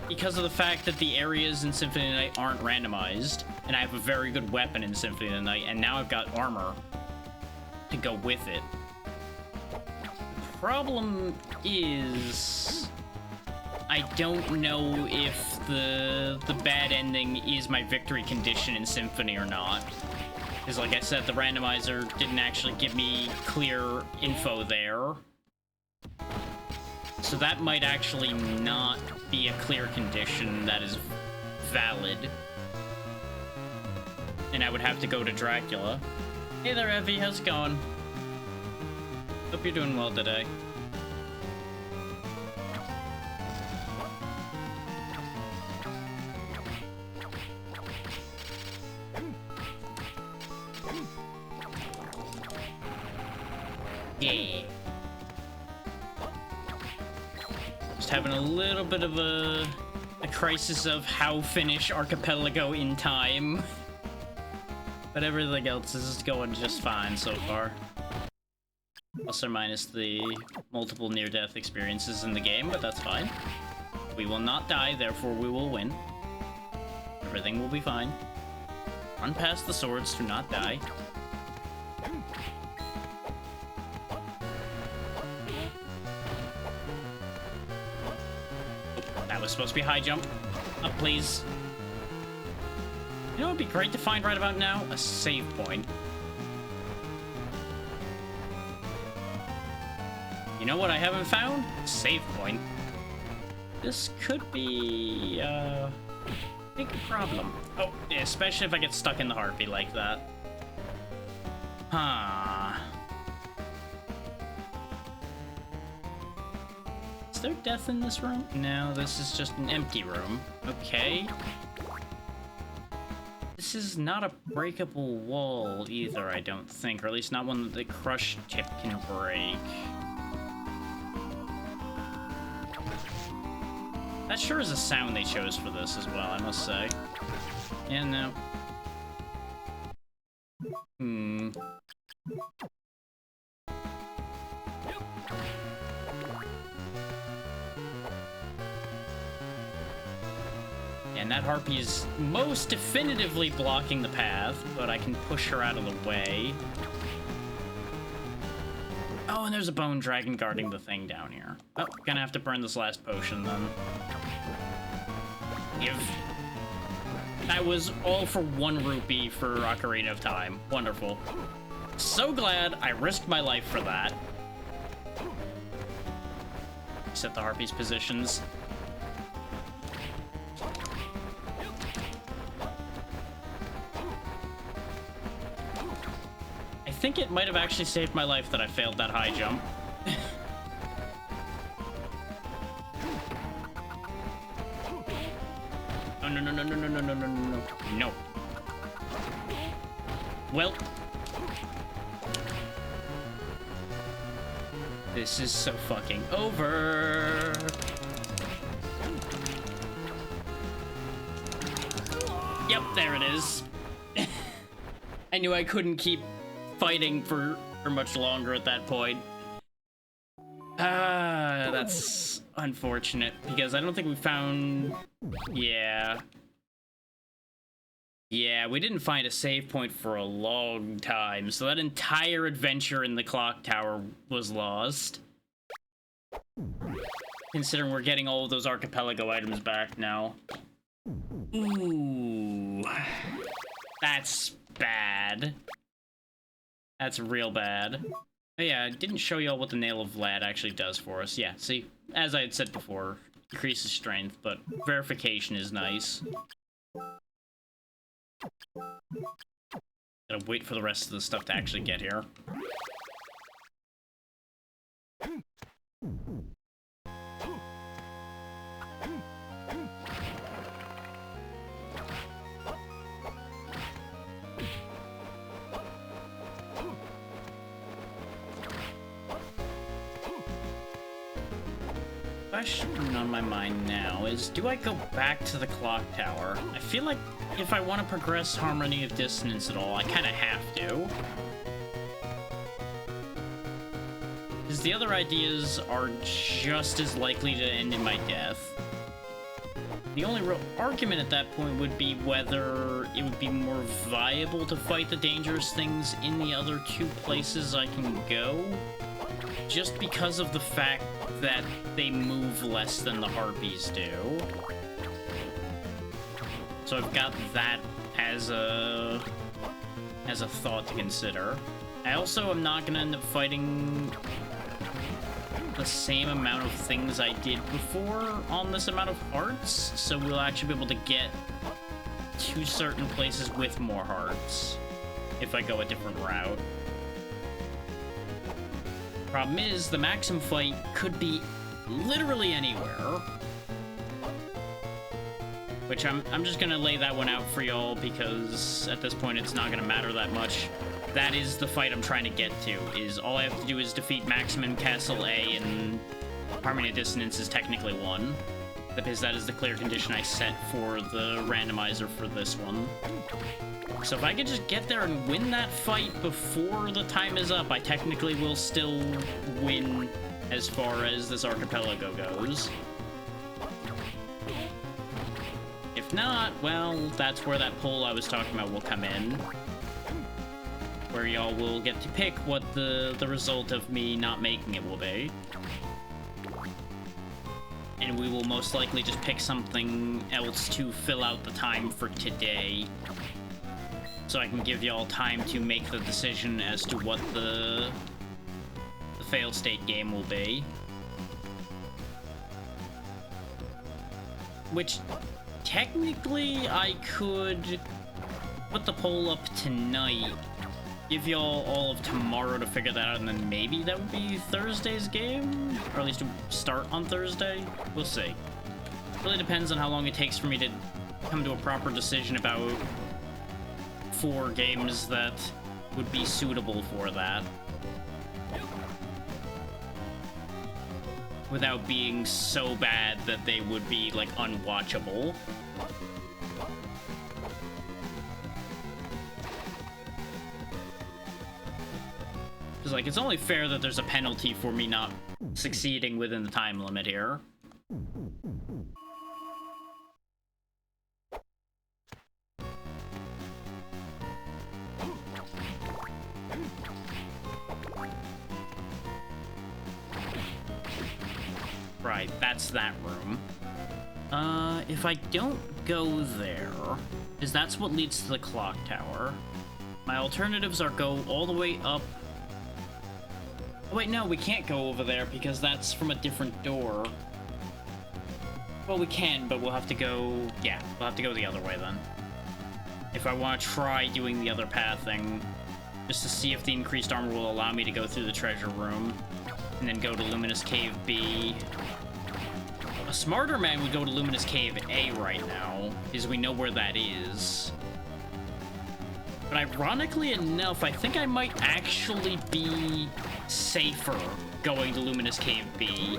Because of the fact that the areas in Symphony of the Night aren't randomized, and I have a very good weapon in Symphony of the Night, and now I've got armor to go with it. The problem is, I don't know if the bad ending is my victory condition in Symphony or not. Because like I said, the randomizer didn't actually give me clear info there. So that might actually not be a clear condition that is valid. And I would have to go to Dracula. Hey there, Evie, how's it going? Hope you're doing well today. Yeah. Just having a little bit of a crisis of how finish Archipelago in time. But everything else is going just fine so far. Plus or minus the multiple near-death experiences in the game, but that's fine. We will not die, therefore we will win. Everything will be fine. Run past the swords, do not die. That was supposed to be a high jump. Up, please. You know what would be great to find right about now? A save point. You know what I haven't found? A save point. This could be a big problem. Oh, especially if I get stuck in the harpy like that. Huh. Is there death in this room? No, this is just an empty room. Okay. This is not a breakable wall either, I don't think. Or at least not one that the crush tip can break. That sure is a sound they chose for this as well, I must say. Yeah, no. And that harpy is most definitively blocking the path, but I can push her out of the way. Oh, and there's a bone dragon guarding the thing down here. Oh, gonna have to burn this last potion then. That was all for 1 rupee for Ocarina of Time. Wonderful. So glad I risked my life for that. Set the harpy's positions. I think it might have actually saved my life that I failed that high jump. Oh, no, no, no, no, no, no, no, no, no, no. Well. This is so fucking over. Yep, there it is. I knew I couldn't keep fighting for much longer at that point. That's unfortunate, because I don't think we found... Yeah, we didn't find a save point for a long time, so that entire adventure in the clock tower was lost. Considering we're getting all of those Archipelago items back now. Ooh. That's bad. That's real bad. Oh yeah, I didn't show you all what the Nail of Vlad actually does for us. Yeah, see, as I had said before, increases strength, but verification is nice. Gotta wait for the rest of the stuff to actually get here. Question on my mind now is, do I go back to the clock tower? I feel like if I want to progress Harmony of Dissonance at all, I kind of have to. Because the other ideas are just as likely to end in my death. The only real argument at that point would be whether it would be more viable to fight the dangerous things in the other 2 places I can go. Just because of the fact that they move less than the harpies do. So I've got that as a thought to consider. I also am not gonna end up fighting the same amount of things I did before on this amount of hearts, so we'll actually be able to get to certain places with more hearts if I go a different route. Problem is, the Maxim fight could be literally anywhere. Which I'm just gonna lay that one out for y'all, because at this point it's not gonna matter that much. That is the fight I'm trying to get to, is all I have to do is defeat Maxim in Castle A, and Harmony of Dissonance is technically won. Because that is the clear condition I set for the randomizer for this one. So if I could just get there and win that fight before the time is up, I technically will still win as far as this Archipelago goes. not, well, that's where that poll I was talking about will come in. Where y'all will get to pick what the result of me not making it will be. And we will most likely just pick something else to fill out the time for today. So I can give y'all time to make the decision as to what the fail state game will be. Which, technically, I could put the poll up tonight, give y'all all of tomorrow to figure that out, and then maybe that would be Thursday's game? Or at least to start on Thursday? We'll see. It really depends on how long it takes for me to come to a proper decision about 4 games that would be suitable for that. Without being so bad that they would be, like, unwatchable. Because, like, it's only fair that there's a penalty for me not succeeding within the time limit here. Right, that's that room. If I don't go there, because that's what leads to the clock tower, my alternatives are go all the way up. Oh, wait, no, we can't go over there because that's from a different door. Well, we can, but we'll have to go... Yeah, we'll have to go the other way then. If I want to try doing the other path thing, just to see if the increased armor will allow me to go through the treasure room, and then go to Luminous Cave B. A smarter man would go to Luminous Cave A right now, because we know where that is. But ironically enough, I think I might actually be safer going to Luminous Cave B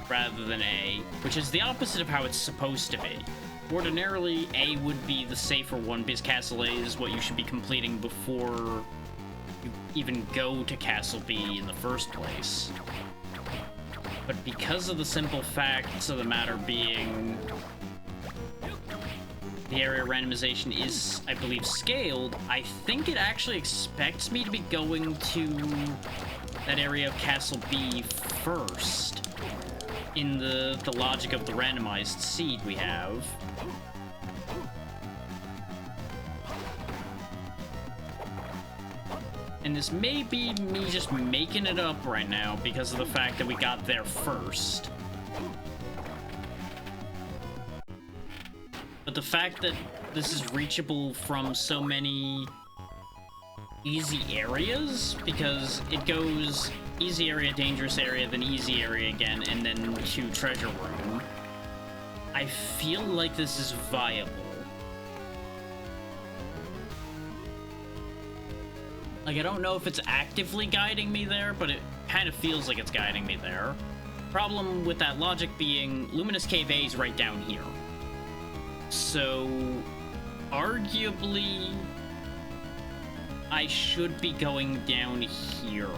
rather than A, which is the opposite of how it's supposed to be. Ordinarily, A would be the safer one, because Castle A is what you should be completing before you even go to Castle B in the first place. But because of the simple facts of the matter being the area randomization is, I believe, scaled, I think it actually expects me to be going to that area of Castle B first in the logic of the randomized seed we have. And this may be me just making it up right now because of the fact that we got there first. But the fact that this is reachable from so many easy areas, because it goes easy area, dangerous area, then easy area again, and then to treasure room, I feel like this is viable. Like, I don't know if it's actively guiding me there, but it kind of feels like it's guiding me there. Problem with that logic being, Luminous Cave A is right down here. So, arguably, I should be going down here.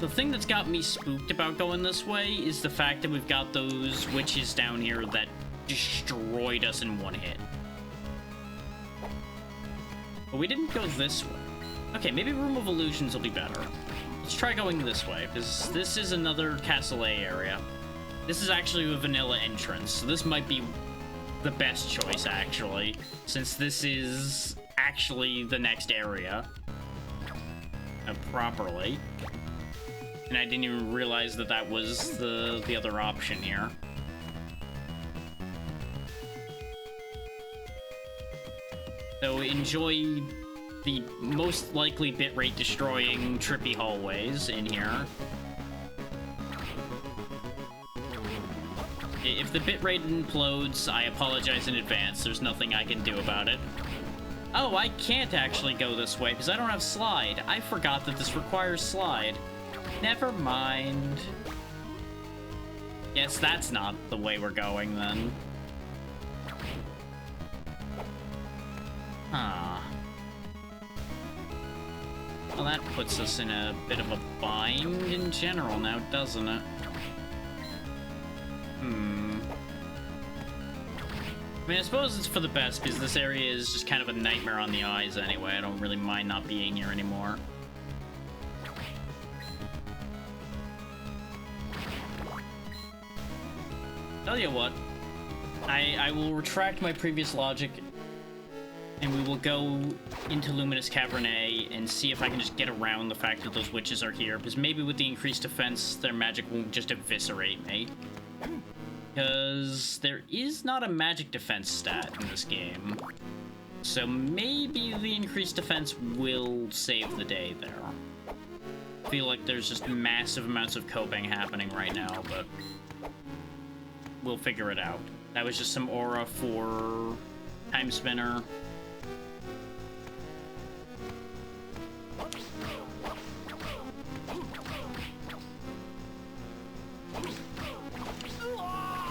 The thing that's got me spooked about going this way is the fact that we've got those witches down here that destroyed us in one hit. But we didn't go this way. Okay, maybe Room of Illusions will be better. Let's try going this way, because this is another Castle A area. This is actually a vanilla entrance, so this might be the best choice, actually, since this is actually the next area. Properly. And I didn't even realize that that was the other option here. So enjoy the most likely bitrate destroying trippy hallways in here. If the bitrate implodes, I apologize in advance. There's nothing I can do about it. Oh, I can't actually go this way because I don't have slide. I forgot that this requires slide. Never mind. Guess that's not the way we're going then. Huh. Well, that puts us in a bit of a bind in general now, doesn't it? mean, I suppose it's for the best, because this area is just kind of a nightmare on the eyes anyway. I don't really mind not being here anymore. Tell you what, I will retract my previous logic, and we will go into Luminous Cavern A and see if I can just get around the fact that those witches are here, because maybe with the increased defense, their magic won't just eviscerate me. Because there is not a magic defense stat in this game. So maybe the increased defense will save the day there. I feel like there's just massive amounts of coping happening right now, but we'll figure it out. That was just some aura for Time Spinner.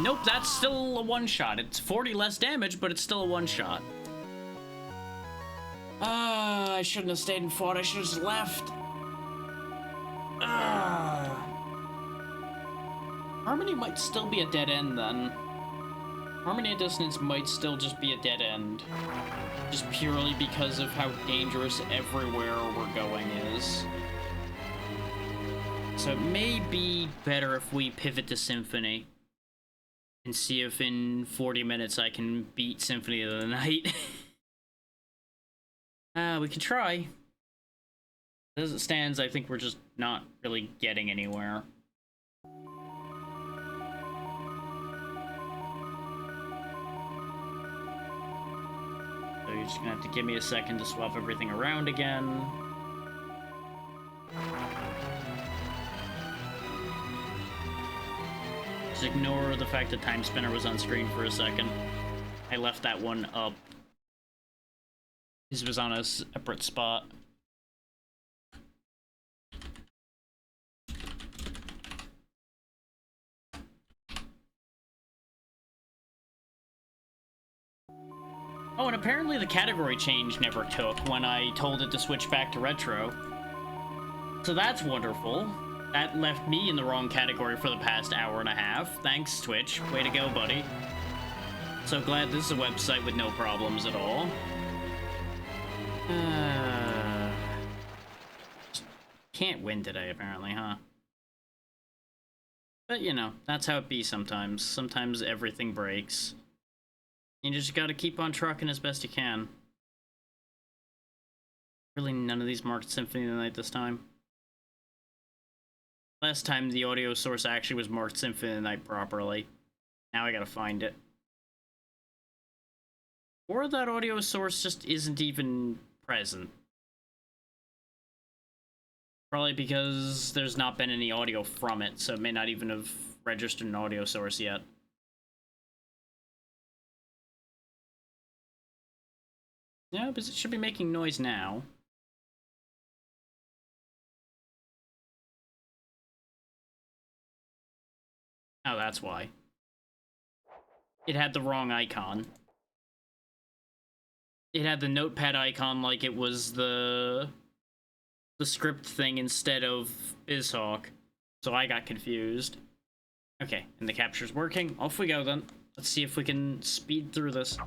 Nope, that's still a one-shot. It's 40 less damage, but it's still a one-shot. I shouldn't have stayed and fought. I should have just left. Harmony might still be a dead end, then. Harmony and Dissonance might still just be a dead end. Just purely because of how dangerous everywhere we're going is. So it may be better if we pivot to Symphony. And see if in 40 minutes I can beat Symphony of the Night. We can try. As it stands, I think we're just not really getting anywhere. So you're just gonna have to give me a second to swap everything around again. Just ignore the fact that Time Spinner was on screen for a second. I left that one up. This was on a separate spot. Oh, and apparently the category change never took when I told it to switch back to retro. So that's wonderful. That left me in the wrong category for the past hour and a half. Thanks, Twitch. Way to go, buddy. So glad this is a website with no problems at all. Can't win today, apparently, huh? But, you know, that's how it be sometimes. Sometimes everything breaks. You just gotta keep on trucking as best you can. Really, none of these marked Symphony of the Night this time. Last time the audio source actually was marked Symphony of the Night properly. Now I gotta find it. Or that audio source just isn't even present. Probably because there's not been any audio from it, so it may not even have registered an audio source yet. Yeah, because it should be making noise now. Oh, that's why. It had the wrong icon. It had the notepad icon like it was the script thing instead of BizHawk. So I got confused. Okay, and the capture's working. Off we go then. Let's see if we can speed through this.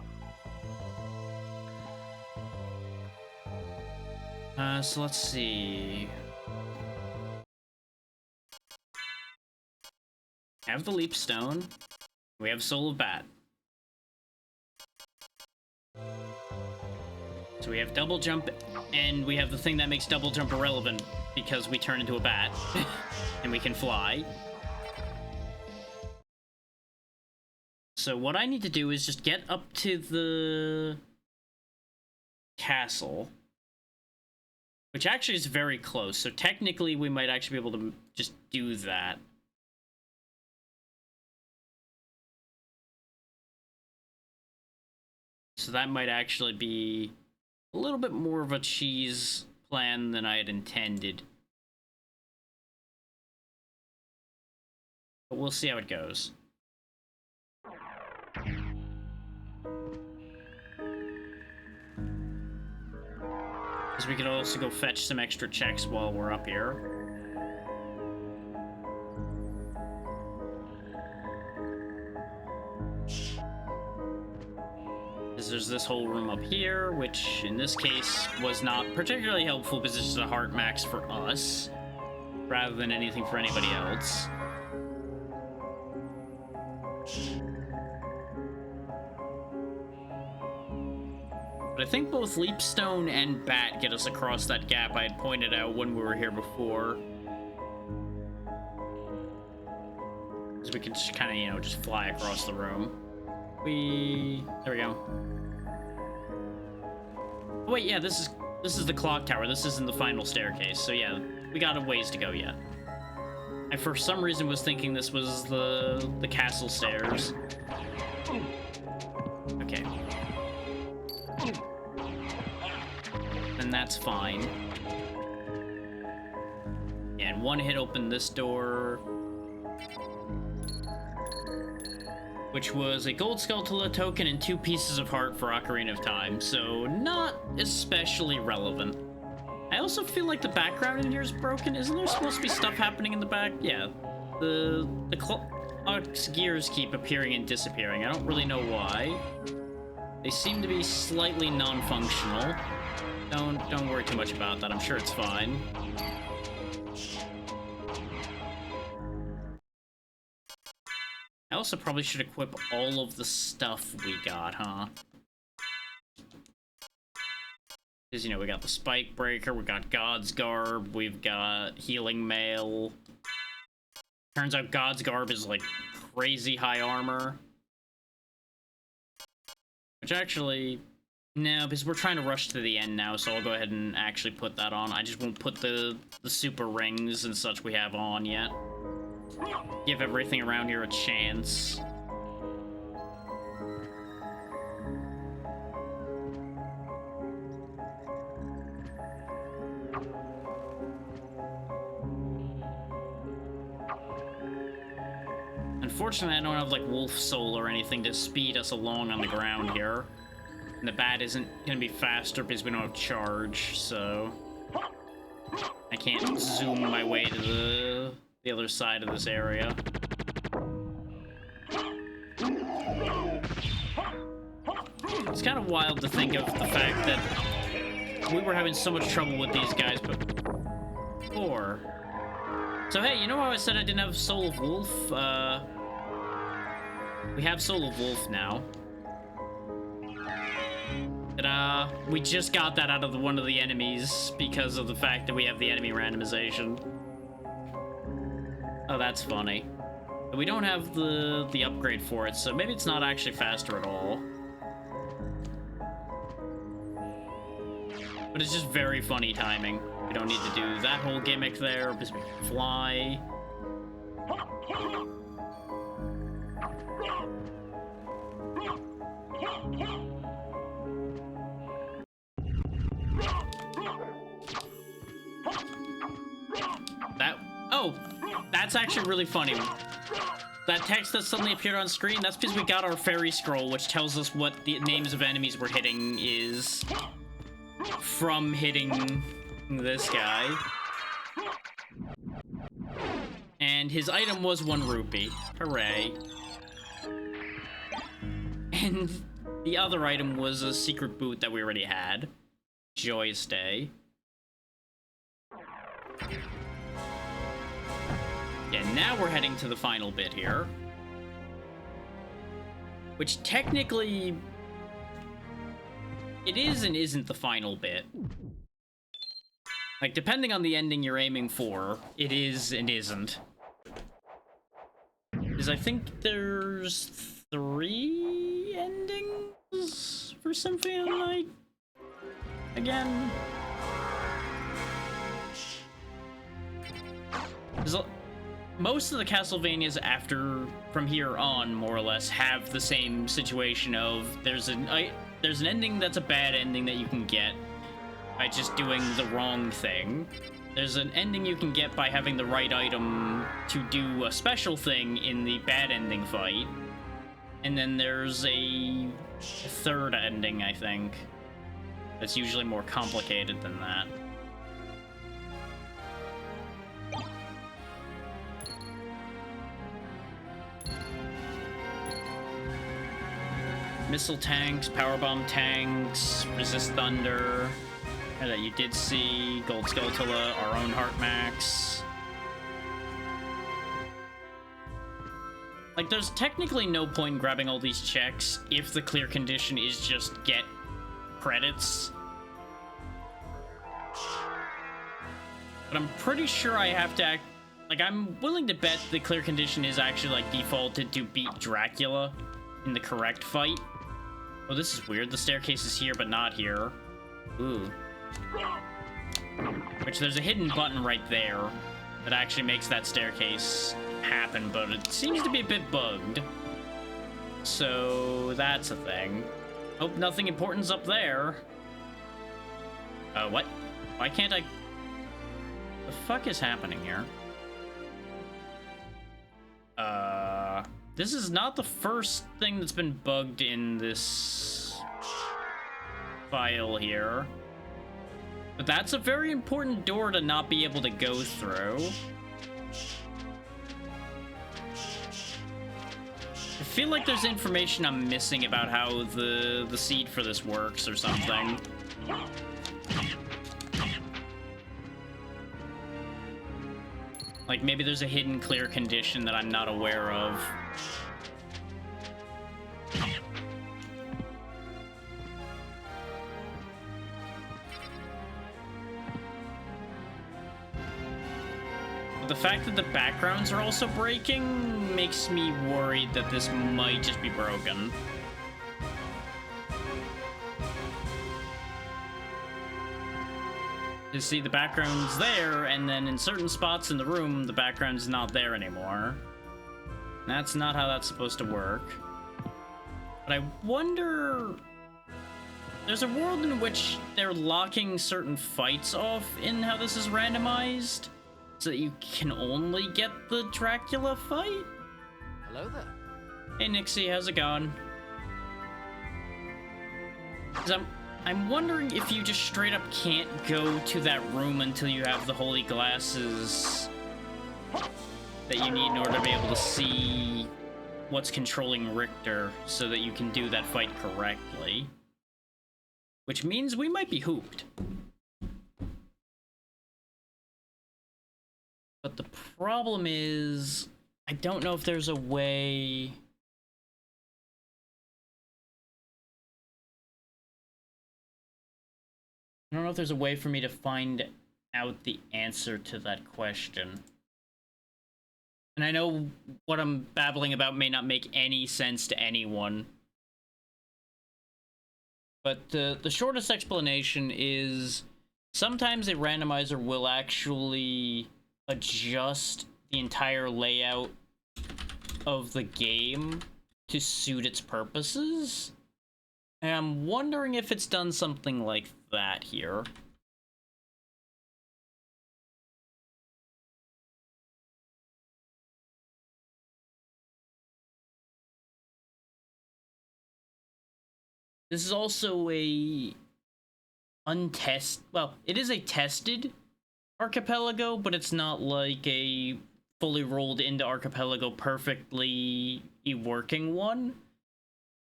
So let's see. Have the Leap Stone. We have Soul of Bat. So we have Double Jump, and we have the thing that makes Double Jump irrelevant, because we turn into a bat, and we can fly. So what I need to do is just get up to the castle, which actually is very close, so technically we might actually be able to just do that. So that might actually be a little bit more of a cheese plan than I had intended. But we'll see how it goes. Because we could also go fetch some extra checks while we're up here. there's this whole room up here, which in this case was not particularly helpful because it's just a heart max for us, rather than anything for anybody else. But I think both Leapstone and Bat get us across that gap I had pointed out when we were here before. So we can just kind of, you know, just fly across the room. There we go. Oh, wait, yeah, this is the clock tower. This isn't the final staircase. So yeah, we got a ways to go yet. I for some reason was thinking this was the castle stairs. Okay. Then that's fine. And one hit opened this door, which was a gold Skulltula token and 2 pieces of heart for Ocarina of Time, so not especially relevant. I also feel like the background in here is broken. Isn't there supposed to be stuff happening in the back? Yeah. The clock's gears keep appearing and disappearing. I don't really know why. They seem to be slightly non-functional. Don't worry too much about that. I'm sure it's fine. I also probably should equip all of the stuff we got, huh? Because, you know, we got the Spike Breaker, we got God's Garb, we've got Healing Mail. Turns out God's Garb is, like, crazy high armor. Which actually... No, because we're trying to rush to the end now, so I'll go ahead and actually put that on. I just won't put the super rings and such we have on yet. Give everything around here a chance. Unfortunately, I don't have, like, Wolf Soul or anything to speed us along on the ground here. And the bat isn't gonna be faster because we don't have charge, so... I can't zoom my way to the other side of this area. It's kind of wild to think of the fact that we were having so much trouble with these guys before. So hey, you know how I said I didn't have Soul of Wolf? We have Soul of Wolf now. Ta-da! We just got that out of one of the enemies because of the fact that we have the enemy randomization. Oh, that's funny. But we don't have the upgrade for it, so maybe it's not actually faster at all. But it's just very funny timing. We don't need to do that whole gimmick there because we can fly. That's actually really funny. That text that suddenly appeared on screen, that's because we got our fairy scroll, which tells us what the names of enemies we're hitting is from hitting this guy. And his item was 1 rupee. Hooray. And the other item was a secret boot that we already had. Joyous day. Yeah, now we're heading to the final bit here. Which technically... it is and isn't the final bit. Like, depending on the ending you're aiming for, it is and isn't. Because I think there's 3 endings for Symphony of the Night? Again? Most of the Castlevanias from here on, more or less, have the same situation of there's an ending that's a bad ending that you can get by just doing the wrong thing. There's an ending you can get by having the right item to do a special thing in the bad ending fight. And then there's a third ending, I think, that's usually more complicated than that. Missile tanks, powerbomb tanks, resist thunder. That you did see. Gold Skeletula, our own Heart Max. Like, there's technically no point in grabbing all these checks if the clear condition is just get credits. But I'm pretty sure I have to act... Like, I'm willing to bet the clear condition is actually, like, defaulted to beat Dracula in the correct fight. Oh, this is weird. The staircase is here, but not here. Ooh. Which, there's a hidden button right there that actually makes that staircase happen, but it seems to be a bit bugged. So, that's a thing. Hope nothing important's up there. What? Why can't I... The fuck is happening here? This is not the first thing that's been bugged in this file here. But that's a very important door to not be able to go through. I feel like there's information I'm missing about how the seed for this works or something. Like, maybe there's a hidden clear condition that I'm not aware of. But the fact that the backgrounds are also breaking makes me worried that this might just be broken. You see, the background's there, and then in certain spots in the room, the background's not there anymore. That's not how that's supposed to work. But I wonder... There's a world in which they're locking certain fights off in how this is randomized, so that you can only get the Dracula fight? Hello there. Hey, Nixie, how's it going? 'Cause I'm wondering if you just straight up can't go to that room until you have the holy glasses that you need in order to be able to see what's controlling Richter so that you can do that fight correctly. Which means we might be hooped. But the problem is, I don't know if there's a way... I don't know if there's a way for me to find out the answer to that question. And I know what I'm babbling about may not make any sense to anyone. But the shortest explanation is sometimes a randomizer will actually adjust the entire layout of the game to suit its purposes. And I'm wondering if it's done something like that here. This is also a well, it is a tested Archipelago, but it's not like a fully rolled into Archipelago perfectly working one.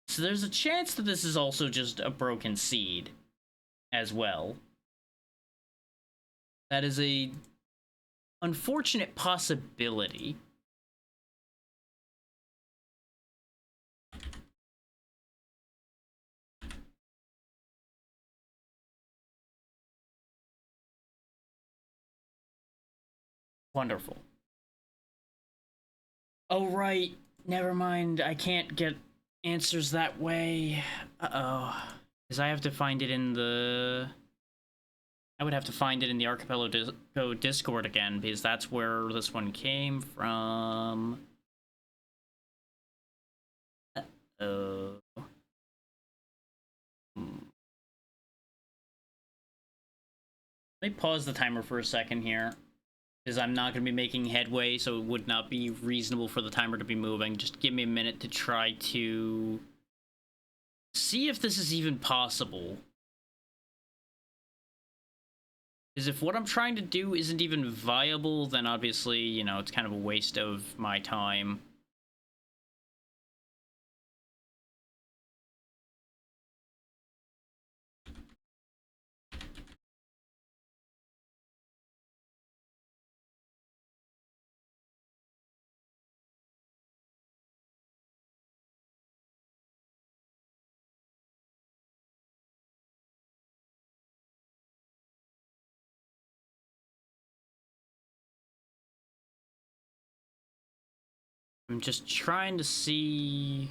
So there's a chance that this is also just a broken seed as well. That is a unfortunate possibility. Wonderful. Oh, right. Never mind. I can't get answers that way. Uh-oh. Because I have to find it in the... I would have to find it in the Archipelago Discord again, because that's where this one came from. Uh-oh. Let me pause the timer for a second here, because I'm not going to be making headway, so it would not be reasonable for the timer to be moving. Just give me a minute to try to see if this is even possible. Because if what I'm trying to do isn't even viable, then obviously, you know, it's kind of a waste of my time. I'm just trying to see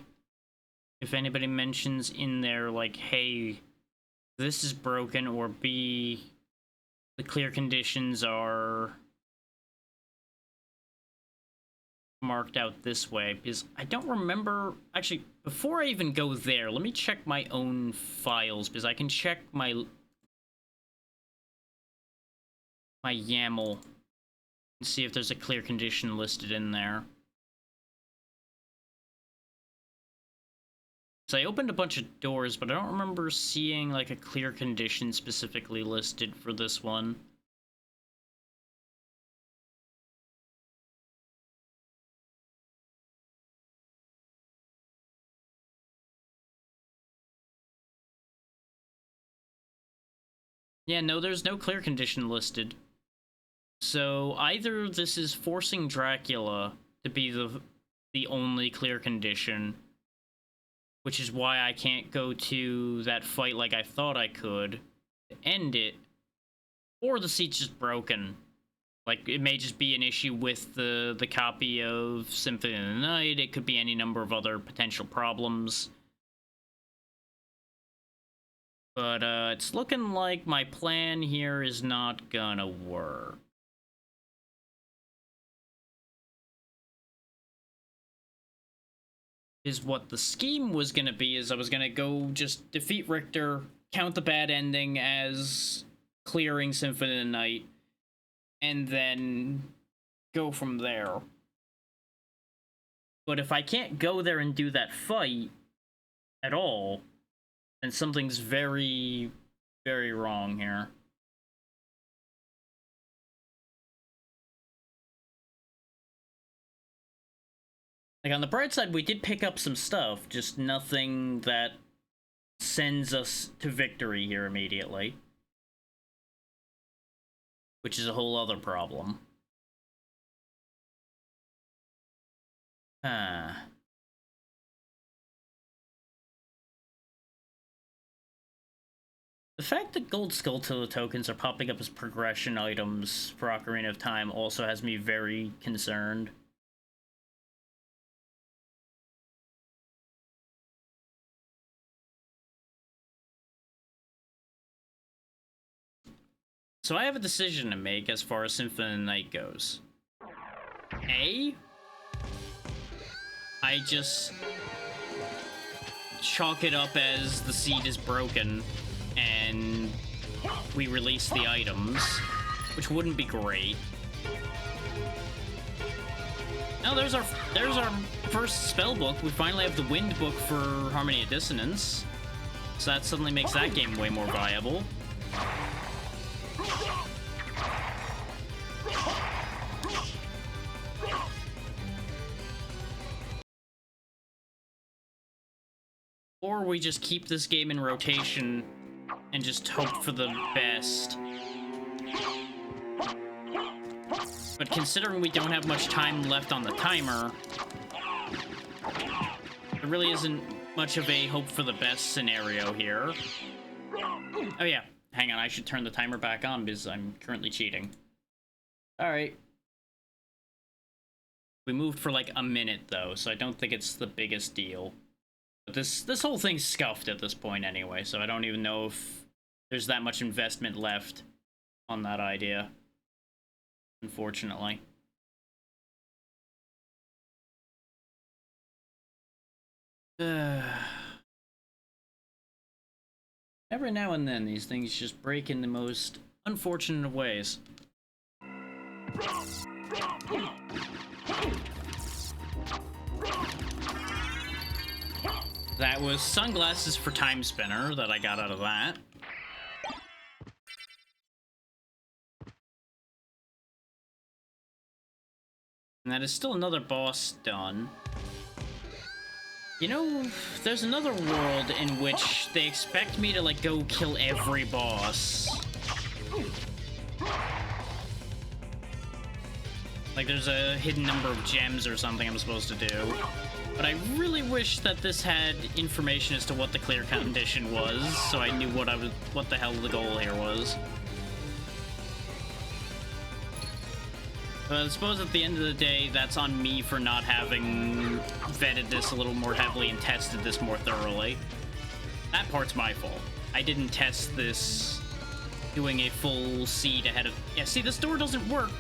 if anybody mentions in there, like, hey, this is broken, or B, the clear conditions are marked out this way, because I don't remember. Actually, before I even go there, let me check my own files, because I can check my YAML and see if there's a clear condition listed in there. So I opened a bunch of doors, but I don't remember seeing like a clear condition specifically listed for this one. Yeah, no, there's no clear condition listed. So either this is forcing Dracula to be the only clear condition, which is why I can't go to that fight like I thought I could to end it, or the seat's just broken. Like, it may just be an issue with the copy of Symphony of the Night. It could be any number of other potential problems. But it's looking like my plan here is not gonna work. Is what the scheme was gonna be, is I was gonna go just defeat Richter, count the bad ending as clearing Symphony of the Night, and then go from there. But if I can't go there and do that fight at all, then something's very, very wrong here. Like, on the bright side, we did pick up some stuff, just nothing that sends us to victory here immediately. Which is a whole other problem. The fact that gold Skulltula tokens are popping up as progression items for Ocarina of Time also has me very concerned. So I have a decision to make as far as Symphony of the Night goes. A, I just chalk it up as the seed is broken and we release the items, which wouldn't be great. Now there's our first spell book. We finally have the Wind book for Harmony of Dissonance, so that suddenly makes that game way more viable. Or we just keep this game in rotation and just hope for the best. But considering we don't have much time left on the timer, there really isn't much of a hope for the best scenario here. Oh yeah, hang on, I should turn the timer back on because I'm currently cheating. Alright. We moved for like a minute though, so I don't think it's the biggest deal. But this whole thing's scuffed at this point anyway, so I don't even know if there's that much investment left on that idea, unfortunately. Every now and then, these things just break in the most unfortunate of ways. That was sunglasses for Time Spinner that I got out of that. And that is still another boss done. You know, there's another world in which they expect me to, like, go kill every boss. Like, there's a hidden number of gems or something I'm supposed to do. But I really wish that this had information as to what the clear condition was, so I knew what the hell the goal here was. But I suppose at the end of the day, that's on me for not having vetted this a little more heavily and tested this more thoroughly. That part's my fault. I didn't test this doing a full seed ahead of... Yeah, see, this door doesn't work.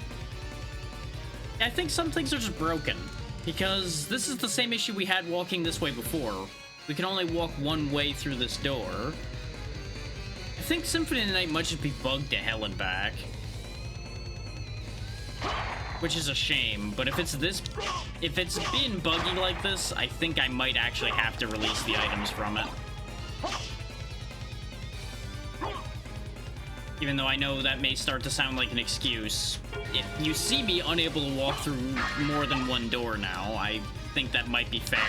I think some things are just broken, because this is the same issue we had walking this way before. We can only walk one way through this door. I think Symphony of the Night might just be bugged to hell and back. Which is a shame, but if it's being buggy like this, I think I might actually have to release the items from it. Even though I know that may start to sound like an excuse. If you see me unable to walk through more than one door now, I think that might be fair.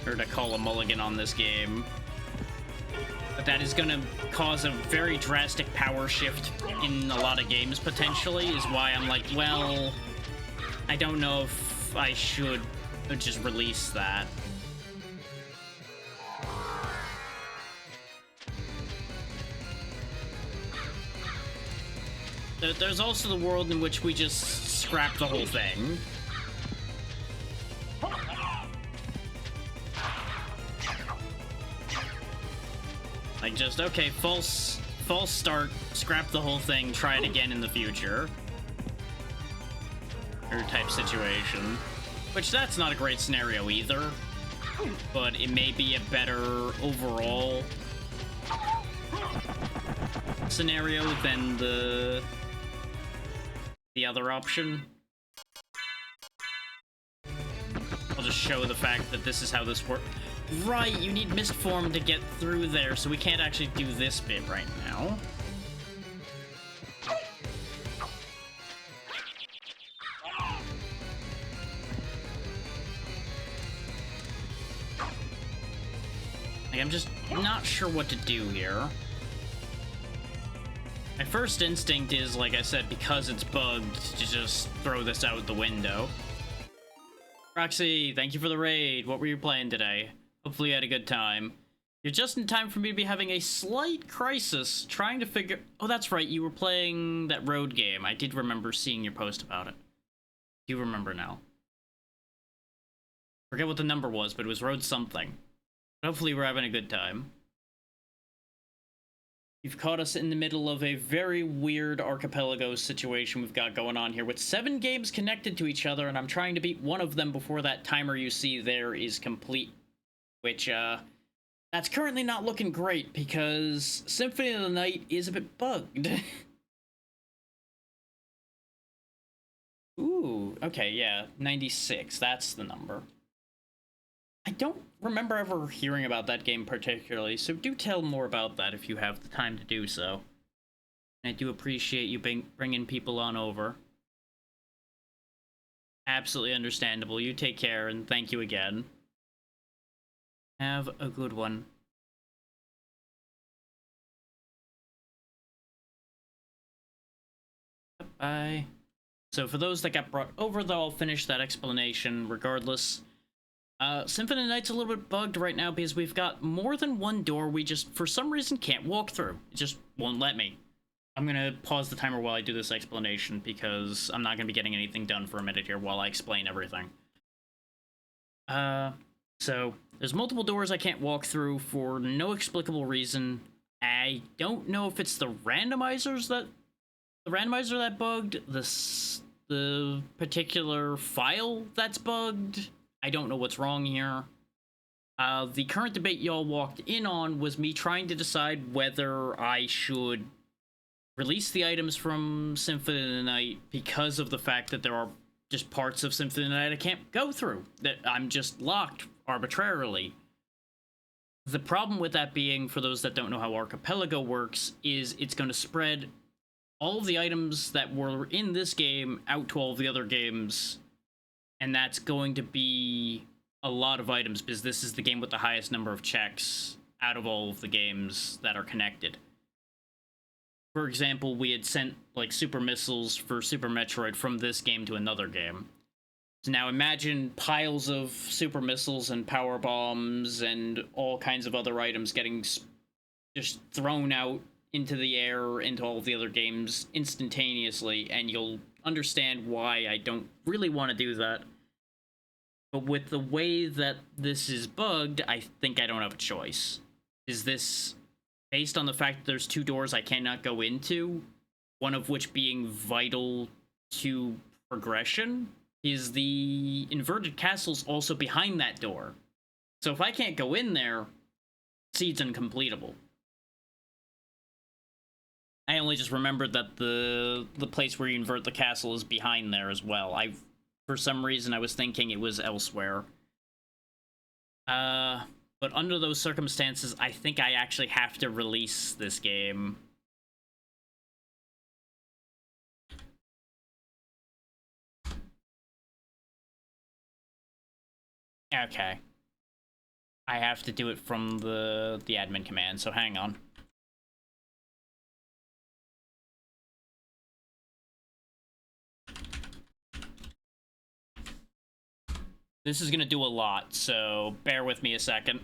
Or to call a mulligan on this game. But that is gonna cause a very drastic power shift in a lot of games, potentially, is why I'm like, well, I don't know if I should just release that. There's also the world in which we just scrap the whole thing. Like, just, okay, false start, scrap the whole thing, try it again in the future. Or type situation. Which, that's not a great scenario either. But it may be a better overall scenario than the other option. I'll just show the fact that this is how this works. Right, you need mist form to get through there, so we can't actually do this bit right now. Like, I'm just not sure what to do here. My first instinct is, like I said, because it's bugged, to just throw this out the window. Roxy, thank you for the raid. What were you playing today? Hopefully you had a good time. You're just in time for me to be having a slight crisis, trying to figure... Oh, that's right, you were playing that road game. I did remember seeing your post about it. Do you remember now? Forget what the number was, but it was road something. But hopefully we're having a good time. You've caught us in the middle of a very weird Archipelago situation we've got going on here, with 7 games connected to each other, and I'm trying to beat one of them before that timer you see there is complete. Which, that's currently not looking great, because Symphony of the Night is a bit bugged. Ooh, okay, yeah, 96, that's the number. I don't remember ever hearing about that game particularly, so do tell more about that if you have the time to do so. I do appreciate you bringing people on over. Absolutely understandable. You take care, and thank you again. Have a good one. Bye. So for those that got brought over, though, I'll finish that explanation regardless. Symphony of the Night's a little bit bugged right now because we've got more than one door we just, for some reason, can't walk through. It just won't let me. I'm gonna pause the timer while I do this explanation because I'm not gonna be getting anything done for a minute here while I explain everything. So there's multiple doors I can't walk through for no explicable reason. I don't know if it's the randomizer that bugged, the particular file that's bugged. I don't know what's wrong here. The current debate y'all walked in on was me trying to decide whether I should release the items from Symphony of the Night because of the fact that there are just parts of Symphony of the Night I can't go through, that I'm just locked arbitrarily. The problem with that being, for those that don't know how Archipelago works, is it's going to spread all of the items that were in this game out to all of the other games, and that's going to be a lot of items because this is the game with the highest number of checks out of all of the games that are connected. For example, we had sent, like, super missiles for Super Metroid from this game to another game. So now imagine piles of super missiles and power bombs and all kinds of other items getting just thrown out into the air into all of the other games instantaneously, and you'll understand why I don't really want to do that. But with the way that this is bugged, I think I don't have a choice. Is this based on the fact that there's two doors I cannot go into, one of which being vital to progression? Is the inverted castles also behind that door? So if I can't go in there, seed's uncompletable. I only just remembered that the place where you invert the castle is behind there as well. For some reason I was thinking it was elsewhere. But under those circumstances, I think I actually have to release this game. Okay. I have to do it from the admin command, so hang on. This is gonna do a lot, so bear with me a second.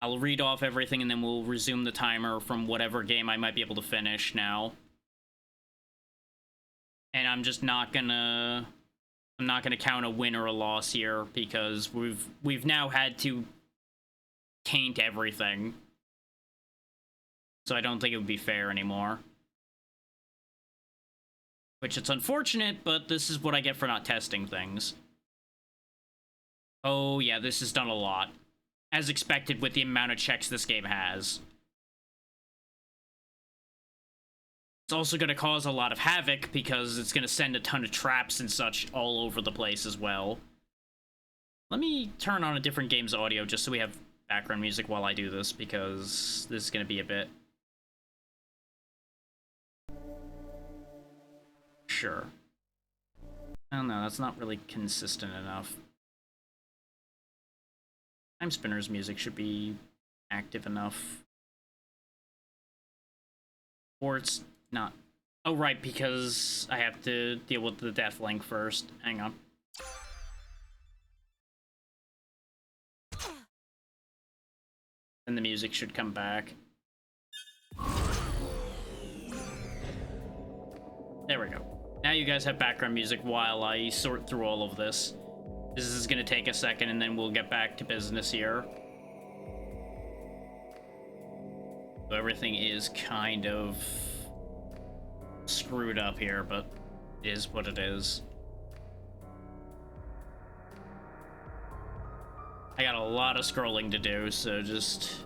I'll read off everything and then we'll resume the timer from whatever game I might be able to finish now. And I'm just not gonna count a win or a loss here because we've now had to taint everything. So I don't think it would be fair anymore. Which it's unfortunate, but this is what I get for not testing things. Oh yeah, this has done a lot. As expected with the amount of checks this game has. It's also going to cause a lot of havoc because it's going to send a ton of traps and such all over the place as well. Let me turn on a different game's audio just so we have background music while I do this, because this is going to be a bit... Sure. I don't know, that's not really consistent enough. Time Spinner's music should be active enough. Or it's not. Oh, right, because I have to deal with the death link first. Hang on. And the music should come back. There we go. Now you guys have background music while I sort through all of this. This is going to take a second, and then we'll get back to business here. So everything is kind of screwed up here, but it is what it is. I got a lot of scrolling to do, so just...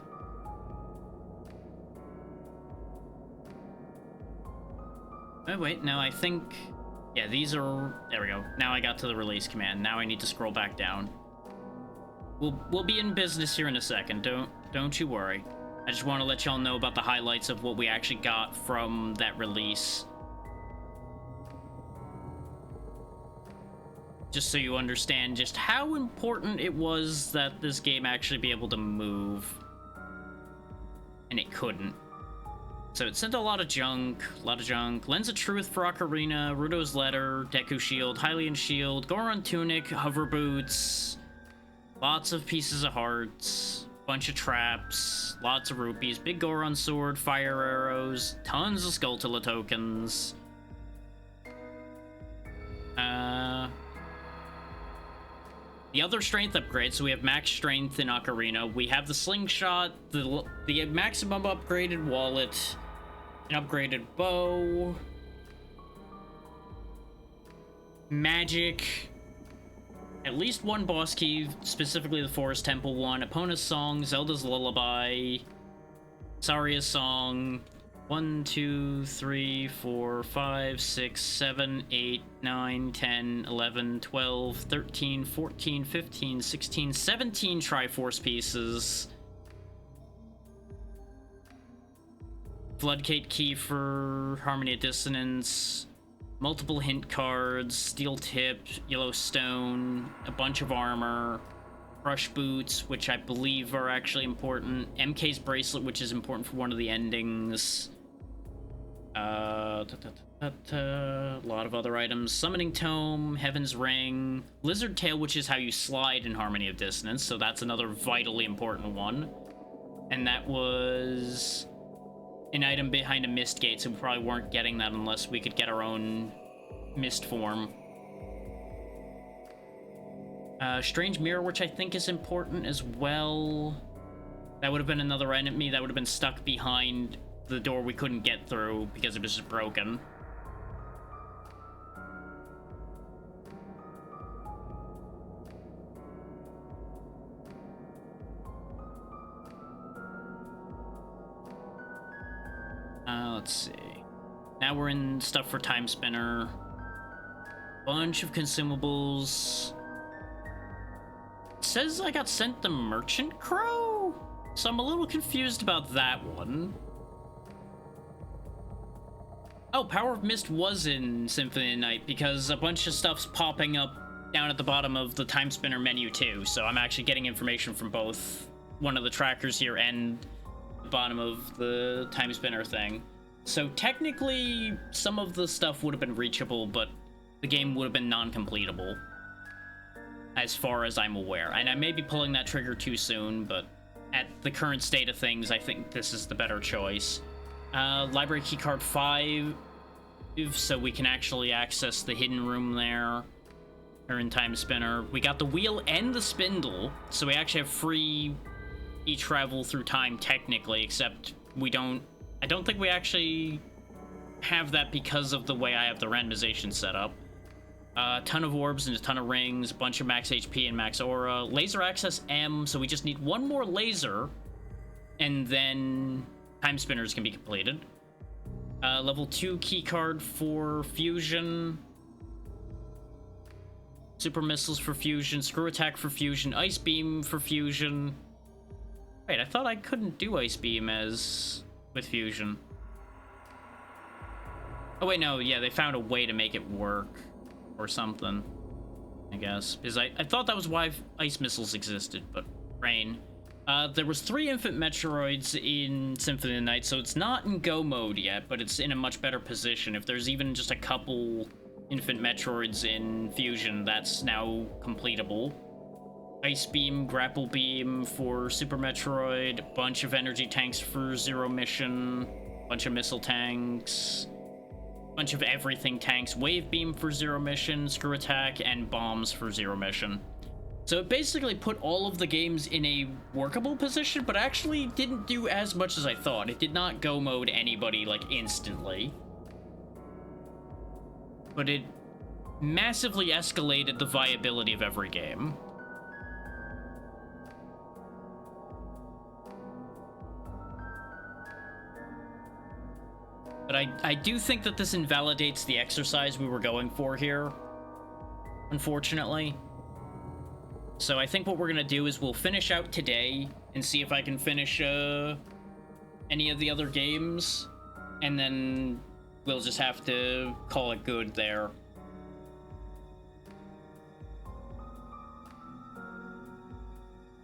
Oh, wait, no, I think... Yeah, these are... There we go. Now I got to the release command. Now I need to scroll back down. We'll be in business here in a second. Don't you worry. I just want to let y'all know about the highlights of what we actually got from that release. Just so you understand just how important it was that this game actually be able to move. And it couldn't. So it sent a lot of junk, Lens of Truth for Ocarina, Ruto's Letter, Deku Shield, Hylian Shield, Goron Tunic, Hover Boots, lots of pieces of hearts, bunch of traps, lots of rupees, Big Goron Sword, Fire Arrows, tons of Skulltula tokens. The other strength upgrades, so we have max strength in Ocarina, we have the slingshot, the maximum upgraded wallet, an upgraded bow, magic, at least one boss key, specifically the Forest Temple one, Epona's Song, Zelda's Lullaby, Saria's Song, 1, 2, 3, 4, 5, 6, 7, 8, 9, 10, 11, 12, 13, 14, 15, 16, 17 Triforce pieces. Floodgate Key for Harmony of Dissonance. Multiple hint cards. Steel Tip, Yellow Stone, a bunch of armor. Crush Boots, which I believe are actually important. MK's Bracelet, which is important for one of the endings. A lot of other items. Summoning Tome, Heaven's Ring, Lizard Tail, which is how you slide in Harmony of Dissonance, so that's another vitally important one. And that was an item behind a mist gate, so we probably weren't getting that unless we could get our own mist form. Strange Mirror, which I think is important as well. That would have been another enemy that would have been stuck behind the door we couldn't get through because it was just broken. Let's see. Now we're in stuff for Time Spinner. Bunch of consumables. It says I got sent the Merchant Crow? So I'm a little confused about that one. Oh, Power of Mist was in Symphony of Night because a bunch of stuff's popping up down at the bottom of the Time Spinner menu too. So I'm actually getting information from both one of the trackers here and the bottom of the Time Spinner thing. So technically, some of the stuff would have been reachable, but the game would have been non-completable, as far as I'm aware. And I may be pulling that trigger too soon, but at the current state of things, I think this is the better choice. Library keycard 5, so we can actually access the hidden room there, or in Time Spinner. We got the wheel and the spindle, so we actually have free e-travel through time technically, except I don't think we actually have that because of the way I have the randomization set up. A ton of orbs and a ton of rings, a bunch of max HP and max aura. Laser access M, so we just need one more laser, and then Time Spinners can be completed. Level 2 keycard for fusion. Super missiles for fusion, screw attack for fusion, ice beam for fusion. Wait, I thought I couldn't do ice beam as with fusion. Oh wait, no, yeah, they found a way to make it work or something, I guess, because I thought that was why ice missiles existed, but rain. There was 3 infant Metroids in Symphony of the Night, so it's not in go mode yet, but it's in a much better position. If there's even just a couple infant Metroids in Fusion, that's now completable. Ice Beam, Grapple Beam for Super Metroid, bunch of energy tanks for Zero Mission, bunch of missile tanks, bunch of everything tanks, Wave Beam for Zero Mission, Screw Attack, and bombs for Zero Mission. So it basically put all of the games in a workable position, but actually didn't do as much as I thought. It did not go mode anybody, like, instantly. But it massively escalated the viability of every game. But I do think that this invalidates the exercise we were going for here, unfortunately. So I think what we're going to do is we'll finish out today and see if I can finish any of the other games, and then we'll just have to call it good there.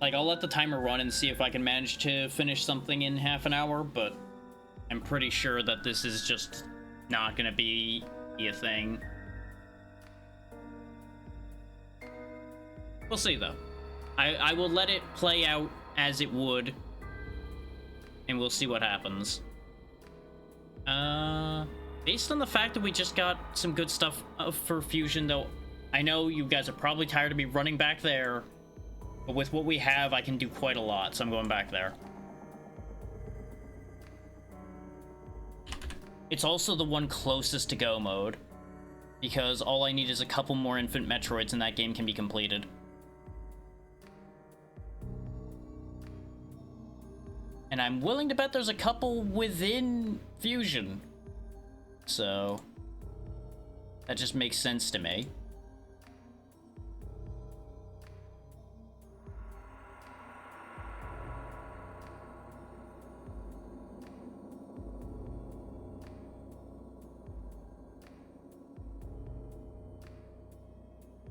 Like, I'll let the timer run and see if I can manage to finish something in half an hour, but I'm pretty sure that this is just not going to be a thing. We'll see, though. I will let it play out as it would, and we'll see what happens. Based on the fact that we just got some good stuff for Fusion, though, I know you guys are probably tired of me running back there, but with what we have, I can do quite a lot, so I'm going back there. It's also the one closest to go mode, because all I need is a couple more infant Metroids and that game can be completed. And I'm willing to bet there's a couple within Fusion. So that just makes sense to me.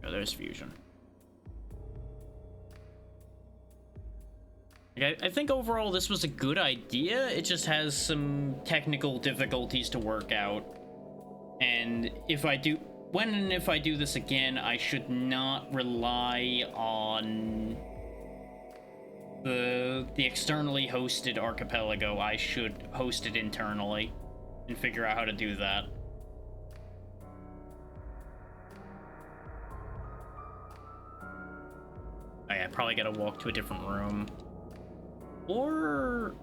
Oh, there's Fusion. I think overall this was a good idea. It just has some technical difficulties to work out. And if I do, when and if I do this again, I should not rely on the externally hosted Archipelago. I should host it internally and figure out how to do that. probably gotta walk to a different room. Or...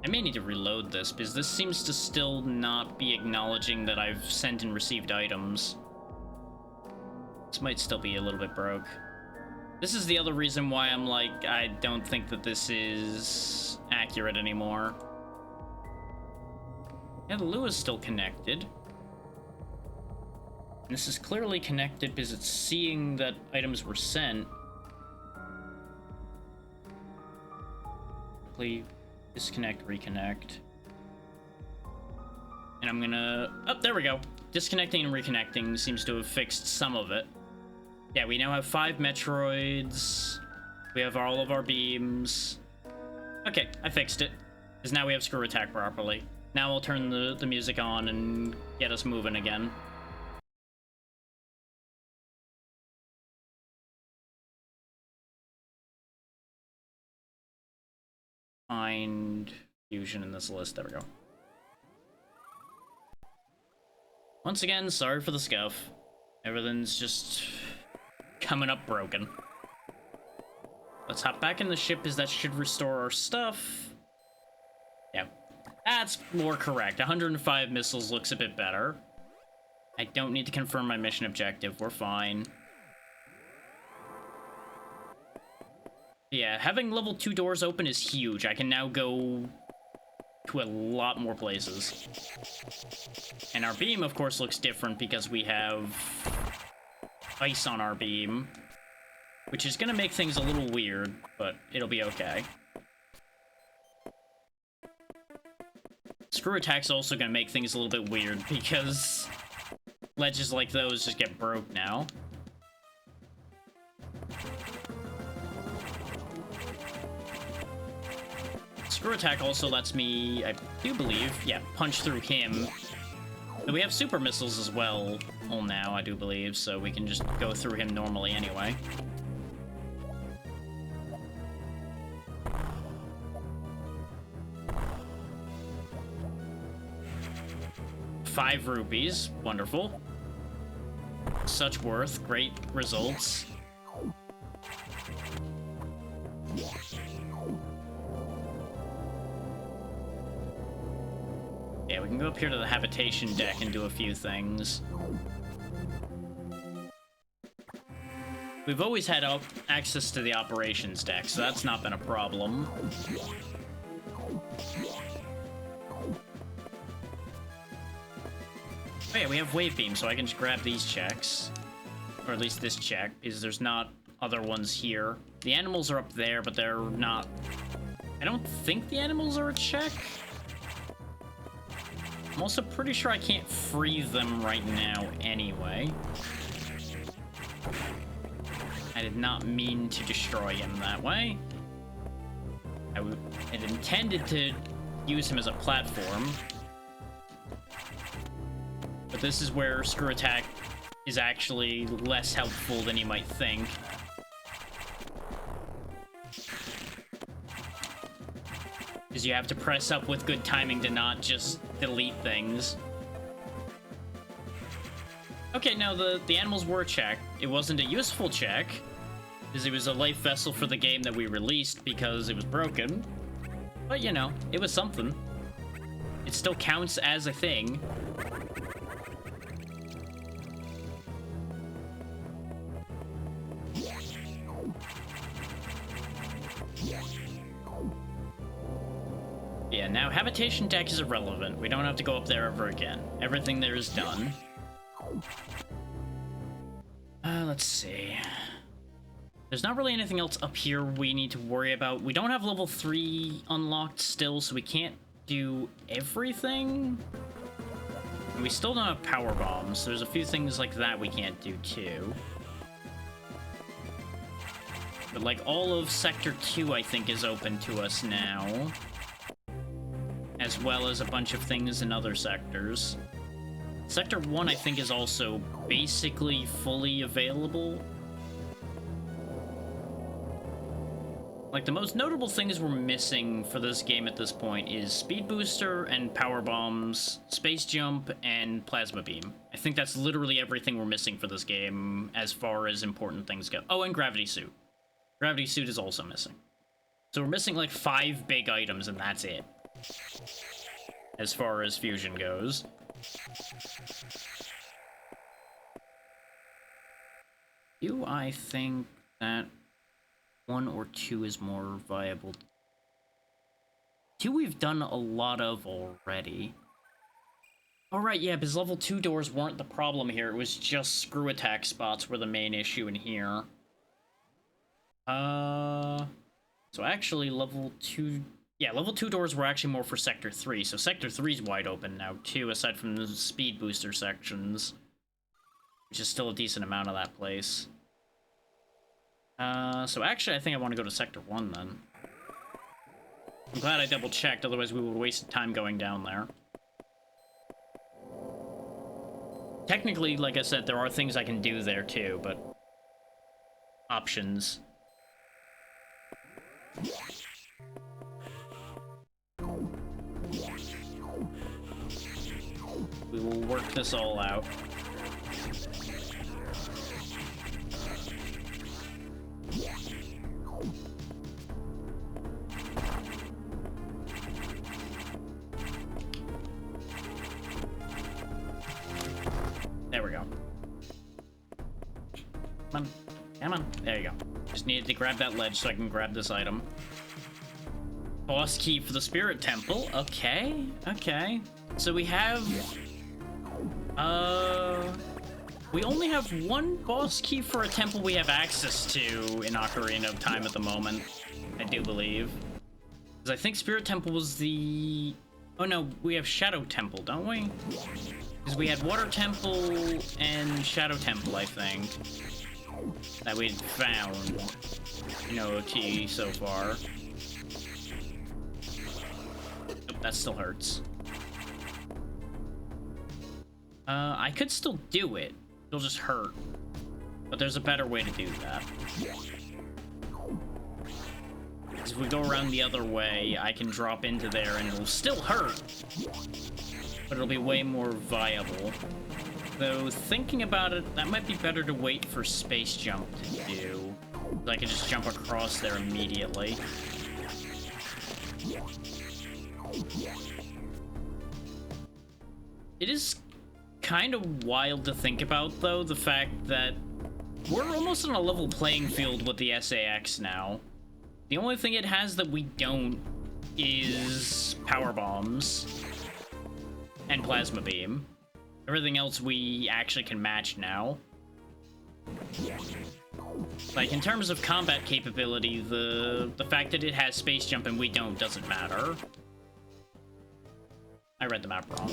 I may need to reload this, because this seems to still not be acknowledging that I've sent and received items. This might still be a little bit broke. This is the other reason why I'm like, I don't think that this is accurate anymore. Yeah, the Lua is still connected. And this is clearly connected because it's seeing that items were sent. Quickly disconnect, reconnect. And I'm gonna... Oh, there we go. Disconnecting and reconnecting seems to have fixed some of it. Yeah, we now have 5 Metroids. We have all of our beams. Okay, I fixed it. Because now we have screw attack properly. Now I'll turn the music on and get us moving again. Find fusion in this list. There we go. Once again, sorry for the scuff. Everything's just coming up broken. Let's hop back in the ship, as that should restore our stuff. Yeah, that's more correct. 105 missiles looks a bit better. I don't need to confirm my mission objective. We're fine. Yeah, having level 2 doors open is huge. I can now go to a lot more places. And our beam, of course, looks different because we have ice on our beam, which is gonna make things a little weird, but it'll be okay. Screw attack's also gonna make things a little bit weird because ledges like those just get broke now. Screw attack also lets me, I do believe, yeah, punch through him. And we have super missiles as well now, I do believe, so we can just go through him normally anyway. $5 rupees, wonderful. Such worth, great results. Yeah, we can go up here to the habitation deck and do a few things. We've always had access to the operations deck, so that's not been a problem. Oh yeah, we have wave beam, so I can just grab these checks. Or at least this check, because there's not other ones here. The animals are up there, but they're not... I don't think the animals are a check. I'm also pretty sure I can't free them right now anyway. I did not mean to destroy him that way. I had intended to use him as a platform. But this is where screw attack is actually less helpful than you might think. Because you have to press up with good timing to not just delete things. Okay, no, the animals were a check. It wasn't a useful check, because it was a life vessel for the game that we released because it was broken. But, you know, it was something. It still counts as a thing. Yeah, now habitation deck is irrelevant. We don't have to go up there ever again. Everything there is done. Let's see. There's not really anything else up here we need to worry about. We don't have level 3 unlocked still, so we can't do everything. And we still don't have power bombs, so there's a few things like that we can't do too. But like all of Sector 2, I think, is open to us now. As well as a bunch of things in other sectors. Sector 1, I think, is also basically fully available. Like, the most notable things we're missing for this game at this point is Speed Booster and Power Bombs, Space Jump, and Plasma Beam. I think that's literally everything we're missing for this game as far as important things go. Oh, and Gravity Suit. Gravity suit is also missing. So we're missing like 5 big items, and that's it. As far as fusion goes. Do I think that 1 or 2 is more viable? 2 we've done a lot of already. Oh right, yeah, because level 2 doors weren't the problem here. It was just screw attack spots were the main issue in here. So actually level 2... Yeah, level 2 doors were actually more for Sector 3, so Sector 3's wide open now, too, aside from the speed booster sections. Which is still a decent amount of that place. So actually I think I want to go to Sector 1, then. I'm glad I double-checked, otherwise we would have wasted time going down there. Technically, like I said, there are things I can do there, too, but... Options. We will work this all out. There we go. Come on. Come on. There you go. Just needed to grab that ledge so I can grab this item. Boss key for the Spirit Temple. Okay. Okay. So we have... We only have 1 boss key for a temple we have access to in Ocarina of Time at the moment. I do believe. Because I think Spirit Temple was the... Oh no, we have Shadow Temple, don't we? Because we had Water Temple and Shadow Temple, I think. That we'd found in OT so far. Nope, that still hurts. I could still do it. It'll just hurt. But there's a better way to do that. If we go around the other way, I can drop into there and it'll still hurt. But it'll be way more viable. Though, thinking about it, that might be better to wait for Space Jump to do. So I can just jump across there immediately. It is kind of wild to think about, though, the fact that we're almost on a level playing field with the SAX now. The only thing it has that we don't is power bombs and plasma beam. Everything else we actually can match now. Like, in terms of combat capability, the fact that it has space jump and we don't doesn't matter. I read the map wrong.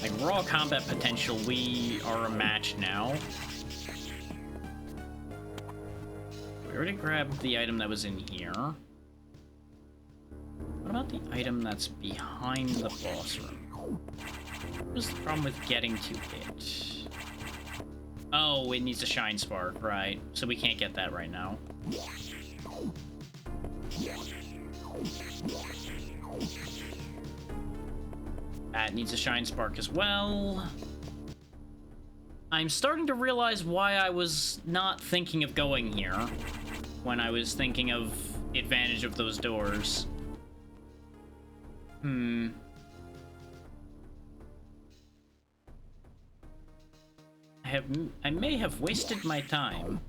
Like, raw combat potential, we are a match now. We already grabbed the item that was in here. What about the item that's behind the boss room? What is the problem with getting to it? Oh, it needs a shine spark, right. So we can't get that right now. That needs a shine spark as well. I'm starting to realize why I was not thinking of going here when I was thinking of the advantage of those doors. I may have wasted my time.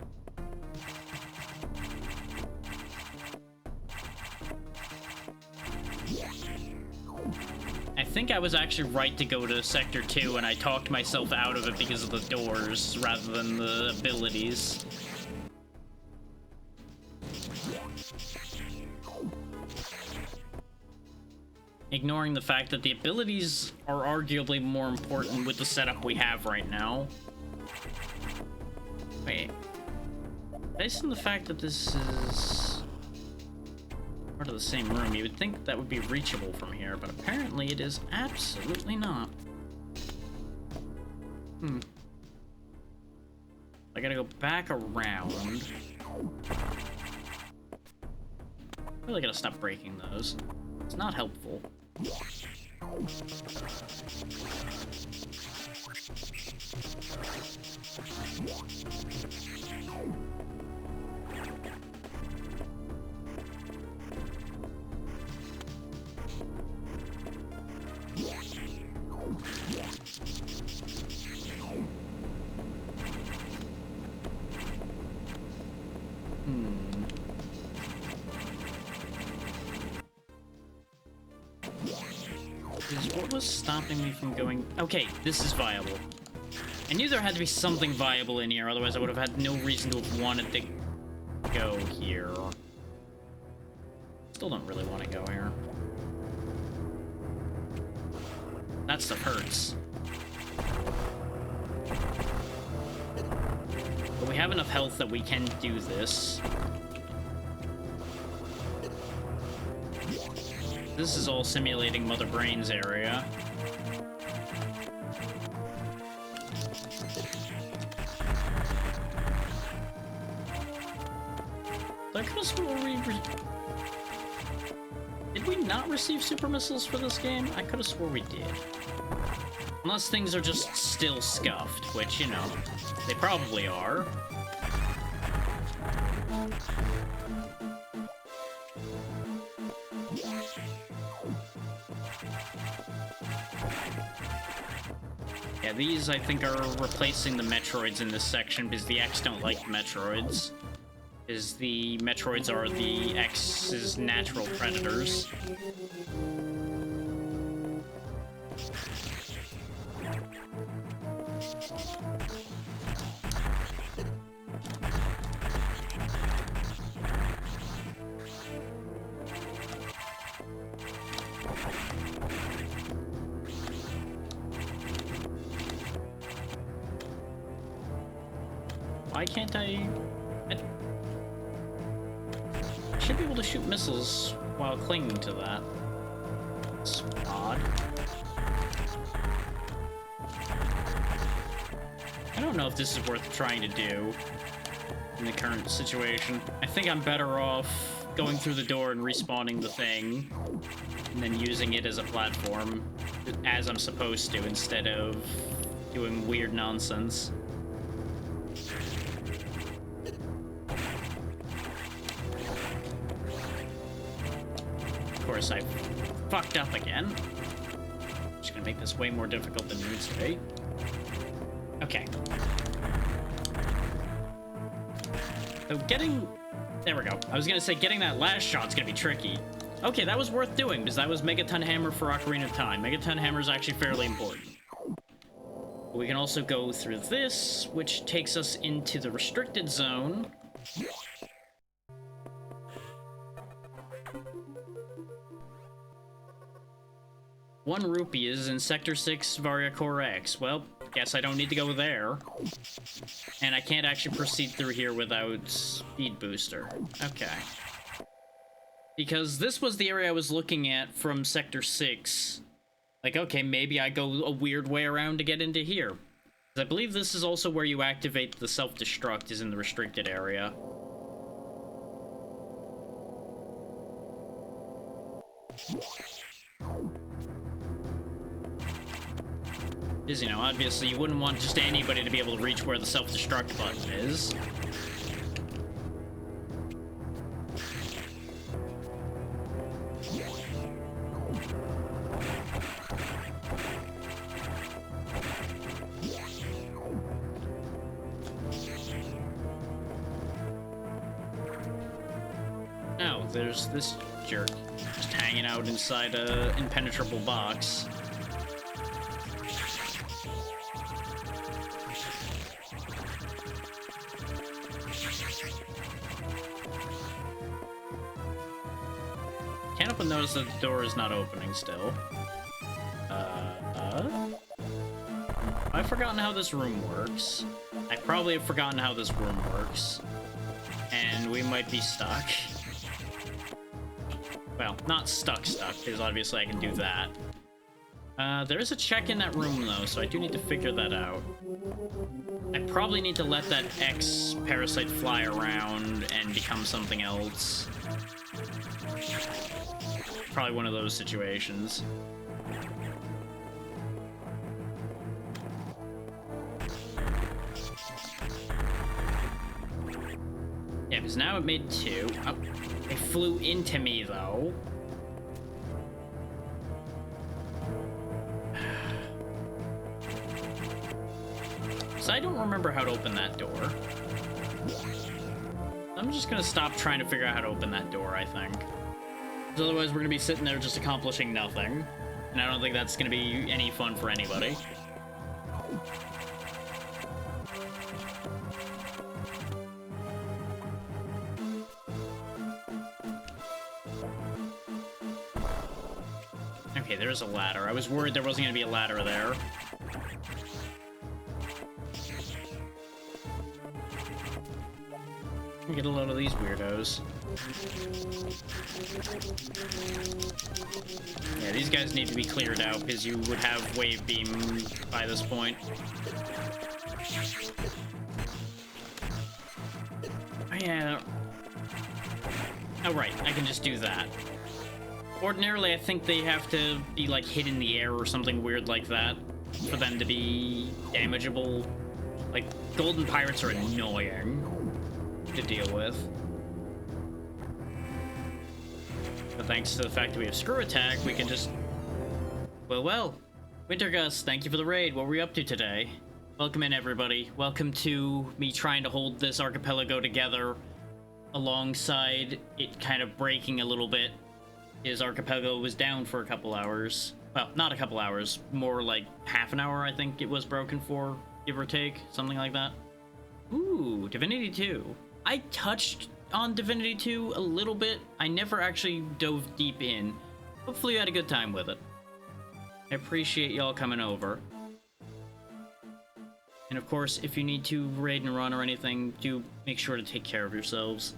I think I was actually right to go to Sector 2, and I talked myself out of it because of the doors rather than the abilities. Ignoring the fact that the abilities are arguably more important with the setup we have right now. Wait. Based on the fact that this is part of the same room, you would think that would be reachable from here, but apparently it is absolutely not. I gotta go back around. Really gotta stop breaking those. It's not helpful. What was stopping me from going... Okay, this is viable. I knew there had to be something viable in here, otherwise I would have had no reason to have wanted to go here. Still don't really want to go here. That stuff hurts. But we have enough health that we can do this. This is all simulating Mother Brain's area. I could have sworn did we not receive super missiles for this game? I could have swore we did. Unless things are just still scuffed, which, you know, they probably are. Yeah, these, I think, are replacing the Metroids in this section, because the X don't like Metroids. Because the Metroids are the X's natural predators. Why can't I should be able to shoot missiles while clinging to that. It's odd. I don't know if this is worth trying to do in the current situation. I think I'm better off going through the door and respawning the thing, and then using it as a platform, as I'm supposed to, instead of doing weird nonsense. Of course, I fucked up again. Just gonna make this way more difficult than it needs to be. Okay. So getting... There we go. I was gonna say getting that last shot's gonna be tricky. Okay, that was worth doing, because that was Megaton Hammer for Ocarina of Time. Megaton Hammer is actually fairly important. We can also go through this, which takes us into the restricted zone. One rupee is in Sector 6, Variacore X. Well, guess I don't need to go there. And I can't actually proceed through here without Speed Booster. Okay. Because this was the area I was looking at from Sector 6. Like, okay, maybe I go a weird way around to get into here. I believe this is also where you activate the self-destruct, is in the restricted area. Because, you know, obviously you wouldn't want just anybody to be able to reach where the self-destruct button is. Oh, there's this jerk just hanging out inside a impenetrable box. Can't help but notice that the door is not opening still. I've forgotten how this room works. I probably have forgotten how this room works. And we might be stuck. Well, not stuck, because obviously I can do that. There is a check in that room, though, so I do need to figure that out. I probably need to let that X parasite fly around and become something else. Probably one of those situations. Because now it made 2. Oh, it flew into me, though. So I don't remember how to open that door. I'm just gonna stop trying to figure out how to open that door, I think. Because otherwise we're gonna be sitting there just accomplishing nothing. And I don't think that's gonna be any fun for anybody. Okay, there's a ladder. I was worried there wasn't gonna be a ladder there. Get a load of these weirdos. Yeah, these guys need to be cleared out because you would have wave beam by this point. Oh, yeah. Oh, right. I can just do that. Ordinarily, I think they have to be, like, hit in the air or something weird like that for them to be damageable. Like, golden pirates are annoying to deal with. But thanks to the fact that we have screw attack, we can just... Well. Wintergust, thank you for the raid. What were we up to today? Welcome in, everybody. Welcome to me trying to hold this archipelago together alongside it kind of breaking a little bit. His archipelago was down for a couple hours. Well, not a couple hours. More like half an hour, I think it was broken for, give or take. Something like that. Ooh, Divinity 2. I touched on Divinity 2 a little bit. I never actually dove deep in. Hopefully you had a good time with it. I appreciate y'all coming over. And of course, if you need to raid and run or anything, do make sure to take care of yourselves.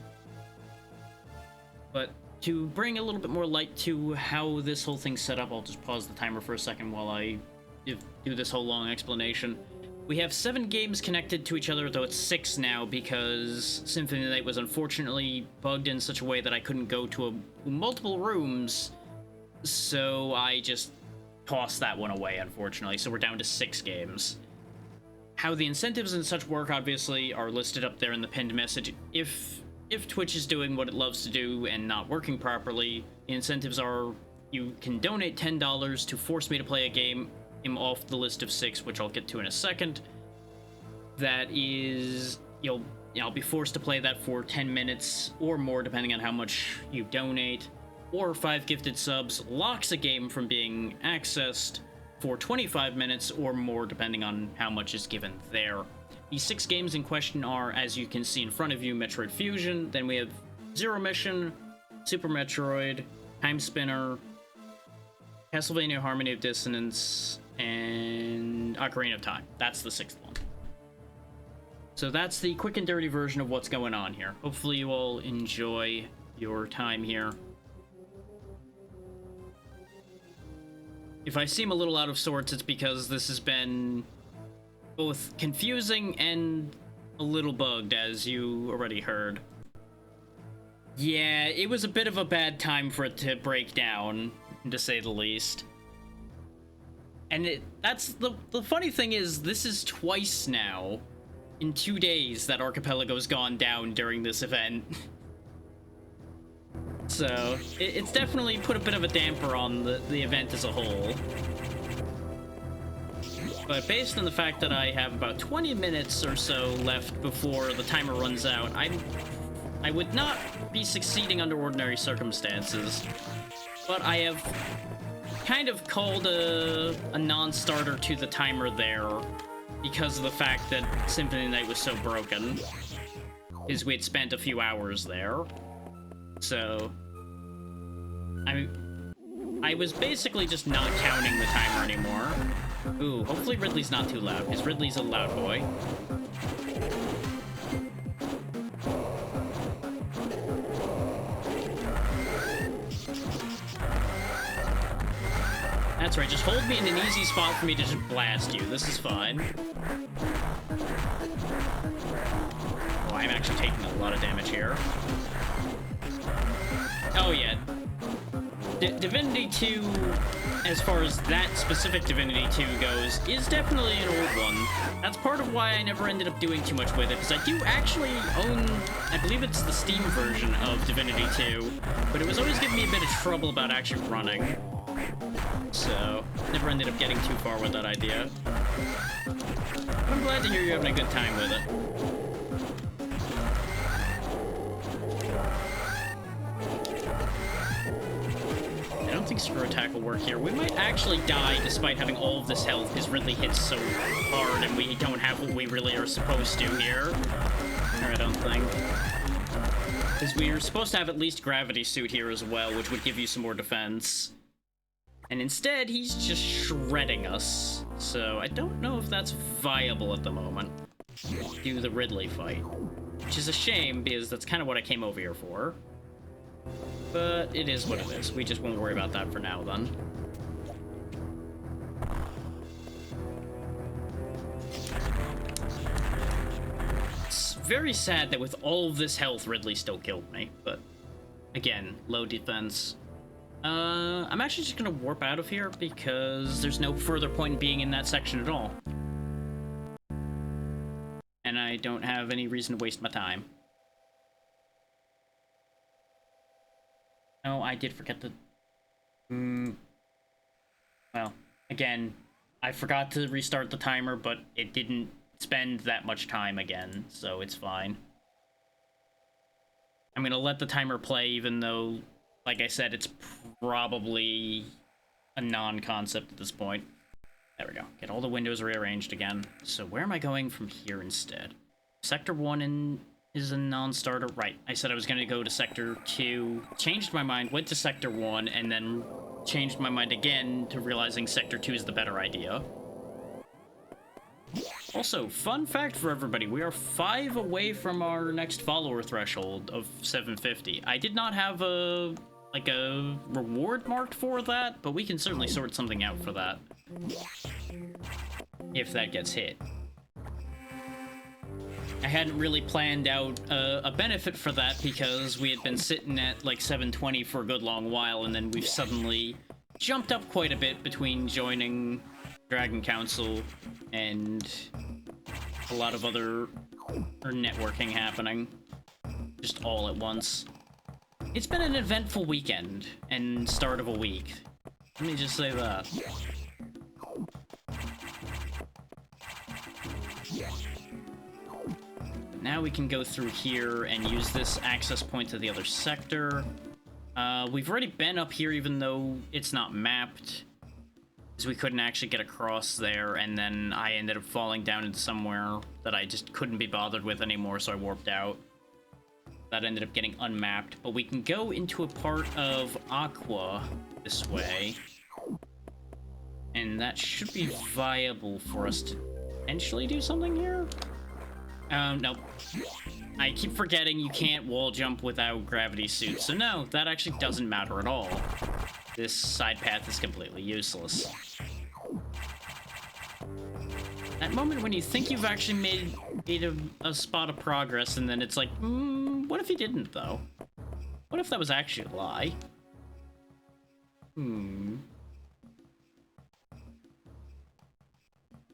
But to bring a little bit more light to how this whole thing's set up, I'll just pause the timer for a second while I do this whole long explanation. We have 7 games connected to each other, though it's 6 now because Symphony of the Night was unfortunately bugged in such a way that I couldn't go to multiple rooms, so I just tossed that one away, unfortunately, so we're down to 6 games. How the incentives and such work, obviously, are listed up there in the pinned message. If Twitch is doing what it loves to do and not working properly, the incentives are you can donate $10 to force me to play a game off the list of 6, which I'll get to in a second. That is, I'll be forced to play that for 10 minutes or more, depending on how much you donate. Or 5 gifted subs locks a game from being accessed for 25 minutes or more, depending on how much is given there. The 6 games in question are, as you can see in front of you, Metroid Fusion, then we have Zero Mission, Super Metroid, Time Spinner, Castlevania Harmony of Dissonance, and Ocarina of Time. That's the 6th one. So that's the quick and dirty version of what's going on here. Hopefully you all enjoy your time here. If I seem a little out of sorts, it's because this has been both confusing and a little bugged, as you already heard. Yeah, it was a bit of a bad time for it to break down, to say the least. And that's the funny thing is, this is twice now in 2 days that Archipelago's gone down during this event. So it's definitely put a bit of a damper on the event as a whole. But based on the fact that I have about 20 minutes or so left before the timer runs out, I would not be succeeding under ordinary circumstances. But I have kind of called a non-starter to the timer there because of the fact that Symphony of the Night was so broken, is we had spent a few hours there. So I was basically just not counting the timer anymore. Ooh, hopefully Ridley's not too loud, because Ridley's a loud boy. That's right, just hold me in an easy spot for me to just blast you. This is fine. Oh, I'm actually taking a lot of damage here. Oh, yeah. Divinity 2, as far as that specific Divinity 2 goes, is definitely an old one. That's part of why I never ended up doing too much with it, because I do actually own, I believe it's the Steam version of Divinity 2, but it was always giving me a bit of trouble about actually running. So, never ended up getting too far with that idea. I'm glad to hear you're having a good time with it. I don't think Screw Attack will work here. We might actually die despite having all of this health, because Ridley hits so hard and we don't have what we really are supposed to here. Or I don't think. Because we are supposed to have at least Gravity Suit here as well, which would give you some more defense. And instead, he's just shredding us. So I don't know if that's viable at the moment. Do the Ridley fight. Which is a shame, because that's kind of what I came over here for. But it is what it is. We just won't worry about that for now, then. It's very sad that with all of this health, Ridley still killed me. But, again, low defense. I'm actually just gonna warp out of here because there's no further point in being in that section at all. And I don't have any reason to waste my time. No, I did forget to... Well, again, I forgot to restart the timer, but it didn't spend that much time again, so it's fine. I'm gonna let the timer play even though... Like I said, it's probably a non-concept at this point. There we go. Get all the windows rearranged again. So where am I going from here instead? Sector 1 is a non-starter. Right. I said I was going to go to Sector 2. Changed my mind, went to Sector 1, and then changed my mind again to realizing Sector 2 is the better idea. Also, fun fact for everybody, we are 5 away from our next follower threshold of 750. I did not have a reward marked for that, but we can certainly sort something out for that. If that gets hit. I hadn't really planned out a benefit for that because we had been sitting at like 720 for a good long while, and then we've suddenly jumped up quite a bit between joining Dragon Council and a lot of other networking happening just all at once. It's been an eventful weekend and start of a week. Let me just say that. Now we can go through here and use this access point to the other sector. We've already been up here even though it's not mapped, because we couldn't actually get across there, and then I ended up falling down into somewhere that I just couldn't be bothered with anymore, so I warped out. That ended up getting unmapped, but we can go into a part of Aqua this way, and that should be viable for us to potentially do something here. Nope. I keep forgetting you can't wall jump without gravity suit, so no, that actually doesn't matter at all. This side path is completely useless. That moment when you think you've actually made a spot of progress, and then it's like, what if you didn't, though? What if that was actually a lie?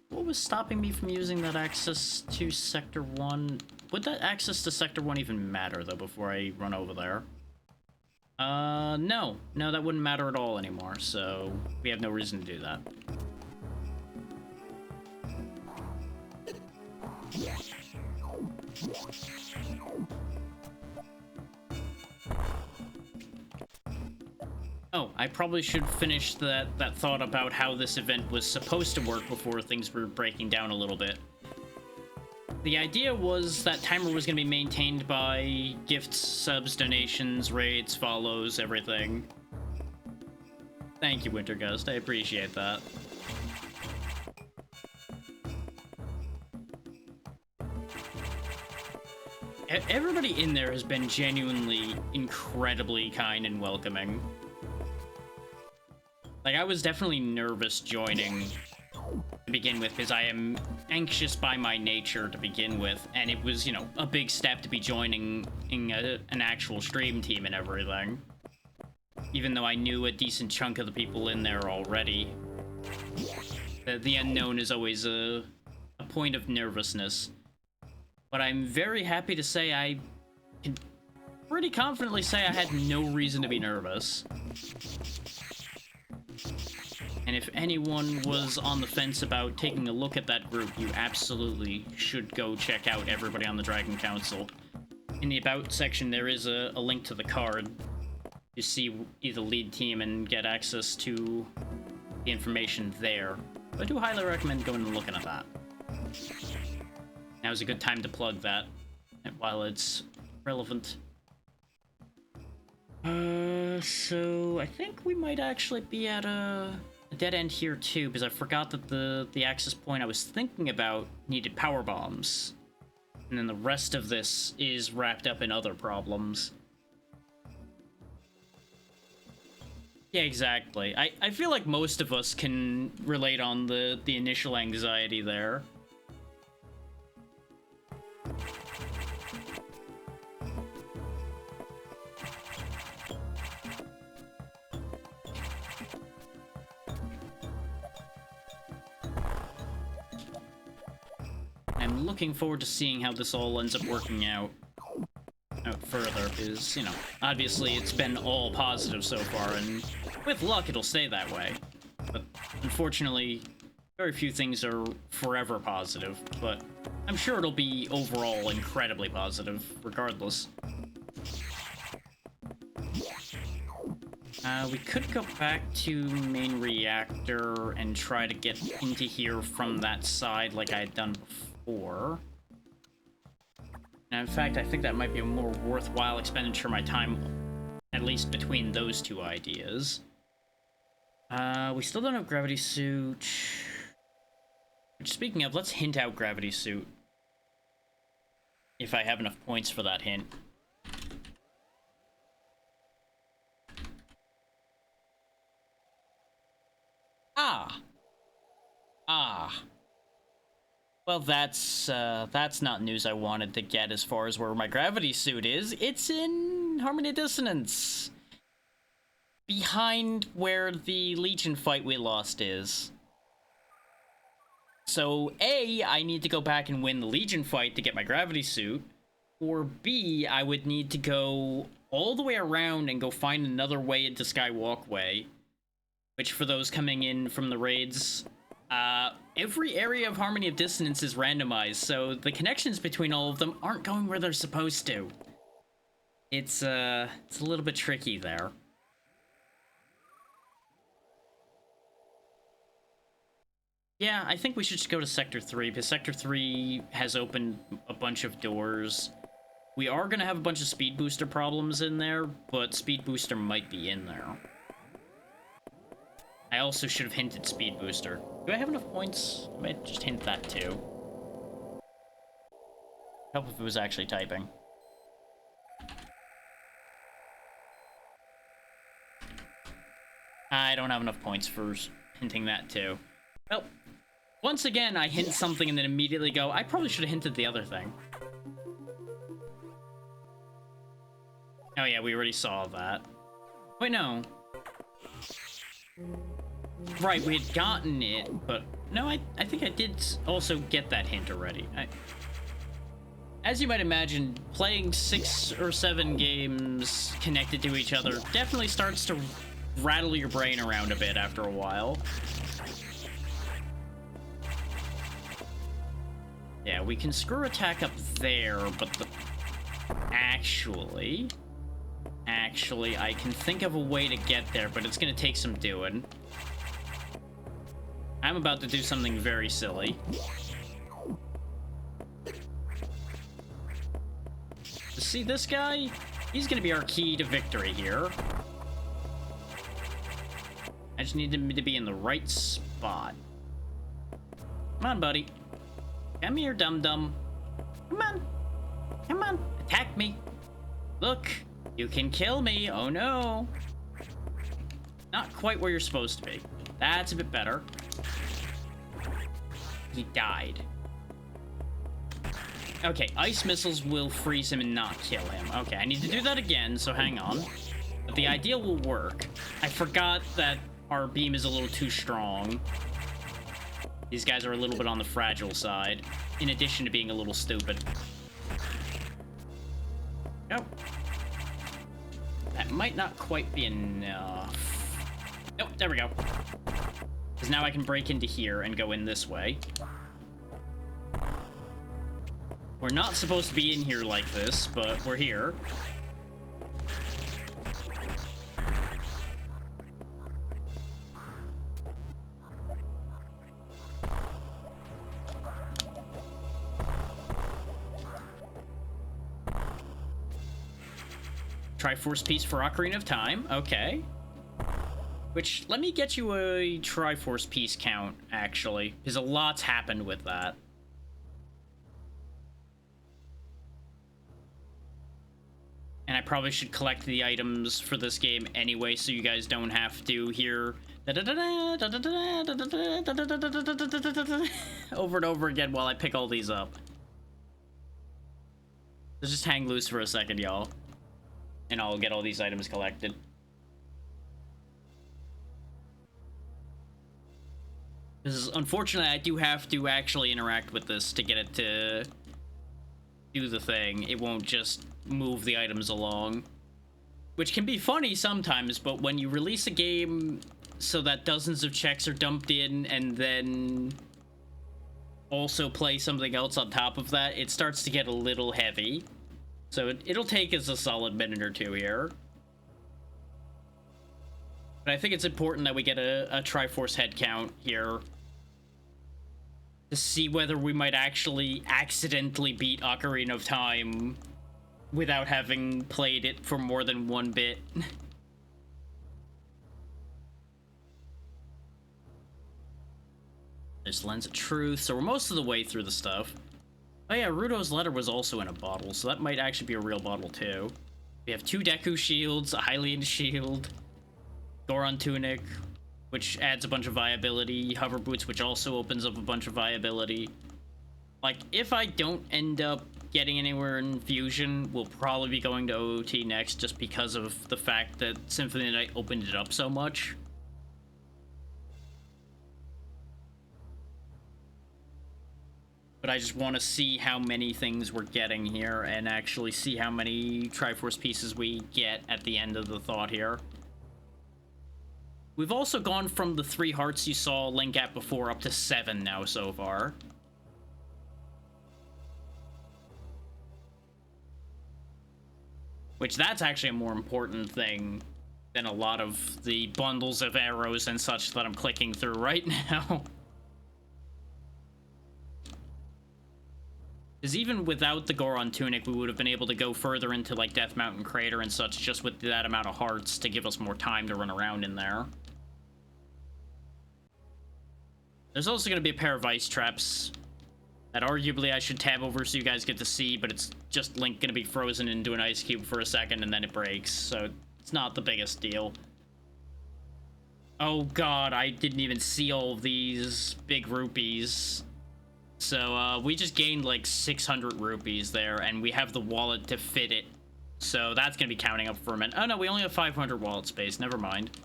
What was stopping me from using that access to Sector 1? Would that access to Sector 1 even matter, though, before I run over there? No. No, that wouldn't matter at all anymore, so we have no reason to do that. Oh, I probably should finish that thought about how this event was supposed to work before things were breaking down a little bit. The idea was that timer was going to be maintained by gifts, subs, donations, raids, follows, everything. Thank you, Wintergust. I appreciate that. Everybody in there has been genuinely incredibly kind and welcoming. Like, I was definitely nervous joining to begin with, because I am anxious by my nature to begin with, and it was, you know, a big step to be joining an actual stream team and everything. even though I knew a decent chunk of the people in there already. The unknown is always a point of nervousness. But I'm very happy to say I can pretty confidently say I had no reason to be nervous. And if anyone was on the fence about taking a look at that group, you absolutely should go check out everybody on the Dragon Council. In the About section, there is a link to the card. You see the lead team and get access to the information there. I do highly recommend going and looking at that. Now's a good time to plug that while it's relevant. So I think we might actually be at a dead end here too, because I forgot that the access point I was thinking about needed power bombs. And then the rest of this is wrapped up in other problems. Yeah, exactly. I feel like most of us can relate on the initial anxiety there. I'm looking forward to seeing how this all ends up working out further, because, you know, obviously it's been all positive so far, and with luck it'll stay that way. But unfortunately, very few things are forever positive, but I'm sure it'll be overall incredibly positive, regardless. We could go back to main reactor and try to get into here from that side like I had done before. And in fact, I think that might be a more worthwhile expenditure of my time, at least between those two ideas. We still don't have gravity suit. Which, speaking of, let's hint out gravity suit. If I have enough points for that hint. Well, that's not news I wanted to get as far as where my gravity suit is. It's in Harmony Dissonance. Behind where the Legion fight we lost is. So, A, I need to go back and win the Legion fight to get my gravity suit. Or B, I would need to go all the way around and go find another way into Skywalkway. Which, for those coming in from the raids, every area of Harmony of Dissonance is randomized, so the connections between all of them aren't going where they're supposed to. It's a little bit tricky there. Yeah, I think we should just go to Sector 3, because Sector 3 has opened a bunch of doors. We are going to have a bunch of Speed Booster problems in there, but Speed Booster might be in there. I also should have hinted Speed Booster. Do I have enough points? I might just hint that too. Help if it was actually typing. I don't have enough points for hinting that too. Well, once again, I hint something and then immediately go, I probably should have hinted the other thing. Oh yeah, we already saw that. Wait, no. Right, we had gotten it, but no, I think I did also get that hint already. As you might imagine, playing 6 or 7 games connected to each other definitely starts to rattle your brain around a bit after a while. Yeah, we can screw attack up there, but actually, I can think of a way to get there, but it's gonna take some doing. I'm about to do something very silly. See this guy? He's gonna be our key to victory here. I just need him to be in the right spot. Come on, buddy. Come here, dum-dum. Come on. Come on. Attack me. Look, you can kill me. Oh, no. Not quite where you're supposed to be. That's a bit better. He died. Okay, ice missiles will freeze him and not kill him. Okay, I need to do that again, so hang on. But the idea will work. I forgot that our beam is a little too strong. These guys are a little bit on the fragile side, in addition to being a little stupid. Nope. That might not quite be enough. Nope, there we go. Because now I can break into here and go in this way. We're not supposed to be in here like this, but we're here. Triforce piece for Ocarina of Time. Okay. Which, let me get you a Triforce piece count, actually. Because a lot's happened with that. And I probably should collect the items for this game anyway, so you guys don't have to hear over and over again while I pick all these up. So just hang loose for a second, y'all. And I'll get all these items collected. Because unfortunately, I do have to actually interact with this to get it to do the thing. It won't just move the items along. Which can be funny sometimes, but when you release a game so that dozens of checks are dumped in and then also play something else on top of that, it starts to get a little heavy. So it'll take us a solid minute or two here. But I think it's important that we get a Triforce head count here to see whether we might actually accidentally beat Ocarina of Time without having played it for more than one bit. There's Lens of Truth, so we're most of the way through the stuff. Oh yeah, Rudo's letter was also in a bottle, so that might actually be a real bottle too. We have 2 Deku shields, a Hylian shield, Goron tunic, which adds a bunch of viability, hover boots, which also opens up a bunch of viability. Like, if I don't end up getting anywhere in Fusion, we'll probably be going to OOT next, just because of the fact that Symphony of the Night opened it up so much. But I just want to see how many things we're getting here and actually see how many Triforce pieces we get at the end of the thought here. We've also gone from the 3 hearts you saw Link at before up to 7 now so far. Which that's actually a more important thing than a lot of the bundles of arrows and such that I'm clicking through right now. Because even without the Goron tunic, we would have been able to go further into, like, Death Mountain Crater and such, just with that amount of hearts to give us more time to run around in there. There's also going to be a pair of ice traps that arguably I should tab over so you guys get to see, but it's just Link going to be frozen into an ice cube for a second and then it breaks, so it's not the biggest deal. Oh god, I didn't even see all of these big rupees. So, we just gained like 600 rupees there, and we have the wallet to fit it. So that's gonna be counting up for a minute. Oh no, we only have 500 wallet space, never mind.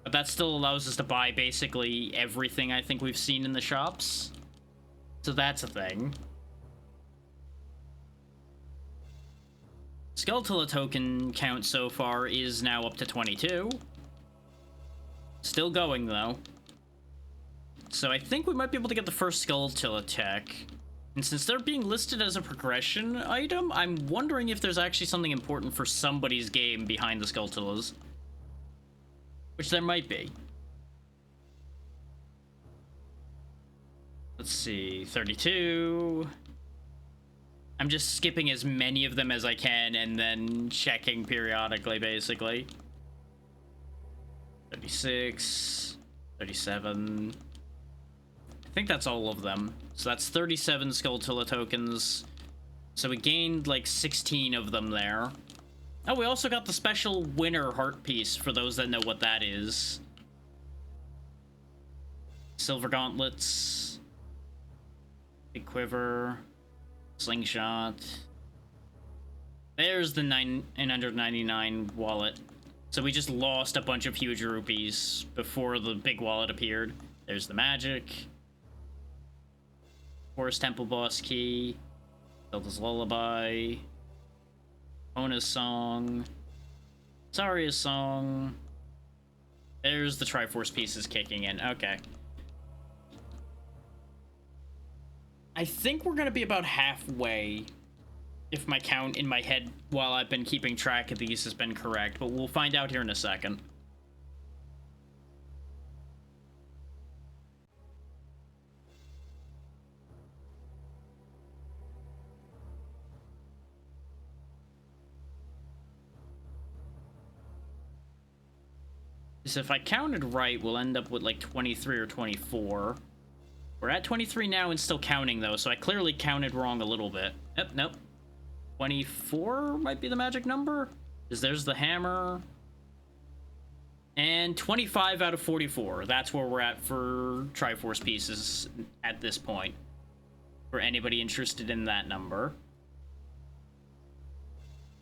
But that still allows us to buy basically everything I think we've seen in the shops. So that's a thing. Skulltula token count so far is now up to 22. Still going though. So I think we might be able to get the first Skulltula tech. And since they're being listed as a progression item, I'm wondering if there's actually something important for somebody's game behind the Skulltulas. Which there might be. Let's see, 32. I'm just skipping as many of them as I can and then checking periodically, basically. 36, 37. I think that's all of them. So that's 37 Skulltula tokens. So we gained like 16 of them there. Oh, we also got the special winner heart piece for those that know what that is. Silver gauntlets. Big quiver. Slingshot. There's the 999 wallet. So we just lost a bunch of huge rupees before the big wallet appeared. There's the magic. Forest Temple boss key. Zelda's Lullaby. Ona's song. Saria's song. There's the Triforce pieces kicking in. Okay. I think we're gonna be about halfway, if my count in my head while I've been keeping track of these has been correct, but we'll find out here in a second. So if I counted right, we'll end up with like 23 or 24. We're at 23 now and still counting though, so I clearly counted wrong a little bit. Yep, nope. 24 might be the magic number, because there's the hammer. And 25 out of 44. That's where we're at for Triforce pieces at this point. For anybody interested in that number.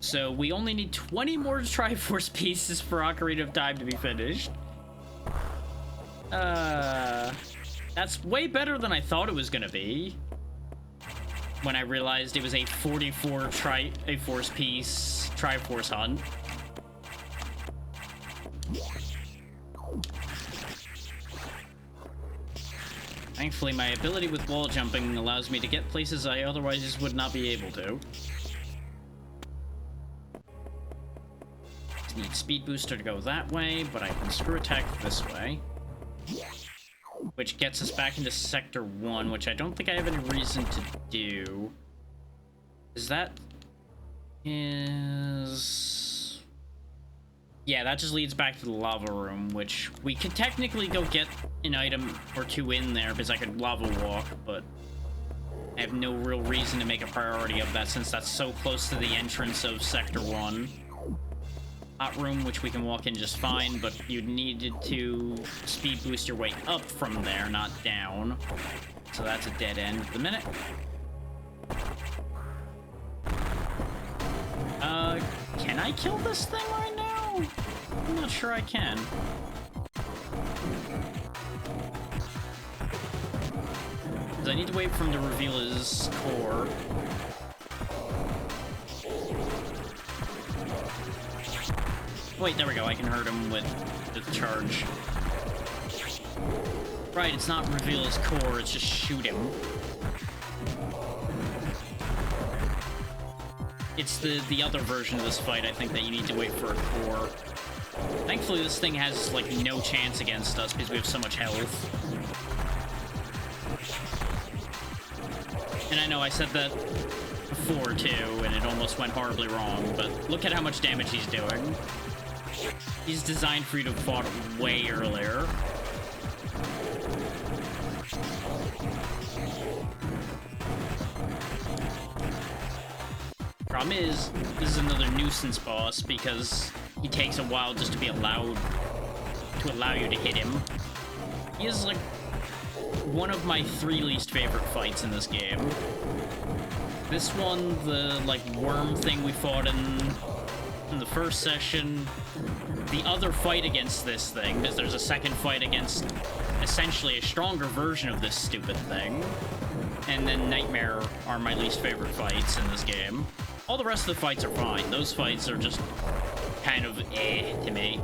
So we only need 20 more Triforce pieces for Ocarina of Time to be finished. That's way better than I thought it was gonna be. When I realized it was a 44 Triforce piece Triforce hunt. Thankfully, my ability with wall jumping allows me to get places I otherwise would not be able to. Need speed booster to go that way, but I can screw attack this way. Which gets us back into Sector 1, which I don't think I have any reason to do. That yeah, that just leads back to the lava room, which we could technically go get an item or two in there, because I could lava walk, but I have no real reason to make a priority of that since that's so close to the entrance of Sector 1. Hot room, which we can walk in just fine, but you needed to speed boost your way up from there, not down. So that's a dead end at the minute. Can I kill this thing right now? I'm not sure I can. Because I need to wait for him to reveal his core. Wait, there we go. I can hurt him with the charge. Right, it's not reveal his core, it's just shoot him. It's the other version of this fight, I think, that you need to wait for a core. Thankfully, this thing has, like, no chance against us because we have so much health. And I know I said that before, too, and it almost went horribly wrong, but look at how much damage he's doing. He's designed for you to have fought way earlier. Problem is, this is another nuisance boss because he takes a while just to be allowed to allow you to hit him. He is like one of my 3 least favorite fights in this game. This one, the like worm thing we fought in the first session, the other fight against this thing, because there's a second fight against essentially a stronger version of this stupid thing, and then Nightmare are my least favorite fights in this game. All the rest of the fights are fine. Those fights are just kind of to me.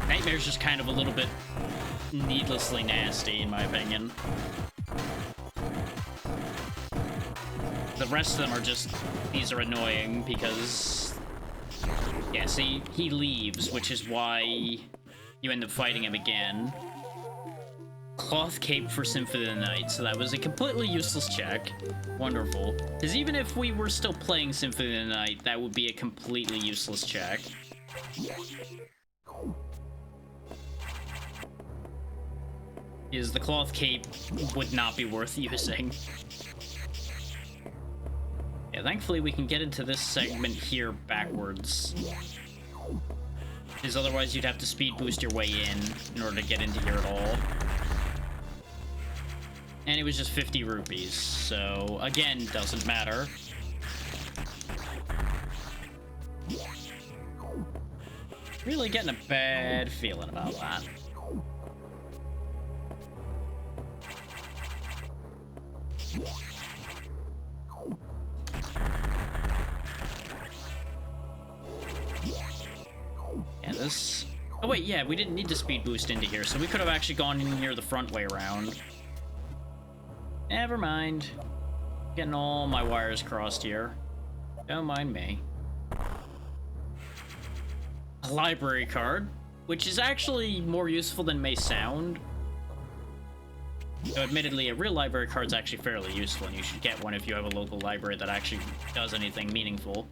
Nightmare's just kind of a little bit needlessly nasty, in my opinion. The rest of them are just, these are annoying because, yeah, see, he leaves, which is why you end up fighting him again. Cloth cape for Symphony of the Night, so that was a completely useless check. Wonderful. Because even if we were still playing Symphony of the Night, that would be a completely useless check. Because the cloth cape would not be worth using. Yeah, thankfully we can get into this segment here backwards. Because otherwise you'd have to speed boost your way in order to get into here at all. And it was just 50 rupees, so again, doesn't matter. Really getting a bad feeling about that. Yeah, this... Oh wait, yeah, we didn't need to speed boost into here, so we could have actually gone in here the front way around. Never mind. Getting all my wires crossed here. Don't mind me. A library card, which is actually more useful than may sound. So admittedly, a real library card's actually fairly useful, and you should get one if you have a local library that actually does anything meaningful.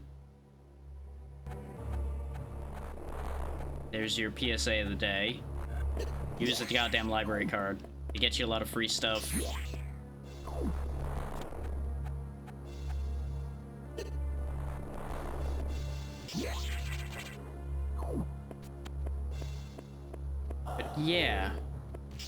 There's your PSA of the day. Use the goddamn library card. It gets you a lot of free stuff. But yeah,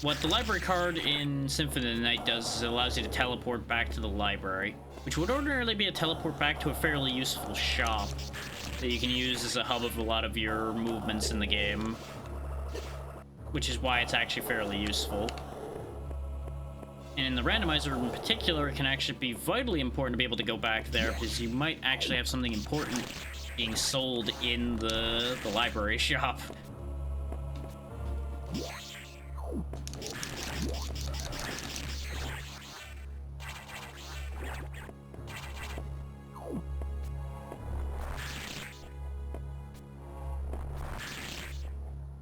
what the library card in Symphony of the Night does is it allows you to teleport back to the library, which would ordinarily be a teleport back to a fairly useful shop that you can use as a hub of a lot of your movements in the game, which is why it's actually fairly useful. And in the randomizer in particular, it can actually be vitally important to be able to go back there, because you might actually have something important being sold in the library shop.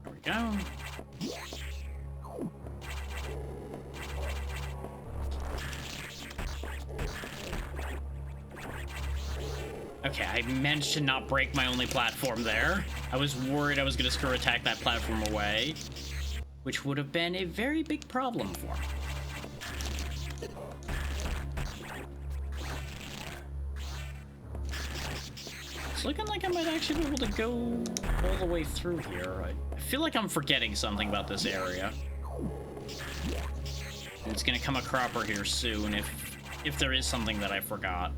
There we go. Okay, I managed to not break my only platform there. I was worried I was going to screw attack that platform away, which would have been a very big problem for me. It's looking like I might actually be able to go all the way through here. I feel like I'm forgetting something about this area. And it's going to come a cropper here soon if there is something that I forgot.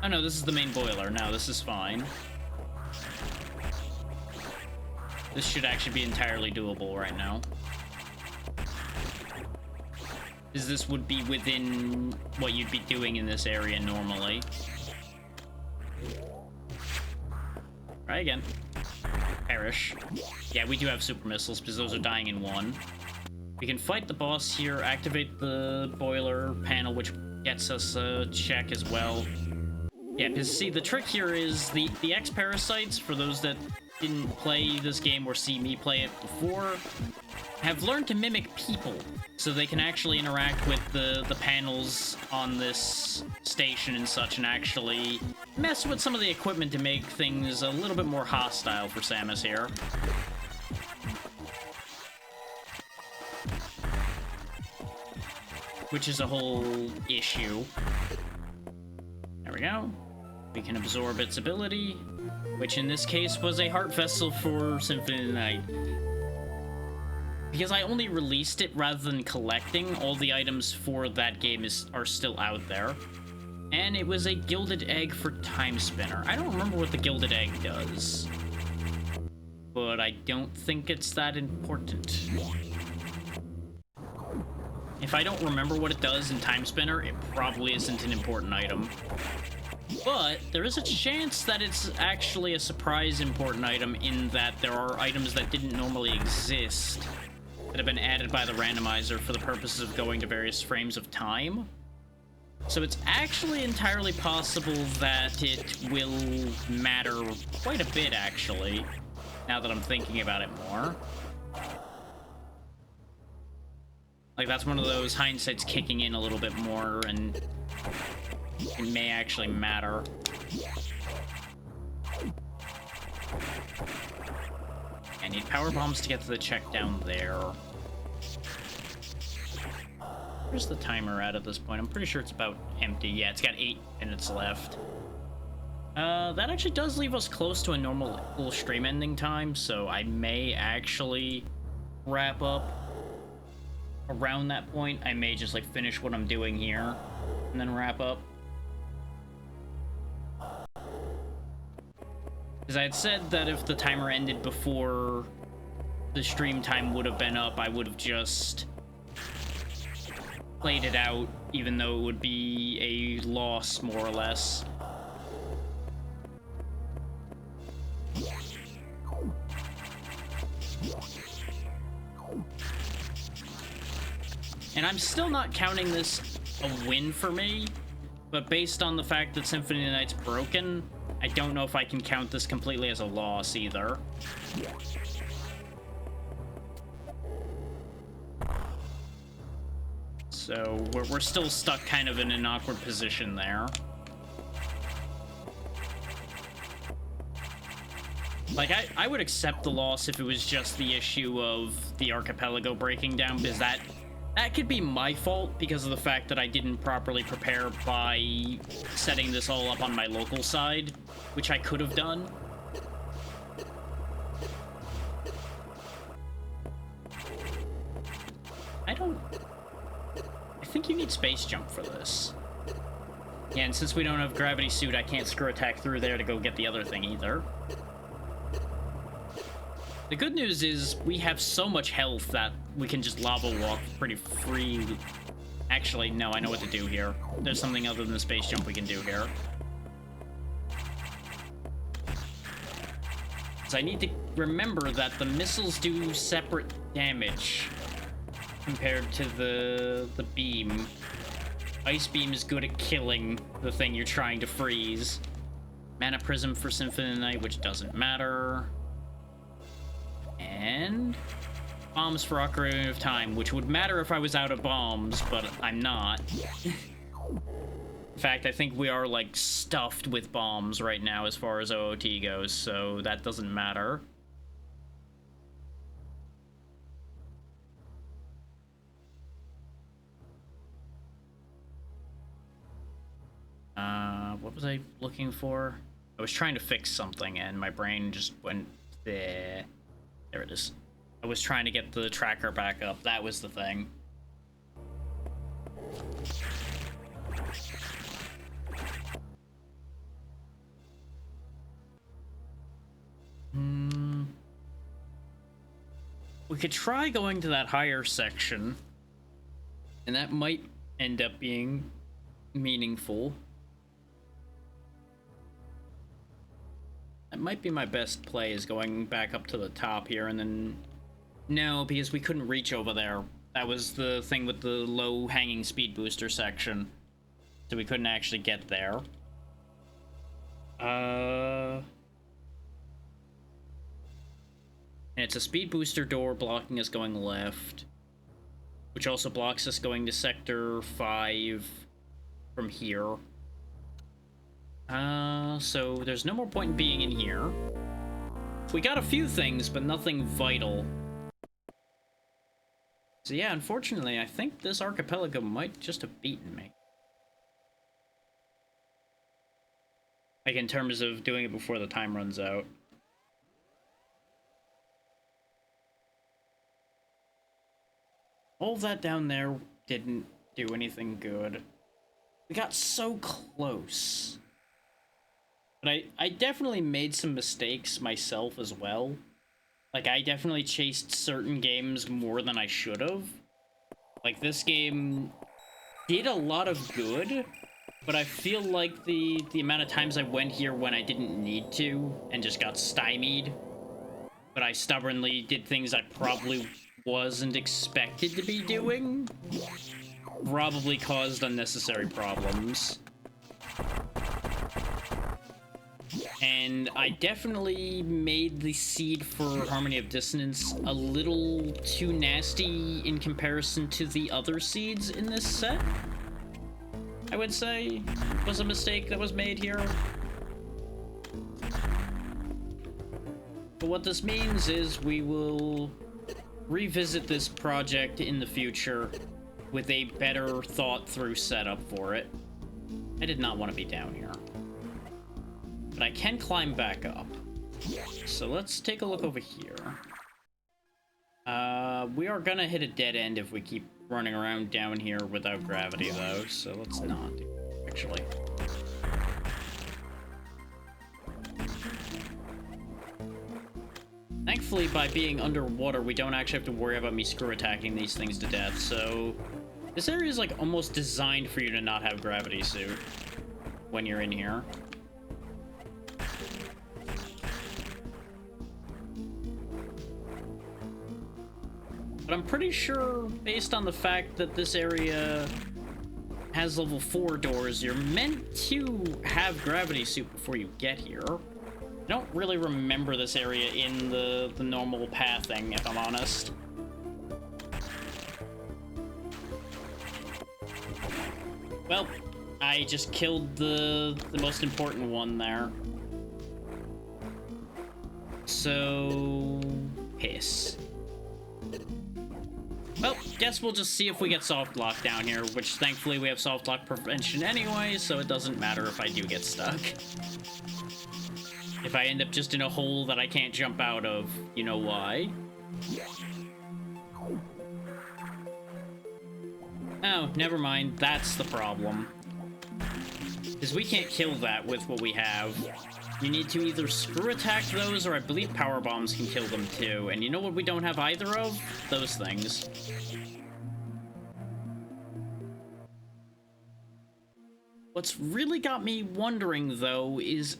Oh no, this is the main boiler. No, this is fine. This should actually be entirely doable right now. Because this would be within what you'd be doing in this area normally. Try again. Perish. Yeah, we do have super missiles because those are dying in one. We can fight the boss here, activate the boiler panel, which gets us a check as well. Yeah, because see, the trick here is the X-Parasites, for those that didn't play this game or see me play it before, have learned to mimic people, so they can actually interact with the panels on this station and such, and actually mess with some of the equipment to make things a little bit more hostile for Samus here. Which is a whole issue. There we go. We can absorb its ability, which in this case was a heart vessel for Symphony of the Night. Because I only released it rather than collecting, all the items for that game are still out there. And it was a gilded egg for Time Spinner. I don't remember what the gilded egg does, but I don't think it's that important. If I don't remember what it does in Time Spinner, it probably isn't an important item. But there is a chance that it's actually a surprise important item, in that there are items that didn't normally exist that have been added by the randomizer for the purposes of going to various frames of time. So it's actually entirely possible that it will matter quite a bit, actually, now that I'm thinking about it more. Like, that's one of those hindsight's kicking in a little bit more, and it may actually matter. I need power bombs to get to the check down there. Where's the timer at this point? I'm pretty sure it's about empty. Yeah, it's got 8 minutes left. That actually does leave us close to a normal full stream ending time, so I may actually wrap up around that point. I may just, like, finish what I'm doing here and then wrap up. Because I had said that if the timer ended before the stream time would have been up, I would have just played it out, even though it would be a loss, more or less. And I'm still not counting this a win for me, but based on the fact that Symphony of the Night's broken, I don't know if I can count this completely as a loss either. So we're still stuck kind of in an awkward position there. Like, I would accept the loss if it was just the issue of the Archipelago breaking down, because that could be my fault because of the fact that I didn't properly prepare by setting this all up on my local side, which I could have done. I think you need space jump for this. Yeah, and since we don't have gravity suit, I can't screw attack through there to go get the other thing either. The good news is we have so much health that we can just lava walk pretty free. Actually, no, I know what to do here. There's something other than the space jump we can do here. So I need to remember that the missiles do separate damage compared to the beam. Ice beam is good at killing the thing you're trying to freeze. Mana prism for Symphony of the Night, which doesn't matter. And bombs for Ocarina of Time, which would matter if I was out of bombs, but I'm not. In fact, I think we are, like, stuffed with bombs right now as far as OOT goes, so that doesn't matter. What was I looking for? I was trying to fix something, and my brain just went there. There it is. I was trying to get the tracker back up. That was the thing. We could try going to that higher section, and that might end up being meaningful. That might be my best play, is going back up to the top here, and then... No, because we couldn't reach over there. That was the thing with the low-hanging speed booster section. So we couldn't actually get there. And it's a speed booster door blocking us going left, which also blocks us going to Sector 5 from here. So there's no more point in being in here. We got a few things, but nothing vital. So yeah, unfortunately, I think this Archipelago might just have beaten me. Like, in terms of doing it before the time runs out. All that down there didn't do anything good. We got so close. But I definitely made some mistakes myself as well. Like, I definitely chased certain games more than I should have. Like, this game did a lot of good, but I feel like the amount of times I went here when I didn't need to and just got stymied, but I stubbornly did things I probably wasn't expected to be doing, probably caused unnecessary problems. And I definitely made the seed for Harmony of Dissonance a little too nasty in comparison to the other seeds in this set. I would say was a mistake that was made here. But what this means is we will revisit this project in the future with a better thought through setup for it. I did not want to be down here. But I can climb back up. So let's take a look over here. We are gonna hit a dead end if we keep running around down here without gravity, though, so let's not do it, actually. thankfully, by being underwater, we don't actually have to worry about me screw attacking these things to death, so... This area is, like, almost designed for you to not have gravity suit when you're in here. But I'm pretty sure, based on the fact that this area has level 4 doors, you're meant to have gravity suit before you get here. I don't really remember this area in the normal pathing, if I'm honest. Well, I just killed the most important one there. So... piss. Well, guess we'll just see if we get soft lock down here, which thankfully we have soft lock prevention anyway, so it doesn't matter if I do get stuck. If I end up just in a hole that I can't jump out of, you know why? Oh, never mind, that's the problem. Because we can't kill that with what we have. You need to either screw attack those, or I believe power bombs can kill them too. And you know what we don't have either of? Those things. What's really got me wondering, though, is...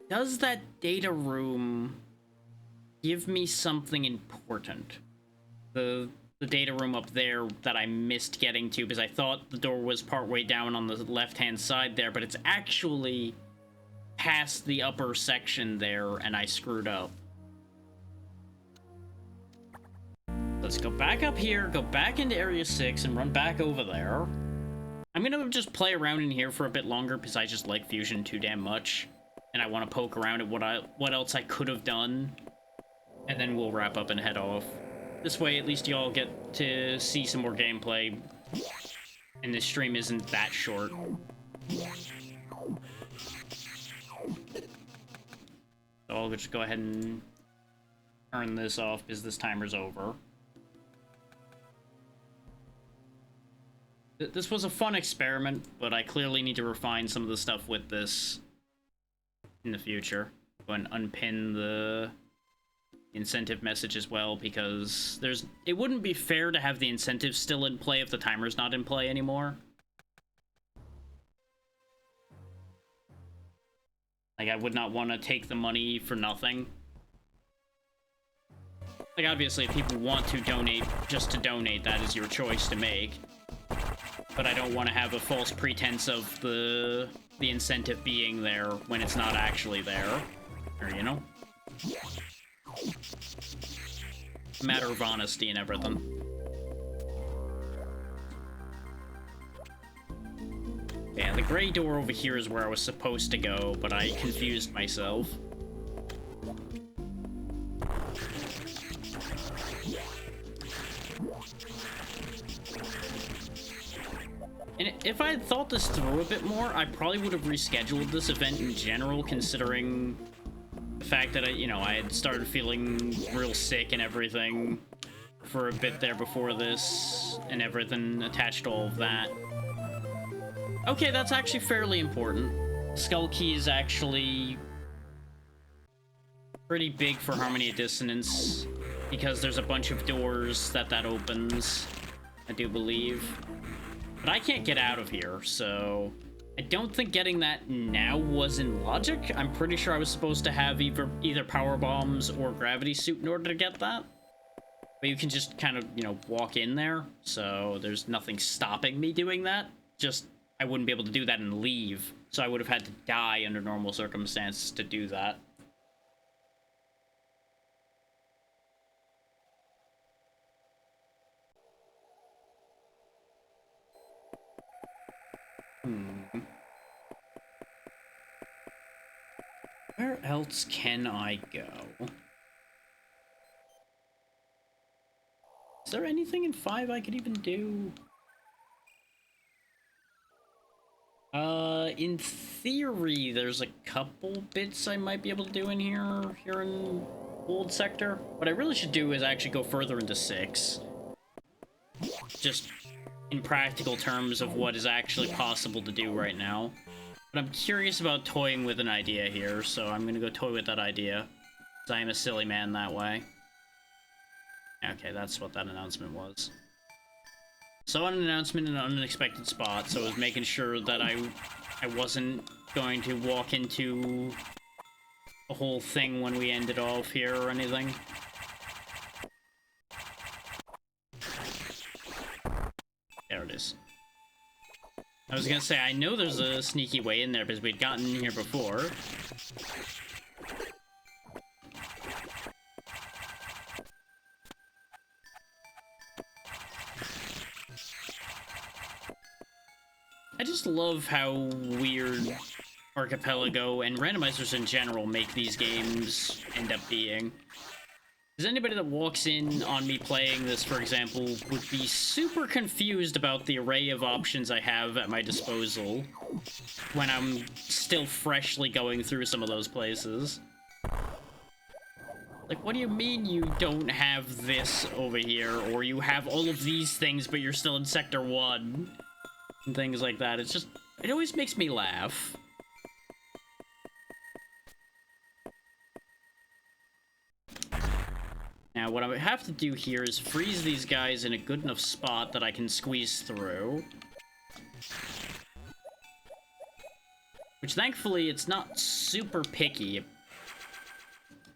does that data room give me something important? The data room up there that I missed getting to, because I thought the door was partway down on the left-hand side there, but it's actually... past the upper section there, and I screwed up. Let's go back up here, go back into Area 6, and run back over there. I'm gonna just play around in here for a bit longer, because I just like Fusion too damn much. And I want to poke around at what else I could have done. And then we'll wrap up and head off. This way, at least y'all get to see some more gameplay. And this stream isn't that short. So I'll just go ahead and turn this off because this timer's over. This was a fun experiment, but I clearly need to refine some of the stuff with this in the future. Go and unpin the incentive message as well, because it wouldn't be fair to have the incentive still in play if the timer's not in play anymore. Like, I would not want to take the money for nothing. Like, obviously, if people want to donate just to donate, that is your choice to make. But I don't want to have a false pretense of the incentive being there when it's not actually there. Or, you know? Matter of honesty and everything. Yeah, the gray door over here is where I was supposed to go, but I confused myself. And if I had thought this through a bit more, I probably would have rescheduled this event in general, considering the fact that I had started feeling real sick and everything for a bit there before this, and everything attached to all of that. Okay, that's actually fairly important. Skull Key is actually pretty big for Harmony of Dissonance, because there's a bunch of doors that opens, I do believe. But I can't get out of here, so I don't think getting that now was in logic. I'm pretty sure I was supposed to have either power bombs or gravity suit in order to get that. But you can just kind of, walk in there, so there's nothing stopping me doing that. Just, I wouldn't be able to do that and leave, so I would have had to die under normal circumstances to do that. Where else can I go? Is there anything in 5 I could even do? In theory, there's a couple bits I might be able to do in here in Old Sector. What I really should do is actually go further into 6. Just in practical terms of what is actually possible to do right now. But I'm curious about toying with an idea here, so I'm gonna go toy with that idea. I'm a silly man that way. Okay, that's what that announcement was. Saw an announcement in an unexpected spot, so I was making sure that I wasn't going to walk into the whole thing when we ended off here or anything. There it is. I was gonna say, I know there's a sneaky way in there because we'd gotten in here before. I just love how weird Archipelago and randomizers in general make these games end up being. Because anybody that walks in on me playing this, for example, would be super confused about the array of options I have at my disposal when I'm still freshly going through some of those places. Like, what do you mean you don't have this over here, or you have all of these things but you're still in Sector 1? And things like that. It's just, it always makes me laugh. Now, what I would have to do here is freeze these guys in a good enough spot that I can squeeze through. Which, thankfully, it's not super picky.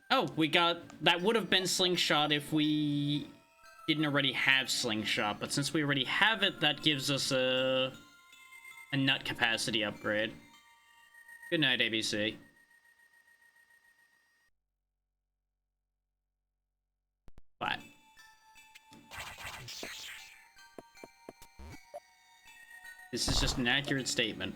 Oh, we got... That would have been Slingshot if we didn't already have Slingshot, but since we already have it, that gives us a nut capacity upgrade. Good night, ABC. But this is just an accurate statement.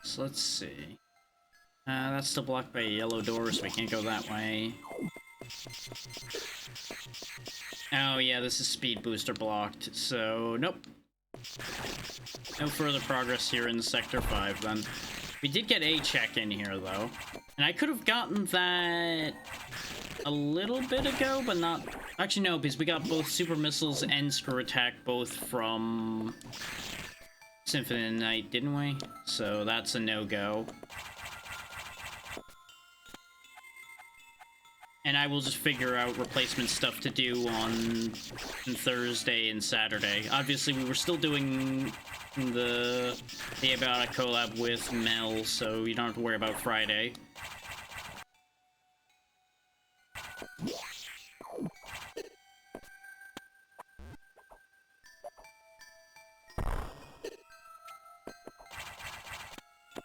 So let's see. That's still blocked by a yellow door, so we can't go that way. Oh yeah, this is speed booster blocked, so nope. No further progress here in Sector 5, then. We did get a check in here, though. And I could have gotten that a little bit ago, but not... Actually, no, because we got both Super Missiles and Screw Attack, both from Symphony of the Night, didn't we? So that's a no-go. And I will just figure out replacement stuff to do on Thursday and Saturday. Obviously, we were still doing the Abiotic collab with Mel, so you don't have to worry about Friday.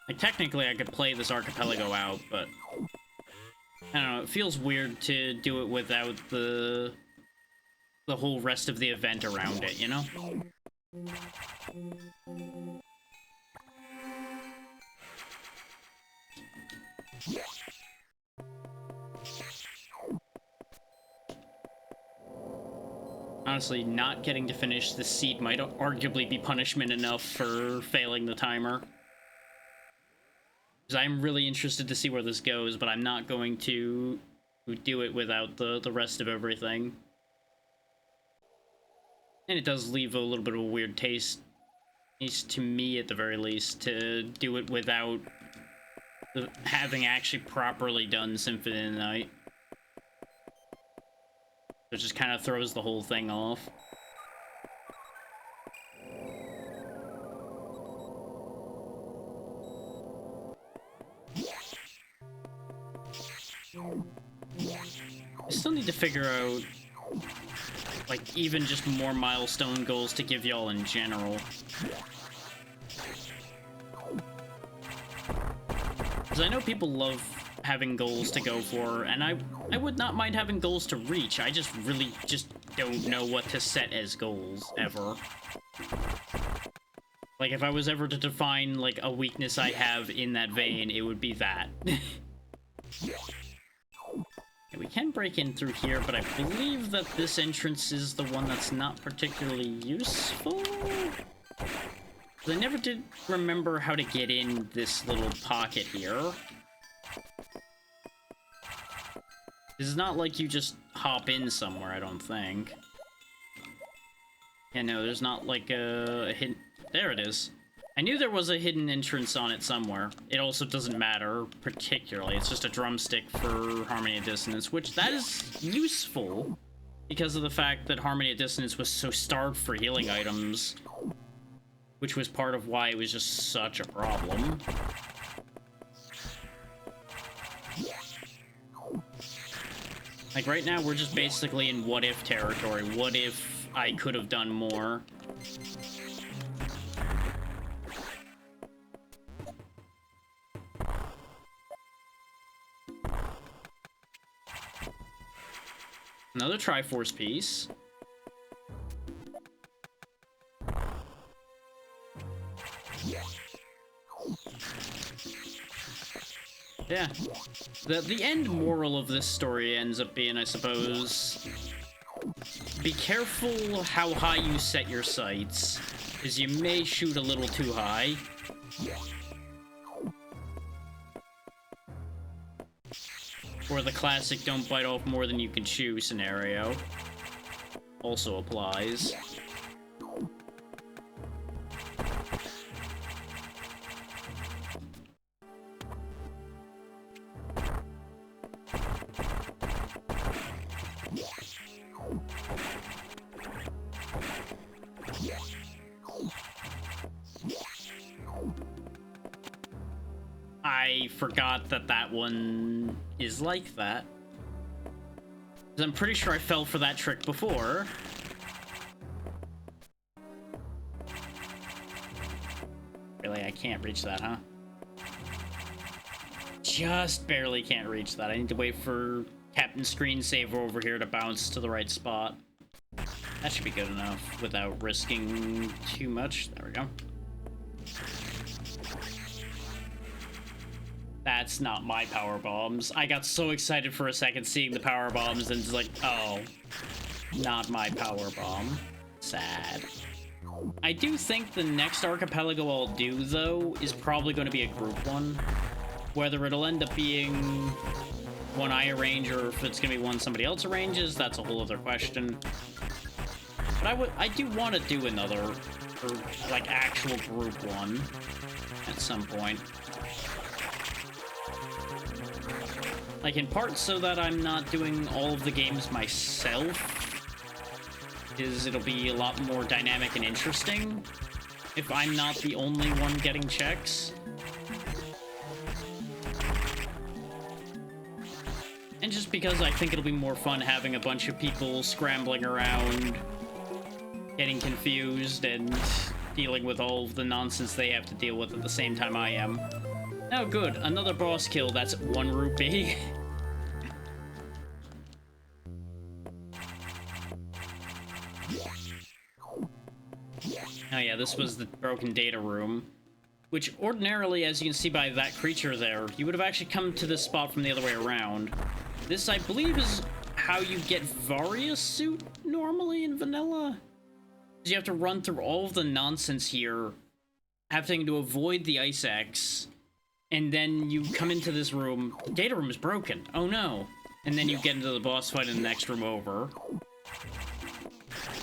Like, technically, I could play this Archipelago out, but... I don't know, it feels weird to do it without the whole rest of the event around it, you know? Honestly, not getting to finish this seed might arguably be punishment enough for failing the timer. Because I'm really interested to see where this goes, but I'm not going to do it without the rest of everything. And it does leave a little bit of a weird taste, at least to me at the very least, to do it without having actually properly done Symphony of the Night. It just kind of throws the whole thing off. I still need to figure out, like, even just more milestone goals to give y'all in general. Because I know people love having goals to go for, and I would not mind having goals to reach. I just really just don't know what to set as goals, ever. Like, if I was ever to define, like, a weakness I have in that vein, it would be that. We can break in through here, but I believe that this entrance is the one that's not particularly useful? I never did remember how to get in this little pocket here. It's not like you just hop in somewhere, I don't think. Yeah, no, there's not like a hint. There it is. I knew there was a hidden entrance on it somewhere. It also doesn't matter particularly. It's just a drumstick for Harmony of Dissonance, which that is useful because of the fact that Harmony of Dissonance was so starved for healing items, which was part of why it was just such a problem. Like, right now, we're just basically in what-if territory. What if I could have done more? Another Triforce piece. Yeah. The end moral of this story ends up being, I suppose, be careful how high you set your sights, because you may shoot a little too high. Or the classic don't bite off more than you can chew scenario also applies. I forgot that that one is like that. 'Cause I'm pretty sure I fell for that trick before. Really, I can't reach that, huh? Just barely can't reach that. I need to wait for Captain Screensaver over here to bounce to the right spot. That should be good enough without risking too much. There we go. That's not my power bombs. I got so excited for a second seeing the power bombs and it's like, oh, not my power bomb. Sad. I do think the next Archipelago I'll do, though, is probably going to be a group one. Whether it'll end up being one I arrange or if it's going to be one somebody else arranges, that's a whole other question. But I do want to do another, or like actual group one at some point. Like, in part so that I'm not doing all of the games myself, because it'll be a lot more dynamic and interesting if I'm not the only one getting checks. And just because I think it'll be more fun having a bunch of people scrambling around, getting confused, and dealing with all of the nonsense they have to deal with at the same time I am. Oh, good. Another boss kill. That's 1 rupee. Oh yeah, this was the broken data room. Which, ordinarily, as you can see by that creature there, you would have actually come to this spot from the other way around. This, I believe, is how you get Varia's suit normally in vanilla. Because you have to run through all of the nonsense here, having to avoid the Ice X, and then you come into this room. The data room is broken. Oh no. And then you get into the boss fight in the next room over.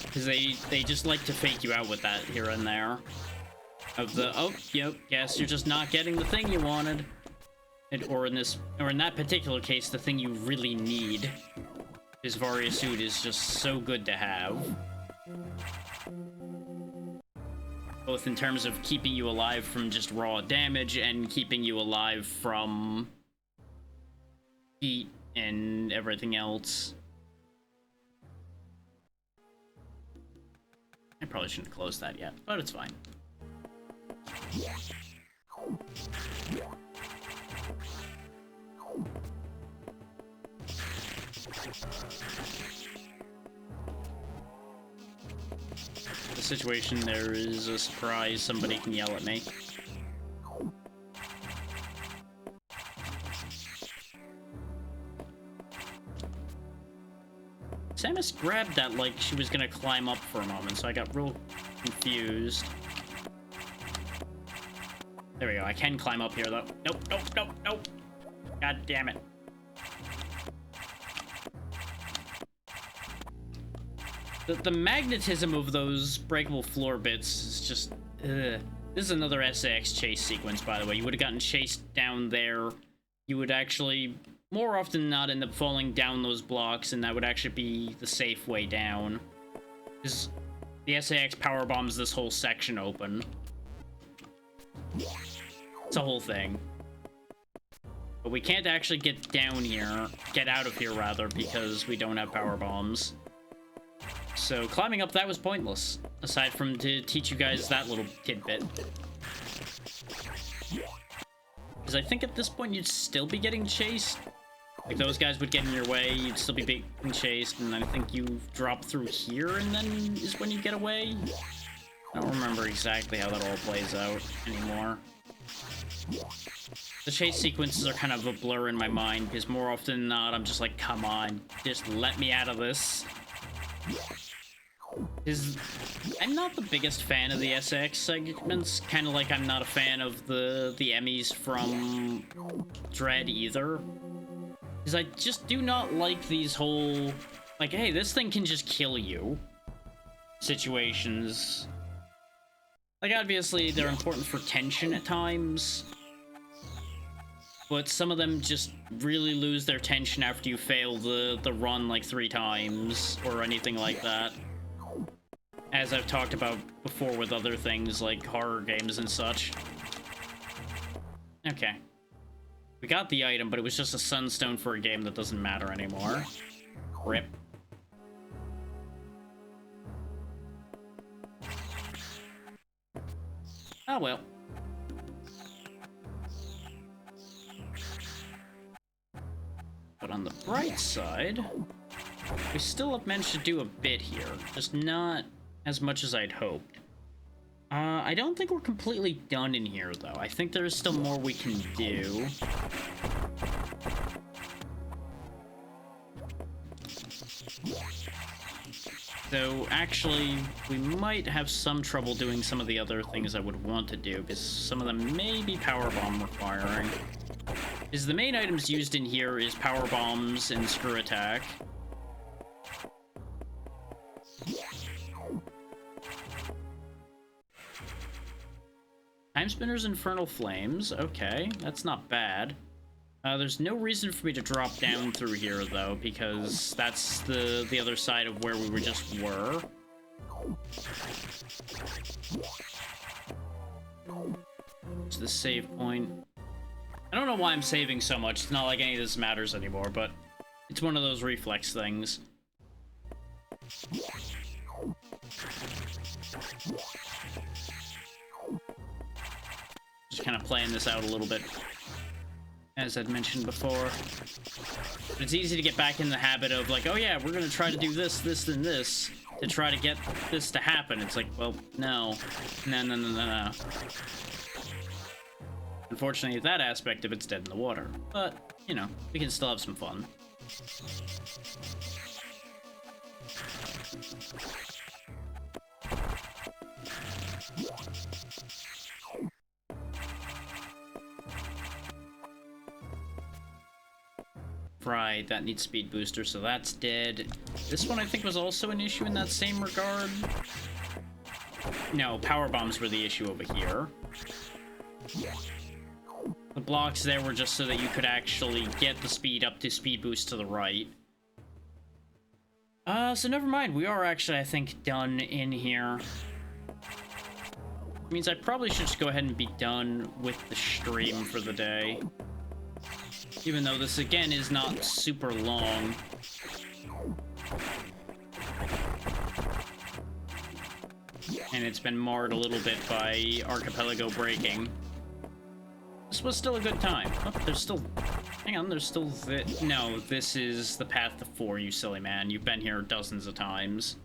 Because they just like to fake you out with that here and there. Of the, oh, yep, guess you're just not getting the thing you wanted. Or in that particular case, the thing you really need. His Varia suit is just so good to have. Both in terms of keeping you alive from just raw damage and keeping you alive from heat and everything else. I probably shouldn't have closed that yet, but it's fine. The situation there is a surprise. Somebody can yell at me. Samus grabbed that like she was gonna climb up for a moment, so I got real confused. There we go. I can climb up here, though. Nope, nope, nope, nope. God damn it. The magnetism of those breakable floor bits is just... ugh. This is another SAX chase sequence, by the way. You would have gotten chased down there. You would actually, more often than not, end up falling down those blocks, and that would actually be the safe way down. Because the SAX power bombs this whole section open. It's a whole thing. But we can't actually get down here, get out of here rather, because we don't have power bombs. So climbing up that was pointless, aside from to teach you guys that little tidbit. Because I think at this point you'd still be getting chased. Like those guys would get in your way, you'd still be being chased, and I think you drop through here and then is when you get away. I don't remember exactly how that all plays out anymore. The chase sequences are kind of a blur in my mind, because more often than not, I'm just like, come on, just let me out of this. I'm not the biggest fan of the SX segments, kind of like I'm not a fan of the Emmys from Dread either. Because I just do not like these whole, like, hey, this thing can just kill you situations. Like, obviously, they're important for tension at times, but some of them just really lose their tension after you fail the run like 3 times, or anything like that. As I've talked about before with other things like horror games and such. Okay. We got the item, but it was just a sunstone for a game that doesn't matter anymore. Rip. Oh well. But on the bright side, we still have managed to do a bit here, just not as much as I'd hoped. I don't think we're completely done in here, though. I think there's still more we can do. So, actually, we might have some trouble doing some of the other things I would want to do, because some of them may be power bomb requiring. Because the main items used in here is power bombs and screw attack. Time Spinner's Infernal Flames. Okay, that's not bad. There's no reason for me to drop down through here, though, because that's the other side of where we just were. It's the save point. I don't know why I'm saving so much. It's not like any of this matters anymore, but it's one of those reflex things. Just kind of playing this out a little bit, as I'd mentioned before. But it's easy to get back in the habit of like, oh yeah, we're gonna try to do this, this, and this to try to get this to happen. It's like, well, no. No. Unfortunately, that aspect of it's dead in the water. But, you know, we can still have some fun. Right, that needs speed booster, so that's dead. This one I think was also an issue in that same regard. No, power bombs were the issue over here. The blocks there were just so that you could actually get the speed up to speed boost to the right. So never mind. We are actually, I think, done in here. It means I probably should just go ahead and be done with the stream for the day. Even though this, again, is not super long. And it's been marred a little bit by Archipelago breaking. This was still a good time. Oh, there's still... Hang on, there's still... No, this is the path to 4, you silly man. You've been here dozens of times.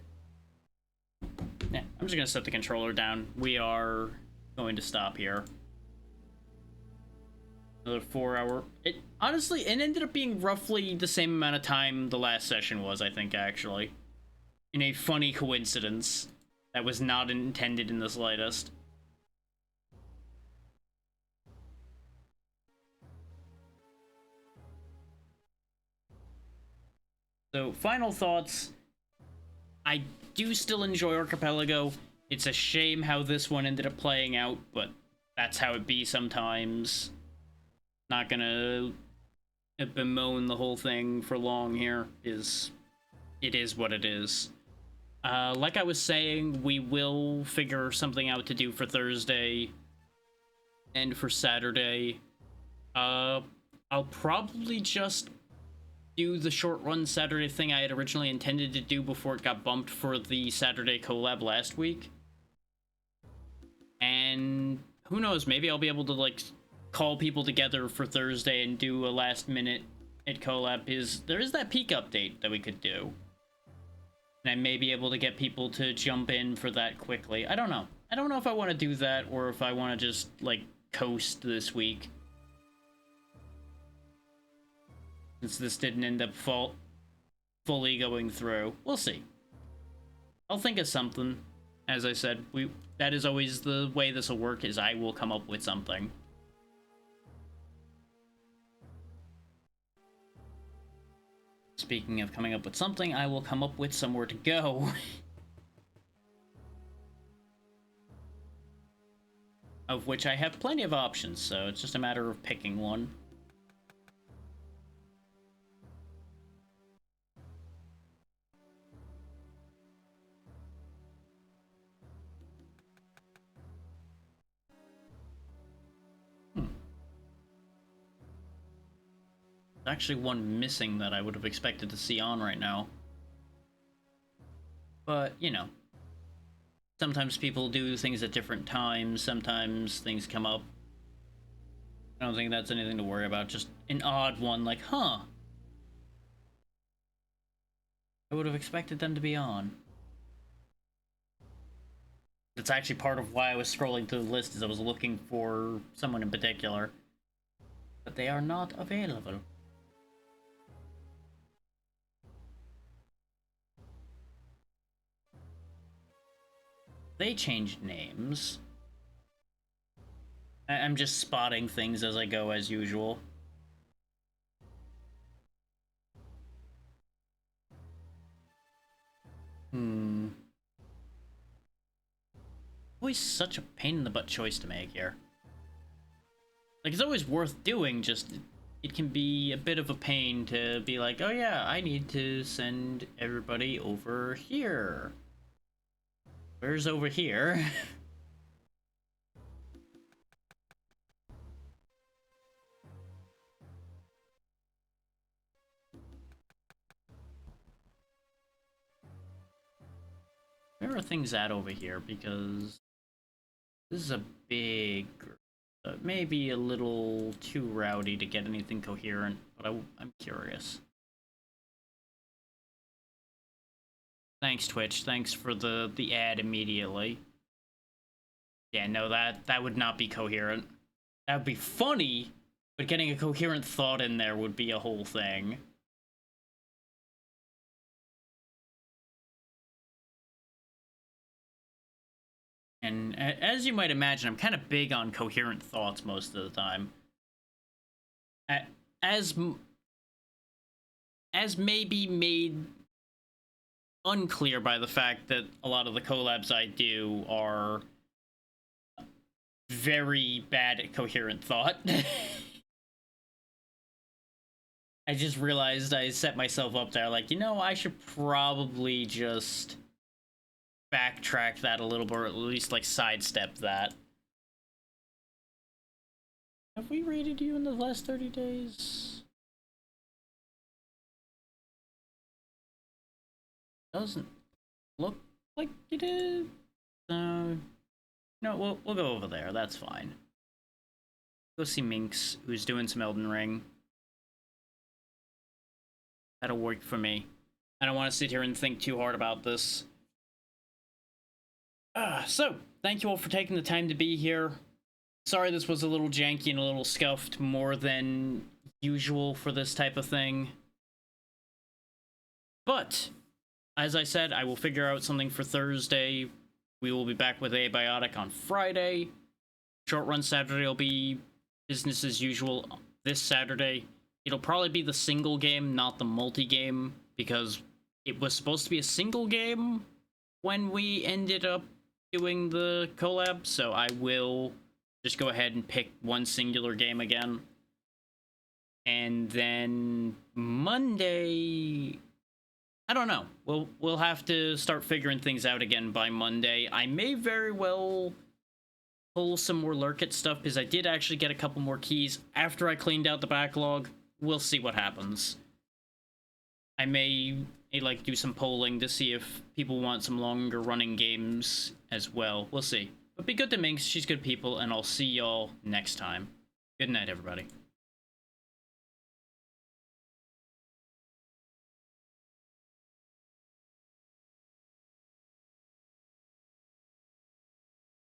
Yeah, I'm just gonna set the controller down. We are going to stop here. Another 4-hour... Honestly, it ended up being roughly the same amount of time the last session was, I think, actually. In a funny coincidence that was not intended in the slightest. So, final thoughts. I do still enjoy Archipelago. It's a shame how this one ended up playing out, but that's how it be sometimes. Not gonna bemoan the whole thing for long here. It is what it is. Like I was saying, we will figure something out to do for Thursday and for Saturday. I'll probably just do the short run Saturday thing I had originally intended to do before it got bumped for the Saturday collab last week. And who knows, maybe I'll be able to like call people together for Thursday and do a last minute at collab, because there is that peak update that we could do. And I may be able to get people to jump in for that quickly. I don't know. I don't know if I want to do that or if I want to just, like, coast this week. Since this didn't end up fully going through. We'll see. I'll think of something. As I said, that is always the way this will work, is I will come up with something. Speaking of coming up with something, I will come up with somewhere to go. Of which I have plenty of options, so it's just a matter of picking one. Actually one missing that I would have expected to see on right now. But, you know. Sometimes people do things at different times, sometimes things come up. I don't think that's anything to worry about, just an odd one, like, huh. I would have expected them to be on. That's actually part of why I was scrolling through the list, is I was looking for someone in particular. But they are not available. They changed names. I'm just spotting things as I go, as usual. Always such a pain in the butt choice to make here. Like, it's always worth doing, just it can be a bit of a pain to be like, oh yeah, I need to send everybody over here. Where's over here? Where are things at over here? Because this is a big group. Maybe a little too rowdy to get anything coherent, but I'm curious. Thanks, Twitch. Thanks for the ad immediately. Yeah, no, that would not be coherent. That would be funny, but getting a coherent thought in there would be a whole thing. And as you might imagine, I'm kind of big on coherent thoughts most of the time. As maybe made unclear by the fact that a lot of the collabs I do are very bad at coherent thought. I just realized I set myself up there like, you know, I should probably just backtrack that a little bit, or at least like sidestep that. Have we rated you in the last 30 days? Doesn't look like you did. No, we'll go over there. That's fine. Go see Minx, who's doing some Elden Ring. That'll work for me. I don't want to sit here and think too hard about this. So, thank you all for taking the time to be here. Sorry this was a little janky and a little scuffed, more than usual for this type of thing. But, as I said, I will figure out something for Thursday. We will be back with Abiotic on Friday. Short run Saturday will be business as usual this Saturday. It'll probably be the single game, not the multi-game, because it was supposed to be a single game when we ended up doing the collab, so I will just go ahead and pick one singular game again. And then Monday, I don't know. We'll have to start figuring things out again by Monday. I may very well pull some more Lurkit stuff because I did actually get a couple more keys after I cleaned out the backlog. We'll see what happens. I may like do some polling to see if people want some longer running games as well. We'll see. But be good to Minx, she's good people, and I'll see y'all next time. Good night, everybody.